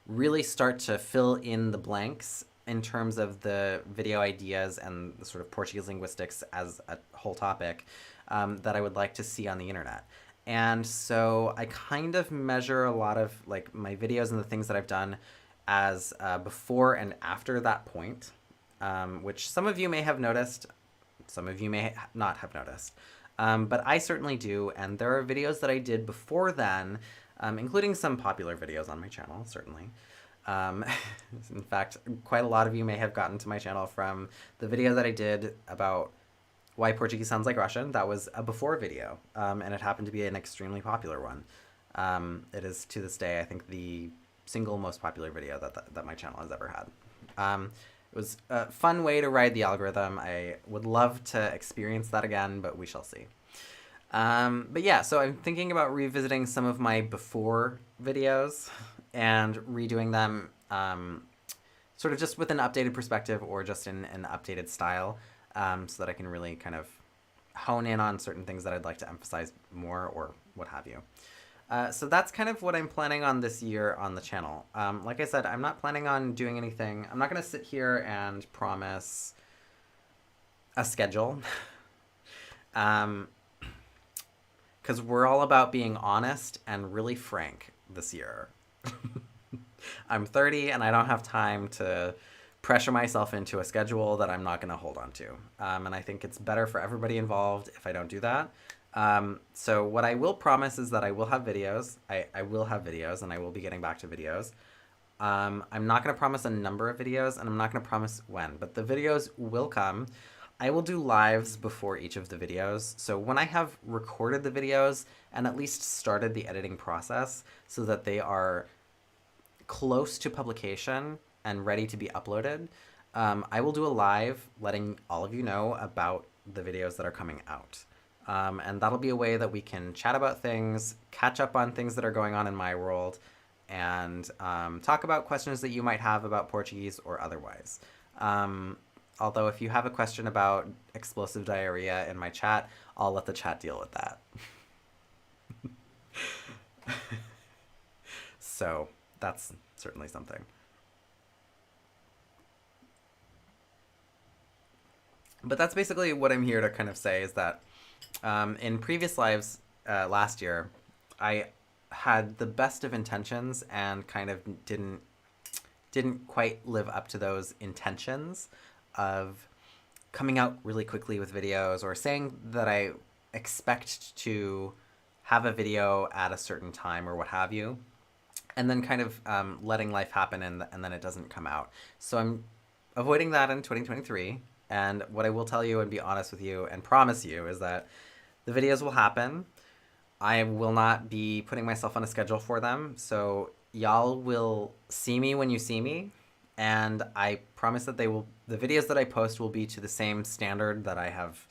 really start to fill in the blanks in terms of the video ideas and the sort of Portuguese linguistics as a whole topic that I would like to see on the internet. And so I kind of measure a lot of like my videos and the things that I've done as before and after that point, which some of you may have noticed, some of you may not have noticed. But I certainly do, and there are videos that I did before then, including some popular videos on my channel, certainly. In fact, quite a lot of you may have gotten to my channel from the video that I did about why Portuguese sounds like Russian. That was a before video, and it happened to be an extremely popular one. It is, to this day, I think, the single most popular video that my channel has ever had. It was a fun way to ride the algorithm. I would love to experience that again, but we shall see. But yeah, so I'm thinking about revisiting some of my before videos and redoing them sort of just with an updated perspective or just in an updated style, so that I can really kind of hone in on certain things that I'd like to emphasize more or what have you. So that's kind of what I'm planning on this year on the channel. Like I said, I'm not planning on doing anything. I'm not going to sit here and promise a schedule. Because we're all about being honest and really frank this year. I'm 30 and I don't have time to pressure myself into a schedule that I'm not going to hold on to. And I think it's better for everybody involved if I don't do that. So what I will promise is that I will have videos. I will have videos and I will be getting back to videos. I'm not going to promise a number of videos and I'm not going to promise when, but the videos will come. I will do lives before each of the videos. So when I have recorded the videos and at least started the editing process so that they are close to publication and ready to be uploaded, I will do a live letting all of you know about the videos that are coming out. And that'll be a way that we can chat about things, catch up on things that are going on in my world, and talk about questions that you might have about Portuguese or otherwise. Although if you have a question about explosive diarrhea in my chat, I'll let the chat deal with that. So that's certainly something. But that's basically what I'm here to kind of say is that in previous lives last year, I had the best of intentions and kind of didn't quite live up to those intentions of coming out really quickly with videos or saying that I expect to have a video at a certain time or what have you, and then kind of letting life happen and then it doesn't come out. So I'm avoiding that in 2023. And what I will tell you and be honest with you and promise you is that the videos will happen. I will not be putting myself on a schedule for them. So y'all will see me when you see me. And I promise that the videos that I post will be to the same standard that I have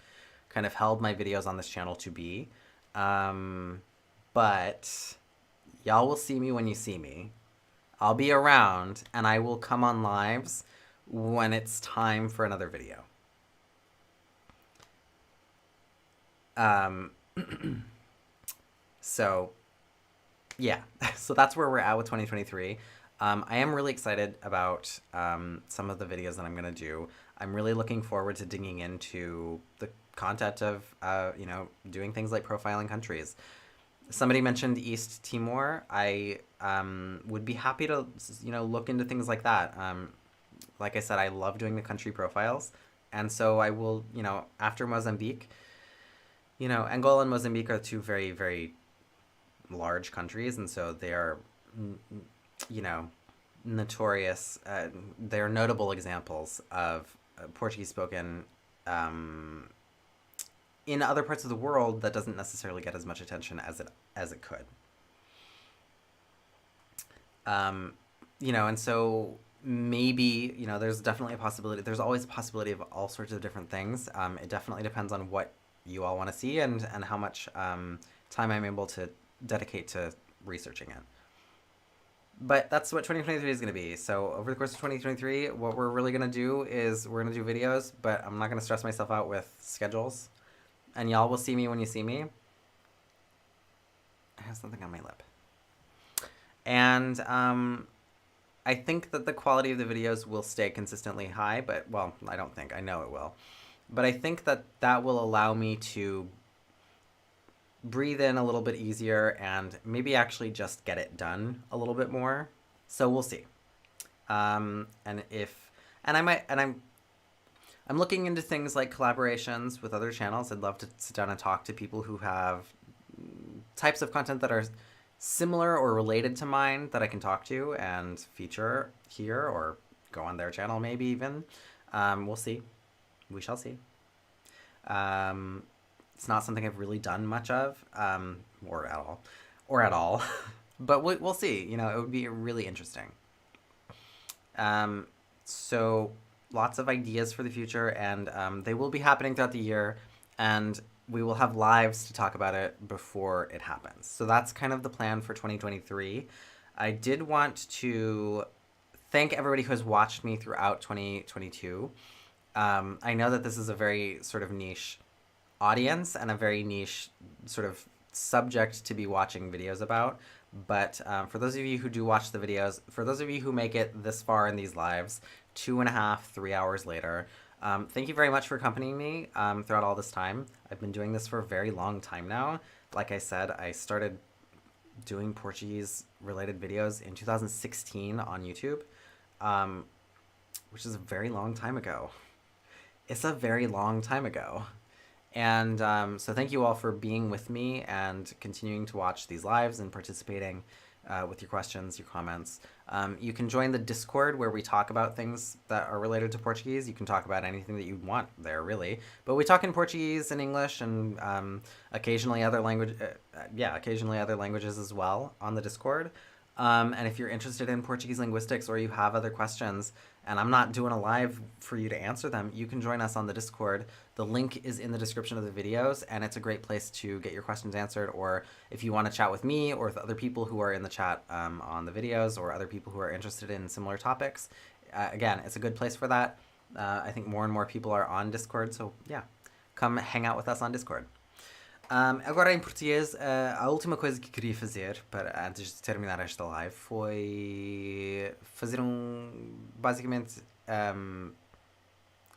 kind of held my videos on this channel to be. But y'all will see me when you see me. I'll be around and I will come on lives when it's time for another video. So yeah, so that's where we're at with 2023. I am really excited about some of the videos that I'm going to do. I'm really looking forward to digging into the content of, doing things like profiling countries. Somebody mentioned East Timor. I would be happy to, look into things like that. Like I said, I love doing the country profiles. And so I will, after Mozambique, Angola and Mozambique are two very, very large countries. And so they are, notorious. They're notable examples of Portuguese spoken in other parts of the world that doesn't necessarily get as much attention as it could. And so maybe, there's definitely a possibility. There's always a possibility of all sorts of different things. It definitely depends on what you all want to see and how much time I'm able to dedicate to researching it. But that's what 2023 is going to be. So over the course of 2023, what we're really going to do is we're going to do videos, but I'm not going to stress myself out with schedules. And y'all will see me when you see me. I have something on my lip. And I think that the quality of the videos will stay consistently high, but, well, I don't think. I know it will. But I think that will allow me to breathe in a little bit easier and maybe actually just get it done a little bit more. So we'll see. I'm looking into things like collaborations with other channels. I'd love to sit down and talk to people who have types of content that are similar or related to mine that I can talk to and feature here or go on their channel maybe even. We'll see. We shall see. It's not something I've really done much of, or at all, but we'll see. It would be really interesting. So lots of ideas for the future, and they will be happening throughout the year, and we will have lives to talk about it before it happens. So that's kind of the plan for 2023. I did want to thank everybody who has watched me throughout 2022. I know that this is a very sort of niche audience and a very niche sort of subject to be watching videos about. But for those of you who do watch the videos, for those of you who make it this far in these lives, 2.5, 3 hours later, thank you very much for accompanying me throughout all this time. I've been doing this for a very long time now. Like I said, I started doing Portuguese related videos in 2016 on YouTube, which is a very long time ago. It's a very long time ago. And so thank you all for being with me and continuing to watch these lives and participating with your questions, your comments. You can join the Discord where we talk about things that are related to Portuguese. You can talk about anything that you want there, really. But we talk in Portuguese and English and occasionally other occasionally other languages as well on the Discord. And if you're interested in Portuguese linguistics or you have other questions and I'm not doing a live for you to answer them, you can join us on the Discord. The link is in the description of the videos, and it's a great place to get your questions answered, or if you want to chat with me or with other people who are in the chat on the videos, or other people who are interested in similar topics. Again, it's a good place for that. I think more and more people are on Discord, so yeah, come hang out with us on Discord. Agora em português, a última coisa que queria fazer para antes de terminar esta live foi fazer basicamente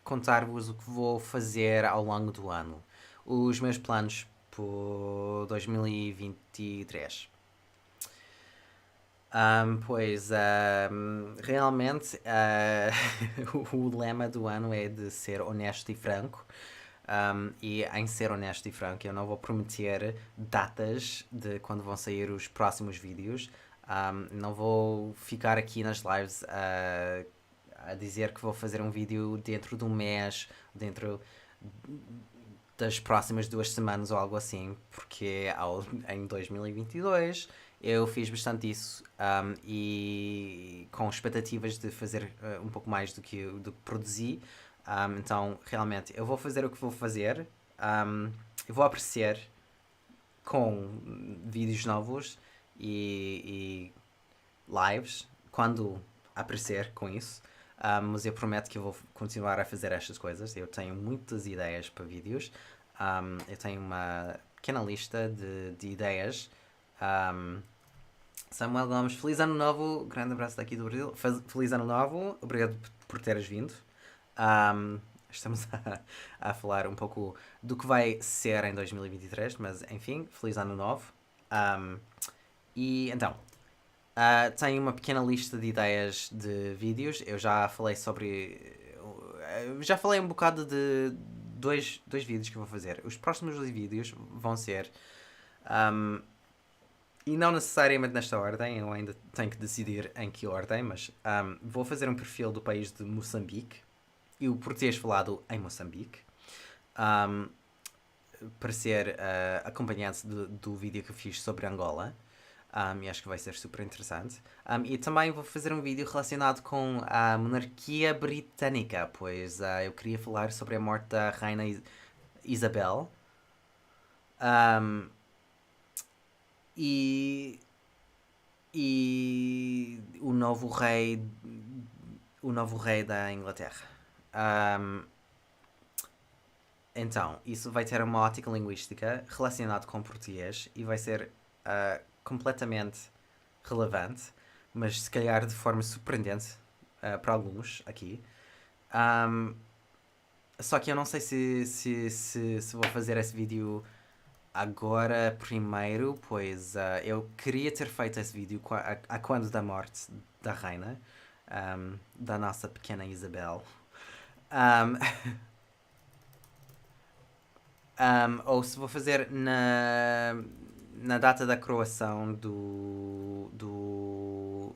contar-vos o que vou fazer ao longo do ano, os meus planos por 2023. Realmente o lema do ano é de ser honesto e franco. E em ser honesto e franco, eu não vou prometer datas de quando vão sair os próximos vídeos. Não vou ficar aqui nas lives a dizer que vou fazer um vídeo dentro de um mês, dentro das próximas 2 semanas ou algo assim, porque em 2022 eu fiz bastante isso e com expectativas de fazer um pouco mais do que produzi. Então, realmente, eu vou fazer o que vou fazer, eu vou apreciar com vídeos novos e lives, quando aparecer com isso, mas eu prometo que eu vou continuar a fazer estas coisas. Eu tenho muitas ideias para vídeos, eu tenho uma pequena lista de ideias. Samuel Gomes, feliz ano novo, grande abraço daqui do Brasil, feliz ano novo, obrigado por teres vindo. Estamos a falar um pouco do que vai ser em 2023, mas enfim, feliz ano novo. E então, tenho uma pequena lista de ideias de vídeos. Eu já falei já falei um bocado de dois vídeos que eu vou fazer. Os próximos 2 vídeos vão ser e não necessariamente nesta ordem, eu ainda tenho que decidir em que ordem, mas vou fazer um perfil do país de Moçambique e o português falado em Moçambique, para ser acompanhante do vídeo que eu fiz sobre Angola, e acho que vai ser super interessante. E também vou fazer um vídeo relacionado com a monarquia britânica, pois eu queria falar sobre a morte da Rainha Isabel. E o novo rei da Inglaterra. Então, isso vai ter uma ótica linguística relacionada com português e vai ser completamente relevante, mas se calhar de forma surpreendente para alguns aqui. Só que eu não sei se vou fazer esse vídeo agora primeiro, pois eu queria ter feito esse vídeo a quando da morte da rainha, da nossa pequena Isabel. Ou se vou fazer na data da coroação do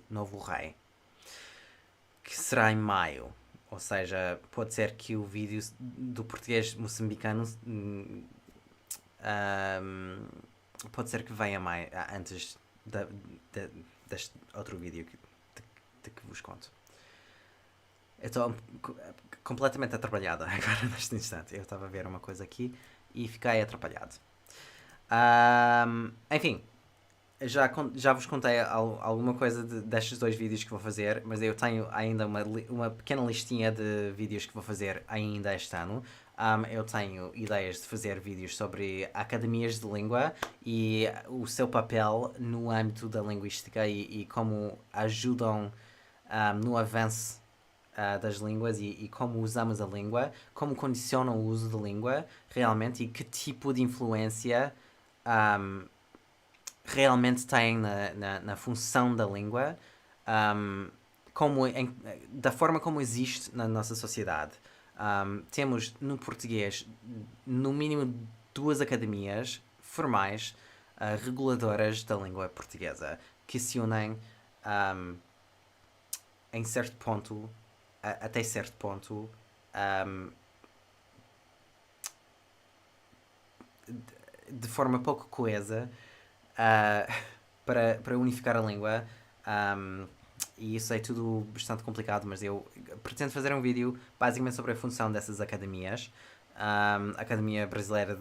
novo rei, que será em maio. Ou seja, pode ser que o vídeo do português moçambicano pode ser que venha mais antes deste outro vídeo de que vos conto. Eu estou completamente atrapalhada agora neste instante. Eu estava a ver uma coisa aqui e fiquei atrapalhado. Enfim, já vos contei alguma coisa destes dois vídeos que vou fazer, mas eu tenho ainda uma pequena listinha de vídeos que vou fazer ainda este ano. Eu tenho ideias de fazer vídeos sobre academias de língua e o seu papel no âmbito da linguística e como ajudam no avanço das línguas e como usamos a língua, como condicionam o uso da língua realmente e que tipo de influência realmente têm na função da língua, da forma como existe na nossa sociedade. Temos no português, no mínimo, duas academias formais reguladoras da língua portuguesa que se unem em certo ponto, até certo ponto, de forma pouco coesa para unificar a língua. E isso é tudo bastante complicado, mas eu pretendo fazer um vídeo basicamente sobre a função dessas academias. A Academia Brasileira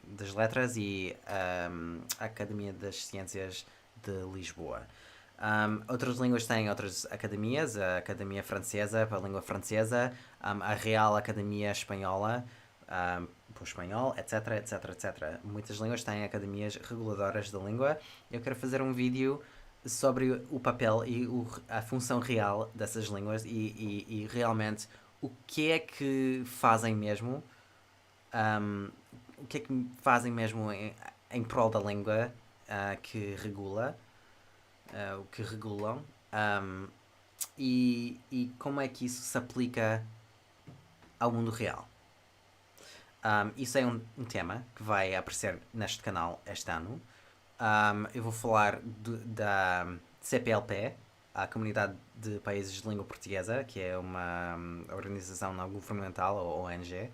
das Letras e a Academia das Ciências de Lisboa. Outras línguas têm outras academias, a Academia Francesa para a língua francesa, a Real Academia Espanhola para o espanhol, etc, etc, etc. Muitas línguas têm academias reguladoras da língua. Eu quero fazer um vídeo sobre o papel e a função real dessas línguas e realmente o que é que fazem mesmo, o que é que fazem mesmo em prol da língua que regula, o que regulam, e como é que isso se aplica ao mundo real. Isso é um tema que vai aparecer neste canal este ano. Eu vou falar da CPLP, a Comunidade de Países de Língua Portuguesa, que é uma organização não governamental, ou ONG,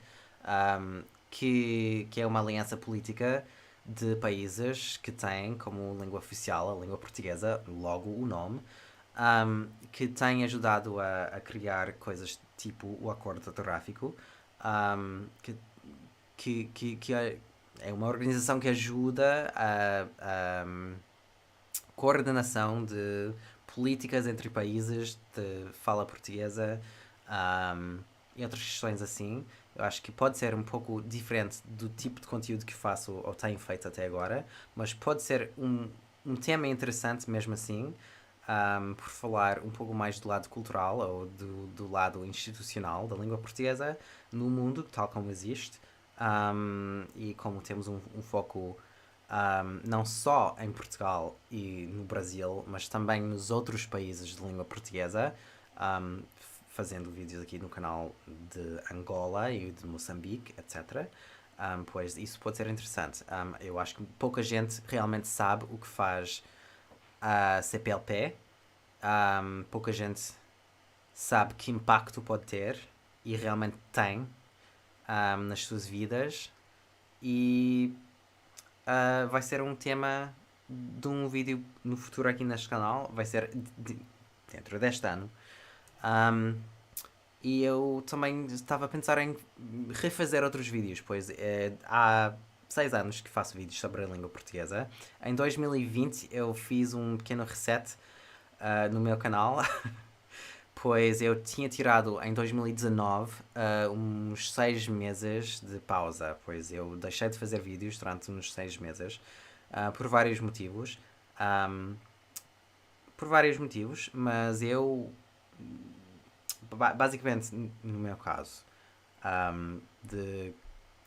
que é uma aliança política de países que têm como língua oficial a língua portuguesa, logo o nome, que tem ajudado a criar coisas tipo o Acordo Ortográfico, que é uma organização que ajuda a coordenação de políticas entre países de fala portuguesa e outras questões assim. Eu acho que pode ser um pouco diferente do tipo de conteúdo que faço ou tenho feito até agora, mas pode ser um tema interessante mesmo assim, por falar um pouco mais do lado cultural ou do lado institucional da língua portuguesa no mundo, tal como existe, e como temos um foco não só em Portugal e no Brasil, mas também nos outros países de língua portuguesa, fazendo vídeos aqui no canal de Angola e de Moçambique, etc. Pois isso pode ser interessante. Eu acho que pouca gente realmente sabe o que faz a CPLP. Pouca gente sabe que impacto pode ter e realmente tem nas suas vidas. E vai ser um tema de um vídeo no futuro aqui neste canal. Vai ser dentro deste ano. E eu também estava a pensar em refazer outros vídeos, pois há 6 anos que faço vídeos sobre a língua portuguesa. Em 2020 eu fiz um pequeno reset no meu canal, pois eu tinha tirado em 2019 uns 6 meses de pausa, pois eu deixei de fazer vídeos durante uns 6 meses, por vários motivos. Mas eu basicamente, no meu caso, de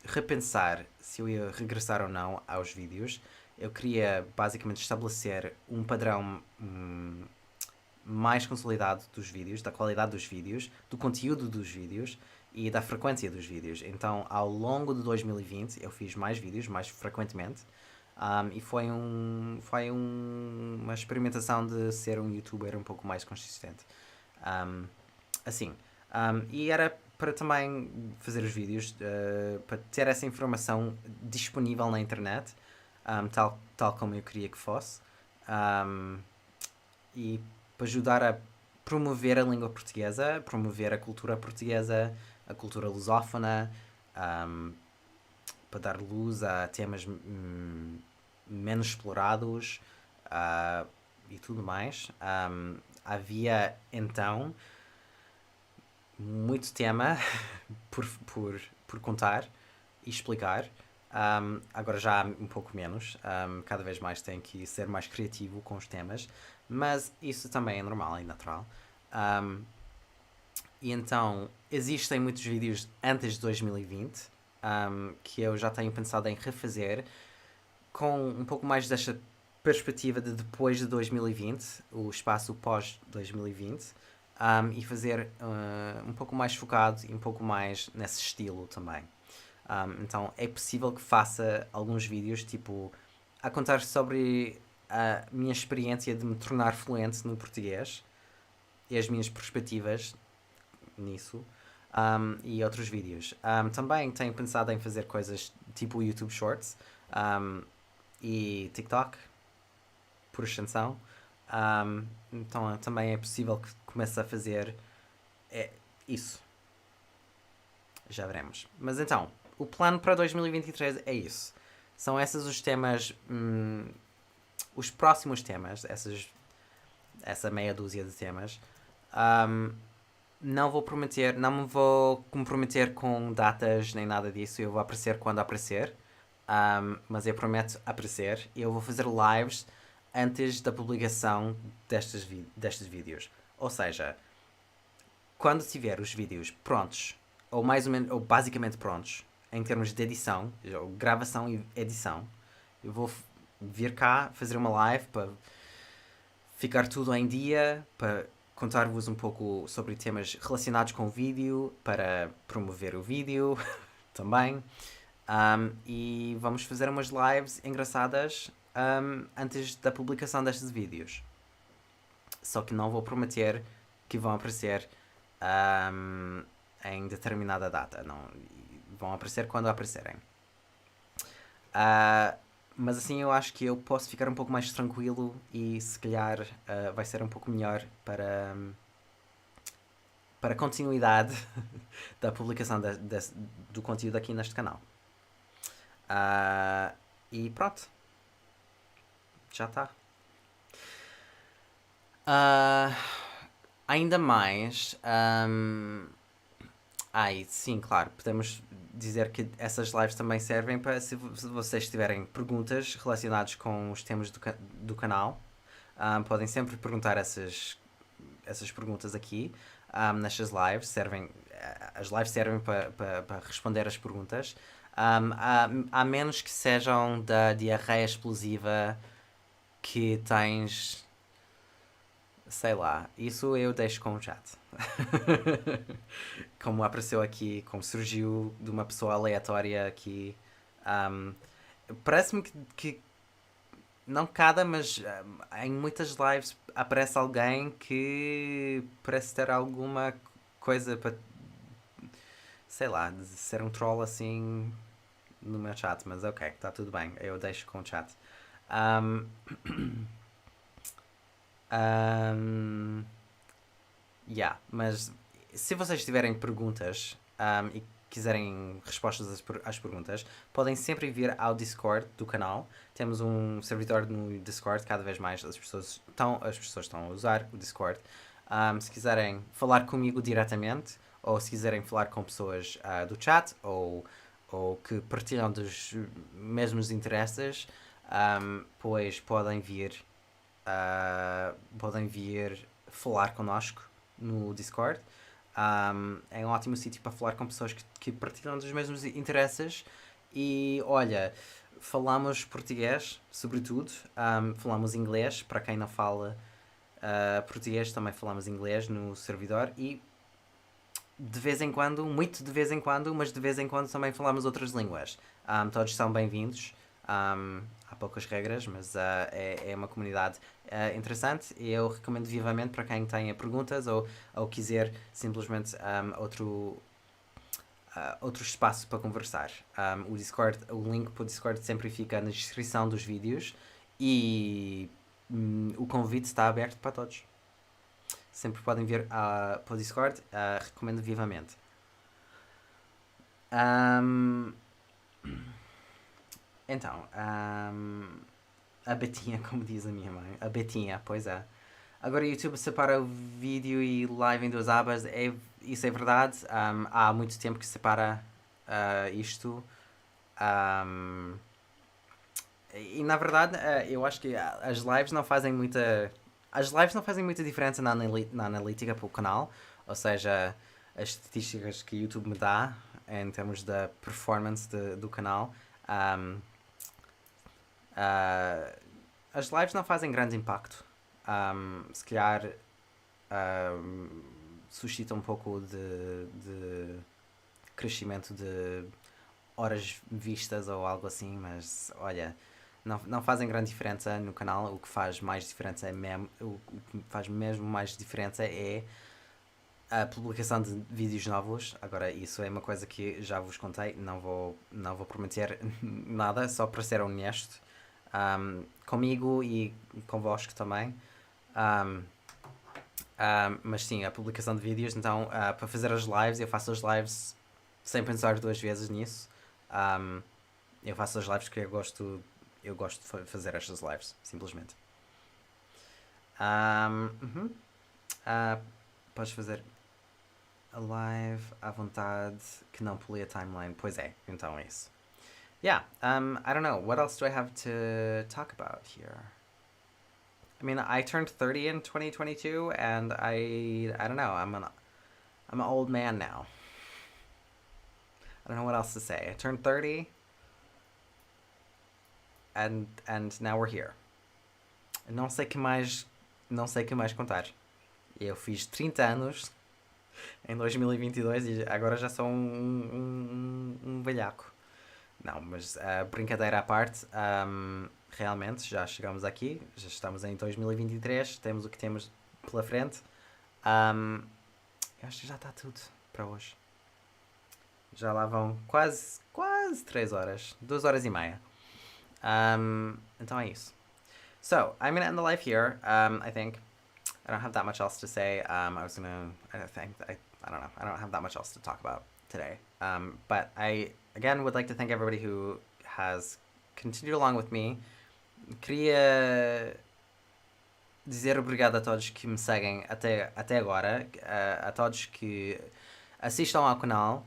repensar se eu ia regressar ou não aos vídeos, eu queria basicamente estabelecer um padrão mais consolidado dos vídeos, da qualidade dos vídeos, do conteúdo dos vídeos e da frequência dos vídeos. Então, ao longo de 2020, eu fiz mais vídeos, mais frequentemente, e foi uma experimentação de ser um youtuber um pouco mais consistente. Assim, e era para também fazer os vídeos, para ter essa informação disponível na internet, tal como eu queria que fosse, e para ajudar a promover a língua portuguesa, promover a cultura portuguesa, a cultura lusófona, um, para dar luz a temas menos explorados e tudo mais. Havia então muito tema por contar e explicar. Agora já há um pouco menos. Cada vez mais tenho que ser mais criativo com os temas. Mas isso também é normal e natural. E então, existem muitos vídeos antes de 2020 que eu já tenho pensado em refazer com um pouco mais desta perspectiva de depois de 2020, o espaço pós 2020, e fazer um pouco mais focado e um pouco mais nesse estilo também. Então é possível que faça alguns vídeos tipo a contar sobre a minha experiência de me tornar fluente no português e as minhas perspectivas nisso. E outros vídeos. Também tenho pensado em fazer coisas tipo YouTube Shorts e TikTok, por extensão. Então também é possível que comece a fazer isso. Já veremos. Mas então, o plano para 2023 é isso. São esses os temas, os próximos temas, essa meia dúzia de temas. Não vou prometer, não me vou comprometer com datas nem nada disso. Eu vou aparecer quando aparecer. Mas eu prometo aparecer. E eu vou fazer lives antes da publicação destes vídeos. Ou seja, quando tiver os vídeos prontos, ou mais ou menos, ou basicamente prontos, em termos de edição, gravação e edição, eu vou vir cá fazer uma live para ficar tudo em dia, para contar-vos um pouco sobre temas relacionados com o vídeo, para promover o vídeo também. E vamos fazer umas lives engraçadas antes da publicação destes vídeos. Só que não vou prometer que vão aparecer em determinada data. Não, vão aparecer quando aparecerem. Mas assim eu acho que eu posso ficar um pouco mais tranquilo e se calhar vai ser um pouco melhor para a continuidade da publicação do conteúdo aqui neste canal. E pronto. Já está. Ainda mais. Sim, claro. Podemos dizer que essas lives também servem para se vocês tiverem perguntas relacionadas com os temas do canal. Podem sempre perguntar essas perguntas aqui nestas lives. As lives servem para responder as perguntas. A menos que sejam da diarreia explosiva que tens, sei lá, isso eu deixo com o chat. Como apareceu aqui, como surgiu de uma pessoa aleatória aqui. Parece-me que não cada, mas em muitas lives aparece alguém que parece ter alguma coisa para, sei lá, de ser um troll assim no meu chat, mas ok, está tudo bem, eu deixo com o chat. Mas se vocês tiverem perguntas e quiserem respostas às perguntas, podem sempre vir ao Discord do canal. Temos um servidor no Discord, cada vez mais as pessoas estão a usar o Discord. Se quiserem falar comigo diretamente, ou se quiserem falar com pessoas do chat, ou que partilham dos mesmos interesses, pois podem vir falar connosco no Discord. É um ótimo sítio para falar com pessoas que partilham dos mesmos interesses. E olha, falamos português, sobretudo. Falamos inglês, para quem não fala português, também falamos inglês no servidor. E de vez em quando, muito de vez em quando, mas de vez em quando também falamos outras línguas. Todos são bem-vindos. Há poucas regras, mas é uma comunidade interessante e eu recomendo vivamente para quem tenha perguntas ou quiser simplesmente outro espaço para conversar. O link para o Discord sempre fica na descrição dos vídeos e o convite está aberto para todos. sempre podem vir para o Discord, recomendo vivamente. Ahm, então, a Betinha, como diz a minha mãe, a Betinha, pois é. Agora o YouTube separa o vídeo e live em duas abas, isso é verdade. Há muito tempo que separa isto. Um, e na verdade, eu acho que as lives não fazem muita. As lives não fazem muita diferença na analítica para o canal. Ou seja, as estatísticas que o YouTube me dá em termos da performance do canal. Um, as lives não fazem grande impacto. Se calhar suscita um pouco de crescimento de horas vistas ou algo assim, mas olha, não fazem grande diferença no canal. O que faz mais diferença é mesmo, o que faz mesmo mais diferença é a publicação de vídeos novos. Agora, isso é uma coisa que já vos contei, não vou prometer nada, só para ser honesto comigo e convosco também. Mas sim, a publicação de vídeos, então para fazer as lives, eu faço as lives sem pensar duas vezes nisso. Eu faço as lives porque eu gosto de fazer estas lives, simplesmente. Podes fazer a live à vontade que não pule a timeline. Pois é, então é isso. Yeah, I don't know. What else do I have to talk about here? I mean, I turned 30 in 2022, and I don't know. I'm an old man now. I don't know what else to say. I turned 30, and now we're here. Não sei que mais contar. Eu fiz 30 anos em 2022 e agora já sou um velhaco. Não, mas brincadeira à parte, realmente já chegamos aqui, já estamos em 2023, temos o que temos pela frente. Eu acho que já está tudo para hoje. Já lá vão quase 3 horas, 2 horas e meia. Então é isso. So, I'm gonna end the live here. I think I don't have that much else to say. I don't know. I don't have that much else to talk about today. But I again would like to thank everybody who has continued along with me. Queria dizer obrigado a todos que me seguem até agora, a todos que assistam ao canal,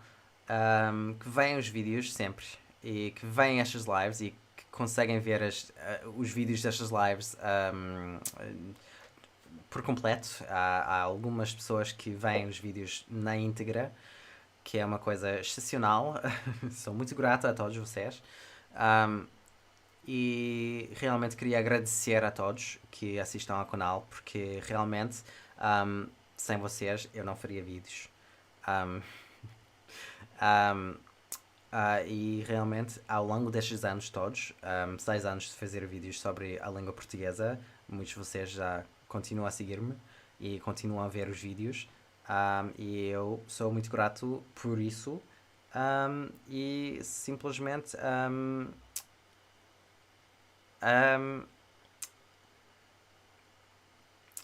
que veem os vídeos sempre e que veem estas lives e que conseguem ver os vídeos destas lives por completo. Há algumas pessoas que veem os vídeos na íntegra, que é uma coisa excepcional. Sou muito grato a todos vocês. E realmente queria agradecer a todos que assistam ao canal, porque realmente sem vocês eu não faria vídeos. E realmente ao longo destes anos todos, 6 anos de fazer vídeos sobre a língua portuguesa, muitos de vocês já continuam a seguir-me e continuam a ver os vídeos, e eu sou muito grato por isso, e simplesmente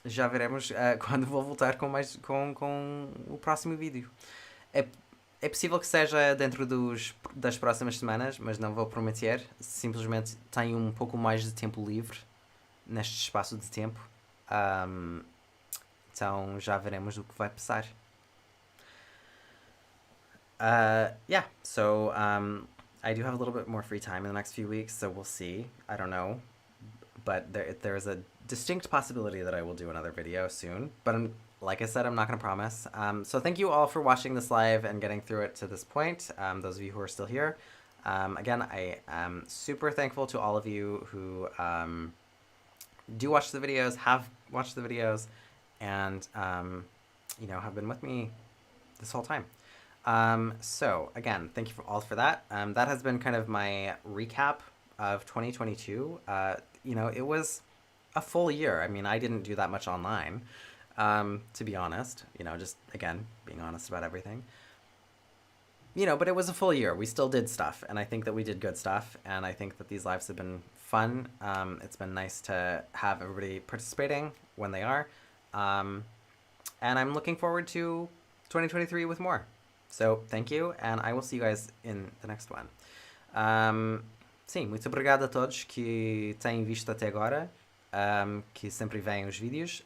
já veremos quando vou voltar com o próximo vídeo. É possível que seja dentro das próximas semanas, mas não vou prometer. Simplesmente tenho um pouco mais de tempo livre neste espaço de tempo. Então já veremos o que vai passar. Yeah, so I do have a little bit more free time in the next few weeks, so we'll see. I don't know. But there's a distinct possibility that I will do another video soon. But like I said, I'm not going to promise. So thank you all for watching this live and getting through it to this point, those of you who are still here. Again, I am super thankful to all of you who do watch the videos, have watched the videos, and have been with me this whole time. So again, thank you all for that. That has been kind of my recap of 2022. It was a full year. I mean, I didn't do that much online, to be honest. Just again being honest about everything. But it was a full year. We still did stuff, and I think that we did good stuff, and I think that these lives have been fun. It's been nice to have everybody participating when they are. and I'm looking forward to 2023 with more. So, thank you, and I will see you guys in the next one. Sim, muito obrigado a todos que têm visto até agora, que sempre veem os vídeos.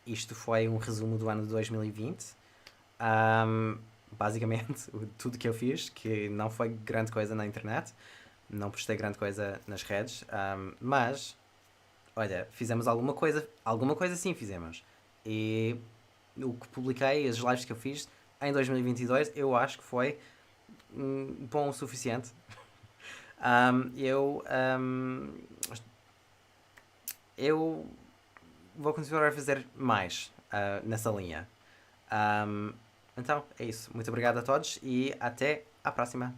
Isto foi um resumo do ano de 2020. Basicamente, tudo que eu fiz, que não foi grande coisa na internet, não postei grande coisa nas redes, mas, olha, fizemos alguma coisa sim fizemos. E o que publiquei, as lives que eu fiz em 2022, eu acho que foi bom o suficiente. Eu vou continuar a fazer mais nessa linha. Então, é isso. Muito obrigado a todos e até à próxima.